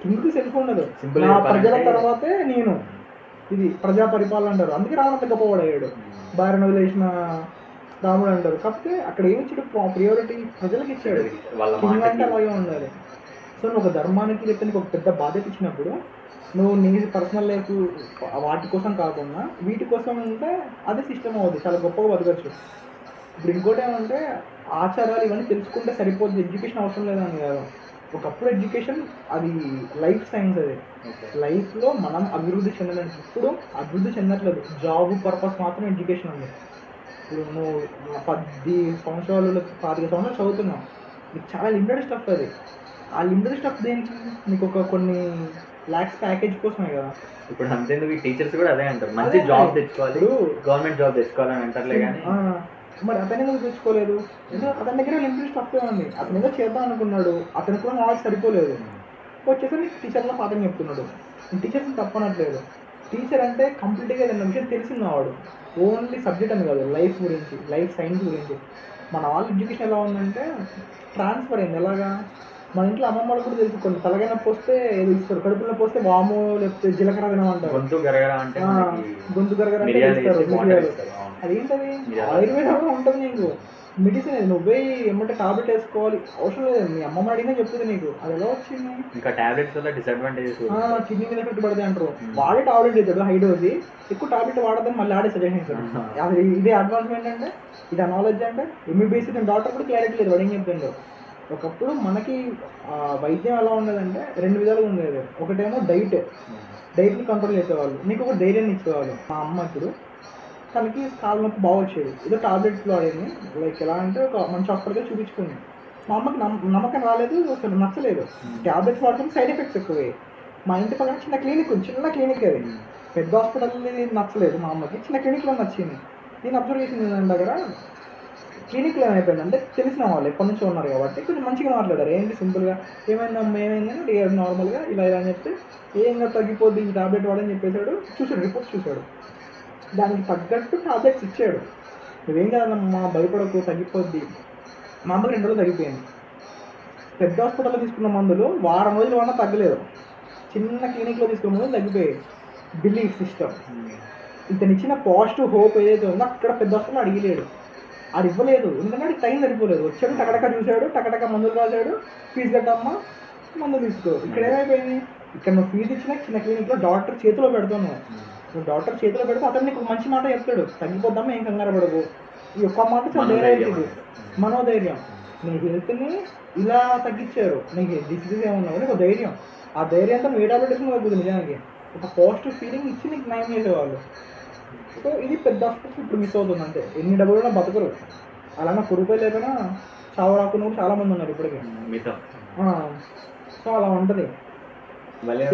కింగ్కి సెల్ఫ్ ఉండదు. నా ప్రజల తర్వాతే నేను. ఇది ప్రజా పరిపాలన అంటారు. అందుకే రావణంత గొప్పవాడు అయ్యాడు. భార్యను వదిలేసిన రాముడు అంటారు. కాకపోతే అక్కడ ఏమి ఇచ్చాడు? ప్రియారిటీ ప్రజలకు ఇచ్చాడు. కింగ్ అంటే అలాగే ఉండాలి. సో నువ్వు ఒక ధర్మానికి లేకపోతే నీకు ఒక పెద్ద బాధ్యత ఇచ్చినప్పుడు నువ్వు నీ పర్సనల్ లైఫ్ వాటి కోసం కాకుండా వీటి కోసం ఉంటే అదే సిస్టమ్ అవుతుంది. చాలా గొప్పగా బతకచ్చు. ఇప్పుడు ఇంకోటి ఏమంటే ఆచారాలు ఇవన్నీ తెలుసుకుంటే సరిపోద్ది, ఎడ్యుకేషన్ అవసరం లేదని కాదు. ఒకప్పుడు ఎడ్యుకేషన్ అది లైఫ్ సైన్స్. అది లైఫ్లో మనం అభివృద్ధి చెందలేదు. ఇప్పుడు అభివృద్ధి చెందట్లేదు. జాబ్ పర్పస్ మాత్రం ఎడ్యుకేషన్ ఉంది. ఇప్పుడు నువ్వు 10 సంవత్సరాలు 25 సంవత్సరాలు చదువుతున్నావు, నీకు చాలా లిమిటెడ్ స్టఫ్. అది ఆ లిమిటెడ్ స్టఫ్ దేనికి? నీకు ఒక కొన్ని లాక్స్ ప్యాకేజ్ కోసమే కదా. ఇప్పుడు అంతేందుకు ఈ టీచర్స్ కూడా అదే అంటారు, మంచి జాబ్ తెచ్చుకోవాలి, గవర్నమెంట్ జాబ్ తెచ్చుకోవాలని అంటారులే. కానీ మరి అతను ఎందుకు తెచ్చుకోలేదు? ఎందుకంటే అతని దగ్గర లిమిటెడ్ స్టఫ్ ఉంది. అతను ఏదో చేద్దాం అనుకున్నాడు, అతనికి కూడా నాలెడ్జ్ సరిపోలేదు. వచ్చేసరికి నీకు టీచర్లో పాఠం చెప్తున్నాడు. టీచర్స్ని తప్పనట్లేదు. టీచర్ అంటే కంప్లీట్గా ఏదైనా విషయం తెలిసినవాడు. ఓన్లీ సబ్జెక్ట్ అని కాదు, లైఫ్ గురించి, లైఫ్ సైన్స్ గురించి. మన వాళ్ళ ఎడ్యుకేషన్ ఎలా ఉందంటే ట్రాన్స్ఫర్ అయింది. ఎలాగా? మన ఇంట్లో అమ్మమ్మ వాళ్ళు కూడా తెలుసుకోండి, తలగా నొప్పి వస్తే ఏదో ఇస్తారు, కడుపులో పోస్తే వాము లేకపోతే జీలకర్ర తినమంటారు. గొంతు గరగర అంటే ఇస్తారు. అదేంటది? ఆయుర్వేదంలో ఉంటుంది. నీకు మెడిసిన్ అది నువ్వే ఏమంటే టాబ్లెట్ వేసుకోవాలి అవసరం లేదు. మీ అమ్మమ్మ అడిగినా చెప్తుంది నీకు. అది ఎలా వచ్చింది? ఇంకా టాబ్లెట్స్ వల్ల డిసడ్వాంటేజెస్, కిడ్నీ మీద ఎఫెక్ట్ పడతాయి అంటారు. వాడే టాబ్లెట్ ఇస్తాడు హై డోస్. ఎక్కువ టాబ్లెట్ వాడదని మళ్ళీ ఆడే సజెషన్ ఇస్తాడు. అది ఇదే అడ్వాన్స్మెంట్ అంటే, ఇది నాలెడ్జ్ అంటే. ఎంబీబీఎస్ డాక్టర్ కూడా క్లారిటీ లేదు వాడు ఏం చెప్తుండో. ఒకప్పుడు మనకి వైద్యం ఎలా ఉండేదంటే 2 విధాలుగా ఉండేది. ఒకటేమో డైట్ని కంట్రోల్ చేసేవాళ్ళు, నీకు ఒక ధైర్యాన్ని ఇచ్చేవాళ్ళు. మా అమ్మ ఇప్పుడు తనకి కాళ్ళ నొప్పి బాగా వచ్చేది, ఏదో టాబ్లెట్స్లో అయ్యింది. లైక్ ఎలా అంటే ఒక మంచి హాస్పిటల్గా చూపించుకుంది. మా అమ్మకి నమ్మకం రాలేదు, అసలు నచ్చలేదు. ట్యాబ్లెట్స్ వాడుకుంటే సైడ్ ఎఫెక్ట్స్ ఎక్కువే. మా ఇంటి పక్కన చిన్న క్లినిక్ అది. పెద్ద హాస్పిటల్ నచ్చలేదు మా అమ్మకి, చిన్న క్లినిక్లో నచ్చింది. నేను అబ్జర్వ్ చేసింది దాని దగ్గర క్లినిక్లో ఏమైపోయిందంటే తెలిసిన వాళ్ళు ఎప్పటి నుంచో ఉన్నారు కాబట్టి కొంచెం మంచిగా మాట్లాడారు. ఏంటి సింపుల్గా ఏమైందమ్మా ఏమైందని అడిగారు నార్మల్గా. ఇలా అని చెప్తే ఏంగా తగ్గిపోద్ది ఈ టాబ్లెట్ వాడని చెప్పేశాడు. చూసాడు, రిపోర్ట్స్ చూశాడు, దానికి తగ్గట్టు టాబ్లెట్స్ ఇచ్చాడు. నువ్వేం కాదమ్మా భయపడకు తగ్గిపోద్ది. మా అమ్మకి 2 రోజులు తగ్గిపోయింది. పెద్ద హాస్పిటల్లో తీసుకున్న మందులు వారం రోజులు వాడినా తగ్గలేదు. చిన్న క్లినిక్లో తీసుకున్న మందులు తగ్గిపోయాయి. Belief system. ఇతను ఇచ్చిన పాజిటివ్ హోప్ ఏదైతే ఉందో అక్కడ పెద్ద హాస్పిటల్ అడిగలేడు, అది ఇవ్వలేదు. ఎందుకంటే అది టైం సరిపోలేదు. వచ్చాడు, టకటక చూశాడు, టకటక మందులు రాశాడు, ఫీజు కట్టమ్మా మందులు తీసుకో. ఇక్కడ ఏమైపోయింది, ఇక్కడ నువ్వు ఫీజు ఇచ్చిన చిన్న క్లినిక్లో డాక్టర్ చేతిలో పెడుతున్నావు. నువ్వు డాక్టర్ చేతిలో పెడితే అతను నీకు మంచి మాట చెప్తాడు, తగ్గిపోద్దామా ఏం కంగారు పడవు. ఈ ఒక్క మాట చాలా ధైర్యం అవుతుంది, మనోధైర్యం. నీ హెల్త్ని ఇలా తగ్గించారు, నీకు డిసీజెస్ ఏమన్నావు నీకు ధైర్యం. ఆ ధైర్యంతో నువ్వు ఏ టాబ్లెట్ తగ్గుతుంది నిజానికి. ఒక పాజిటివ్ ఫీలింగ్ ఇచ్చి నీకు నయం చేసేవాళ్ళు. సో ఇది పెద్ద హాస్పిటల్స్ ఇప్పుడు మిస్ అవుతుంది అంతే. ఎన్ని డబ్బులు బతకరు, అలానే రూపాయలు లేకపోయినా చావు రాకుండా చాలామంది ఉన్నారు ఇప్పటికే. సో అలా ఉంటుంది.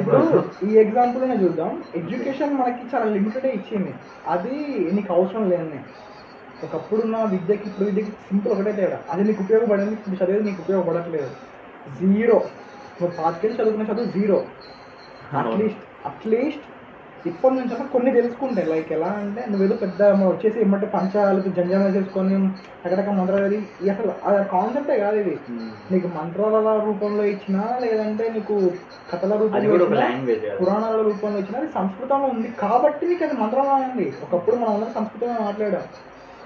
ఇప్పుడు ఈ ఎగ్జాంపుల్నే చూద్దాం. ఎడ్యుకేషన్ మనకి చాలా లిమిటెడే ఇచ్చింది, అది నీకు అవసరం లేదని. ఒకప్పుడున్న విద్యకి ఇప్పుడు విద్యకి సింపుల్ ఒకటే తేడా, అది నీకు ఉపయోగపడింది, ఇప్పుడు చదివేది నీకు ఉపయోగపడట్లేదు. జీరో. నువ్వు 5 ఏళ్ళు చదువుకునే చదువు జీరో. అట్లీస్ట్ ఇప్పటి నుంచి అసలు కొన్ని తెలుసుకుంటాయి. లైక్ ఎలా అంటే నువ్వేదో పెద్ద వచ్చేసి ఏమంటే పంచాలకు జంజాలు చేసుకొని అక్కడక్క మంత్రాలు, అసలు అది కాన్సెప్టే కాదు ఇది. నీకు మంత్రాల రూపంలో ఇచ్చినా లేదంటే నీకు కథల రూపంలో పురాణాల రూపంలో ఇచ్చినా అది సంస్కృతంలో ఉంది కాబట్టి నీకు అది మంత్రంలో ఉంది. ఒకప్పుడు మనం అందరం సంస్కృతంలో మాట్లాడాం.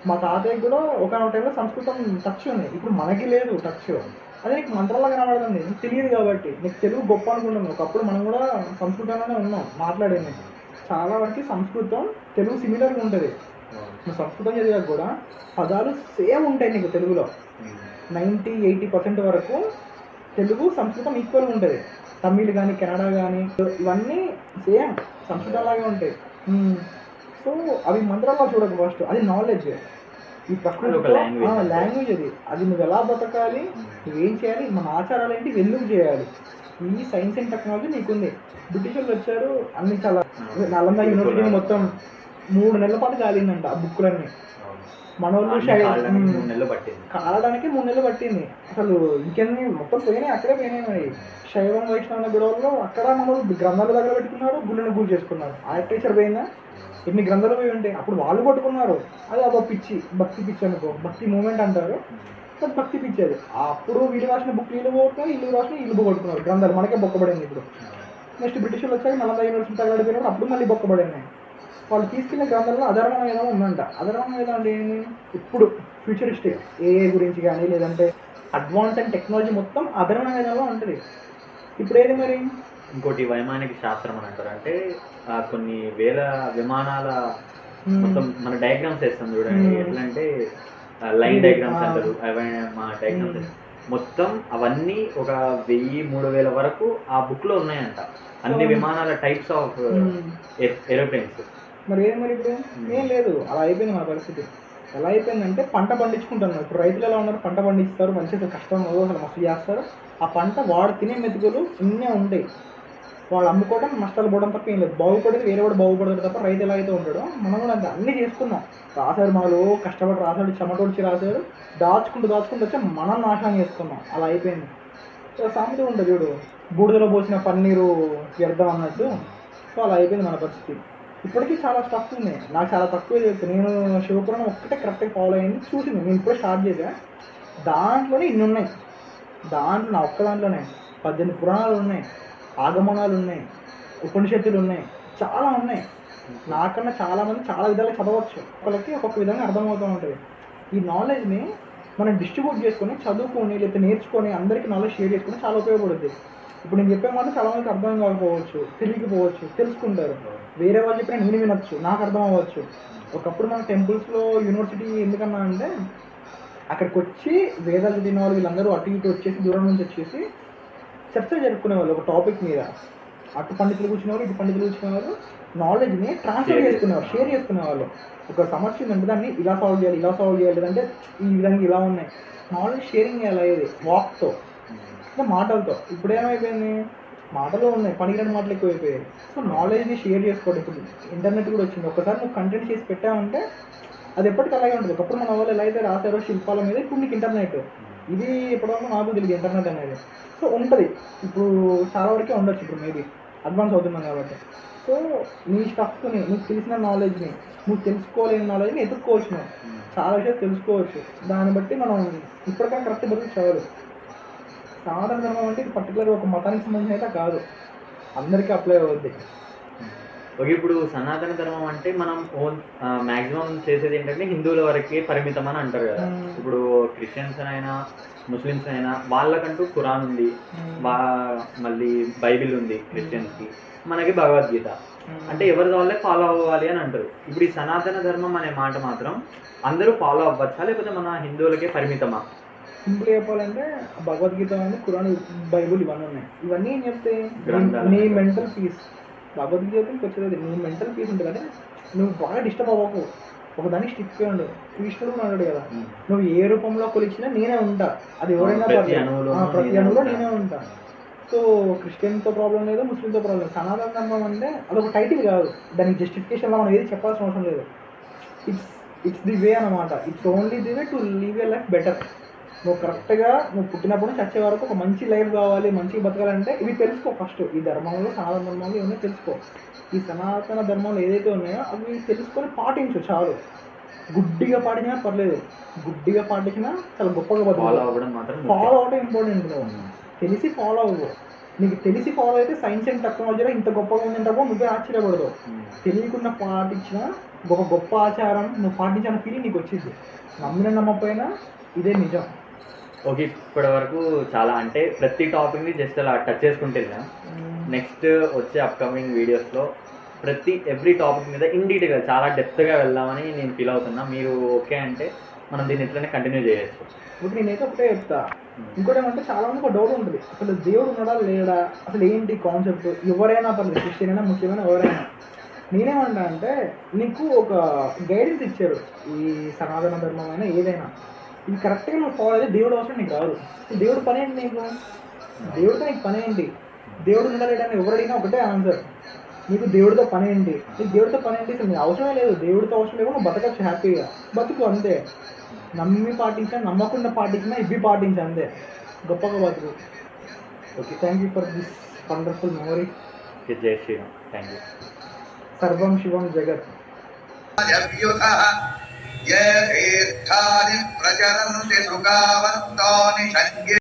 మా తాతయ్యకి కూడా ఒక టైంలో సంస్కృతం టచ్ ఉంది, ఇప్పుడు మనకి లేదు టచ్. అదే నీకు మంత్రాల్లో కనబడుతుంది, నీకు తెలియదు కాబట్టి. నీకు తెలుగు గొప్ప అనుకుంటున్నావు. ఒకప్పుడు మనం కూడా సంస్కృతంలోనే ఉన్నాం మాట్లాడేది. చాలా వరకు సంస్కృతం తెలుగు సిమిలర్గా ఉంటుంది. నువ్వు సంస్కృతం చదివాక కూడా పదాలు సేమ్ ఉంటాయి నీకు తెలుగులో. 90-80% వరకు తెలుగు సంస్కృతం ఈక్వల్గా ఉంటుంది. తమిళ్ కానీ కెనడా కానీ ఇవన్నీ సేమ్ సంస్కృతంలాగే ఉంటాయి. సో అవి మంత్రాల్లో చూడకు ఫస్ట్, అది నాలెడ్జ్. ఈ ప్రకృతిలో లాంగ్వేజ్ అది నువ్వు ఎలా బతకాలి, నువ్వేం చేయాలి, మన ఆచారాలు ఏంటి, ఎందుకు చేయాలి, ఈ సైన్స్ అండ్ టెక్నాలజీ నీకుంది. బ్రిటిష్ వాళ్ళు వచ్చారు, అన్ని చాలా నలంద యూనివర్సిటీ మొత్తం 3 నెలల పాటు కాలిందంట ఆ బుక్కులన్నీ. మన వాళ్ళు కాలడానికి 3 నెలలు పట్టింది. అసలు ఇంకెన్ని మొత్తం పోయినాయి, అక్కడే పోయినాయి. మరి శైవం వైష్ణవ గొడవల్లో అక్కడ మన గ్రంథాల దగ్గర పెట్టుకున్నారు, గుళ్ళను పూజ చేసుకున్నారు. ఆ టీచర్ పోయిందా, ఎన్ని గ్రంథాలు పోయి ఉంటాయి. అప్పుడు వాళ్ళు కొట్టుకున్నారు, అది అదో పిచ్చి, భక్తి పిచ్చి అనుకో, భక్తి మూమెంట్ అంటారు, బట్ భక్తి పిచ్చి అది. అప్పుడు వీళ్ళు రాసిన బుక్ వీళ్ళు పోగొట్టుకున్నారు, వీళ్ళు రాసిన వీళ్ళు కొట్టుకున్నారు గ్రంథాలు, మనకే బొక్కబడింది. ఇప్పుడు నెక్స్ట్ బ్రిటిష్ వాళ్ళు వచ్చాక నలంద యూనివర్సిటీ తగలడిపోయినప్పుడు అప్పుడు మళ్ళీ బొక్కబడింది. వాళ్ళు తీసుకెళ్లిన గ్రంథాలలో అధర్మం ఏదో ఉందంట. అధర్మం ఏదో అంటే ఇప్పుడు ఫ్యూచరిస్టిక్ ఏఏ గురించి కానీ లేదంటే అడ్వాన్స్ అండ్ టెక్నాలజీ మొత్తం అధర్మం ఏదో ఉంటుంది. ఇప్పుడు ఏది మరి ఇంకోటి వైమానిక శాస్త్రం అని అంటారు. అంటే కొన్ని వేల విమానాల మొత్తం మన డయాగ్రామ్స్ వేస్తాం చూడండి, ఎట్లా అంటే లైన్ డయాగ్రామ్స్ అంటారు. మా డయాగ్రామ్స్ మొత్తం అవన్నీ ఒక 1000-3000 వరకు ఆ బుక్ లో ఉన్నాయంట, అన్ని విమానాల టైప్స్ ఆఫ్ ఏరోప్లేన్స్. మరి మరి ఇప్పుడు ఏం లేదు, అలా అయిపోయింది మన పరిస్థితి. ఎలా అయిపోయిందంటే పంట పండించుకుంటున్నారు. ఇప్పుడు రైతులు ఎలా ఉన్నారు, పంట పండిస్తారు, మంచిగా కష్టం అసలు మస్తు చేస్తారు. ఆ పంట వాడు తినే మెతుకులు ఇన్నే ఉంటాయి, వాళ్ళు అమ్ముకోవడం నష్టాలు పోవడం తప్ప ఏం లేదు. బాగుపడేది వేరే వాడు బాగుపడతాడు తప్ప రైతు ఎలా అయితే ఉంటాడో మనం కూడా అన్నీ చేసుకున్నాం. రాశాడు మనలో కష్టపడి రాశాడు, చెమటోడ్చి రాశాడు, దాచుకుంటూ వచ్చి మనం నాశనం చేసుకున్నాం. అలా అయిపోయింది. సో సామెత ఉంటుంది చూడు, బూడిదలో పోసిన పన్నీరు వ్యర్థం అన్నట్టు. సో అలా అయిపోయింది మన పరిస్థితి. ఇప్పటికీ చాలా స్టఫ్ ఉంది, నాకు చాలా తక్కువ తెలుసు. నేను శివపురాణం ఒక్కటే కరెక్ట్గా ఫాలో అయ్యింది, చూసింది. నేను ఇప్పుడే స్టార్ట్ చేసా, దాంట్లోనే ఇన్ని ఉన్నాయి. దాంట్లో నా ఒక్క దాంట్లోనే 18 పురాణాలు ఉన్నాయి, ఆగమనాలు ఉన్నాయి, ఉపనిషత్తులు ఉన్నాయి, చాలా ఉన్నాయి. నాకన్నా చాలామంది చాలా విధాలుగా చదవచ్చు, ఒకరికి ఒక్కొక్క విధంగా అర్థమవుతూ ఉంటుంది. ఈ నాలెడ్జ్ని మనం డిస్ట్రిబ్యూట్ చేసుకొని చదువుకొని లేకపోతే నేర్చుకొని అందరికీ నాలెడ్జ్ షేర్ చేసుకొని చాలా ఉపయోగపడుతుంది. ఇప్పుడు నేను చెప్పే మాట చాలామందికి అర్థం కాకపోవచ్చు, తెలియకపోవచ్చు, తెలుసుకుంటారు. వేరే వాళ్ళు చెప్పినా నేను వినొచ్చు, నాకు అర్థం అవ్వచ్చు. ఒకప్పుడు మన టెంపుల్స్లో యూనివర్సిటీ ఎందుకన్నా అంటే అక్కడికి వచ్చి వేదాలు చదివిన వాళ్ళు వీళ్ళందరూ అటు ఇటు వచ్చేసి దూరం నుంచి వచ్చేసి చర్చలు జరుపుకునేవాళ్ళు ఒక టాపిక్ మీద. అటు పండితులు కూర్చునేవారు, ఇటు పండితులు కూర్చునేవారు, నాలెడ్జ్ని ట్రాన్స్ఫర్ చేసుకునేవారు, షేర్ చేసుకునేవాళ్ళు. ఒక సమస్య ఉందంటే దాన్ని ఇలా సాల్వ్ చేయాలి లేదంటే ఈ విధంగా ఇలా ఉన్నాయి. నాలెడ్జ్ షేరింగ్ ఎలా అయ్యేది వాక్తో, మాటలతో. ఇప్పుడు ఏమైపోయింది, మాటలు ఉన్నాయి, పనికిరాని మాటలు ఎక్కువ అయిపోయాయి. సో నాలెడ్జ్ని షేర్ చేసుకోవడం. ఇప్పుడు ఇంటర్నెట్ కూడా వచ్చింది, ఒకసారి నువ్వు కంటెంట్ చేసి పెట్టావంటే అది ఎప్పటికీ అలాగే ఉంటుంది. ఒకప్పుడు మన వాళ్ళు ఎలా అయితే రాశారో శిల్పాల మీద, ఇప్పుడు నీకు ఇంటర్నెట్. ఇది ఎప్పటివరకు నాకు తెలియదు ఇంటర్నెట్ అనేది. సో ఉంటుంది, ఇప్పుడు చాలా వరకే ఉండొచ్చు, ఇప్పుడు మేబీ అడ్వాన్స్ అవుతున్నాం కాబట్టి. సో నీ స్టఫ్ని, నీకు తెలిసిన నాలెడ్జ్ని, నువ్వు తెలుసుకోలేని నాలెడ్జ్ని ఎదుర్కోవచ్చు, నువ్వు చాలా విషయాలు తెలుసుకోవచ్చు. దాన్ని బట్టి మనం ఇప్పటికైనా కరెక్ట్ బతుకు చాలు. సనాతన ధర్మం అంటే ఇది పర్టికులర్ ఒక మతానికి సంబంధించిన అయితే కాదు, అందరికీ అప్లై అవుద్ది. ఓకే, ఇప్పుడు సనాతన ధర్మం అంటే మనం మ్యాక్సిమం చేసేది ఏంటంటే హిందువుల వరకే పరిమితం అని అంటారు కదా. ఇప్పుడు క్రిస్టియన్స్ అయినా ముస్లిమ్స్ అయినా వాళ్ళకంటూ ఖురాన్ ఉంది, మళ్ళీ బైబిల్ ఉంది క్రిస్టియన్స్కి, మనకి భగవద్గీత. అంటే ఎవరి వాళ్ళే ఫాలో అవ్వాలి అని అంటారు. ఇప్పుడు ఈ సనాతన ధర్మం అనే మాట మాత్రం అందరూ ఫాలో అవ్వచ్చా, లేకపోతే మన హిందువులకే పరిమితమా? సింపుల్ చెప్పాలంటే భగవద్గీత అని, ఖురాన్, బైబుల్ ఇవన్నీ ఉన్నాయి. ఇవన్నీ ఏం చెప్తే గ్రంథాలు. నీ మెంటల్ పీస్. భగవద్గీతకి వచ్చేది నీ మెంటల్ పీస్ ఉంటుంది అంటే నువ్వు బాగా డిస్టర్బ్ అవ్వకు, ఒకదానికి స్టిక్ అయి ఉండదు. కృష్ణుడు అన్నాడు కదా, నువ్వు ఏ రూపంలో కొలిచినా నేనే ఉంటా, అది ఎవరైనా ప్రతి అణువులో ప్రతి అణువులో నేనే ఉంటా. సో క్రిస్టియన్తో ప్రాబ్లం లేదు, ముస్లింతో ప్రాబ్లం లేదు. సనాతన ధర్మం అంటే అదొక టైటిల్ కాదు, దానికి జస్టిఫికేషన్లో మనం ఏది చెప్పాల్సిన అవసరం లేదు. ఇట్స్ ది వే అనమాట. It's only the way to live your life better. నువ్వు కరెక్ట్గా నువ్వు పుట్టినప్పుడు నుంచి వచ్చే వరకు ఒక మంచి లైఫ్ కావాలి, మంచిగా బతకాలంటే ఇవి తెలుసుకో ఫస్ట్. ఈ ధర్మంలో, సనాతన ధర్మంలో ఇవన్నీ తెలుసుకో. ఈ సనాతన ధర్మంలో ఏదైతే ఉన్నాయో అవి తెలుసుకొని పాటించు చాలు. గుడ్డిగా పాటించినా పర్లేదు, గుడ్డిగా పాటించినా చాలా గొప్పగా ఫాలో బతకాలి. అవ్వడం మాత్రం ఫాలో అవడం ఇంపార్టెంట్. నువ్వు తెలిసి ఫాలో అవ్వు. నీకు తెలిసి ఫాలో అయితే సైన్స్ అండ్ టెక్నాలజీలో ఇంత గొప్పగా ఉందంటావో నువ్వే ఆశ్చర్యపడదు. తెలియకుండా పాటించిన గొప్ప ఆచారం నువ్వు పాటించిన ఫీలింగ్ నీకు వచ్చింది. నమ్మిన నమ్మకపోయినా ఇదే నిజం. ఓకే, ఇప్పటి వరకు చాలా అంటే ప్రతి టాపిక్ని జస్ట్ అలా టచ్ చేసుకుంటూ వెళ్ళాం. నెక్స్ట్ వచ్చే అప్కమింగ్ వీడియోస్లో ఎవ్రీ టాపిక్ మీద ఇన్ డీటెయిల్గా చాలా డెప్త్గా వెళ్దామని నేను ఫీల్ అవుతున్నా. మీరు ఓకే అంటే మనం దీన్ని ఇట్లనే కంటిన్యూ చేయొచ్చు. ఇప్పుడు నేనైతే ఒకటే చెప్తా. ఇంకోటి ఏమంటే చాలా మందికి ఒక డౌట్ ఉంటుంది, అసలు దేవుడు ఉన్నాడా లేడా, అసలు ఏంటి కాన్సెప్ట్. ఎవరైనా పర్లేదు, క్రిస్టియన్ అయినా ముస్లిం అయినా ఎవరైనా. నేనేమంటా అంటే నీకు ఒక గైడెన్స్ ఇచ్చారు, ఈ సనాతన ధర్మం అయినా ఏదైనా. ఇది కరెక్ట్గా నువ్వు ఫాలో అయితే దేవుడు అవసరం నీకు రాదు. దేవుడు పని ఏంటి నీకు? దేవుడితో నీకు పని ఏంటి? దేవుడు ఉండలేడని ఎవరు అడిగినా ఒకటే ఆన్సర్, నీకు దేవుడితో పని ఏంటి? నీకు దేవుడితో పని ఏంటి? అసలు నీకు అవసరమే లేదు. దేవుడితో అవసరం లేవు, నువ్వు బతకచ్చు హ్యాపీగా, బతుకు అంతే. నమ్మి పాటించా, నమ్మకుండా పాటించినా ఇవి పాటించా అంతే, గొప్పగా బతుకు. Okay, thank you for this wonderful memory. జై శ్రీరామ్. Thank you. సర్వం శివం జగత్. ये तीर्थानि प्रचरन्ति सुखावन्तानि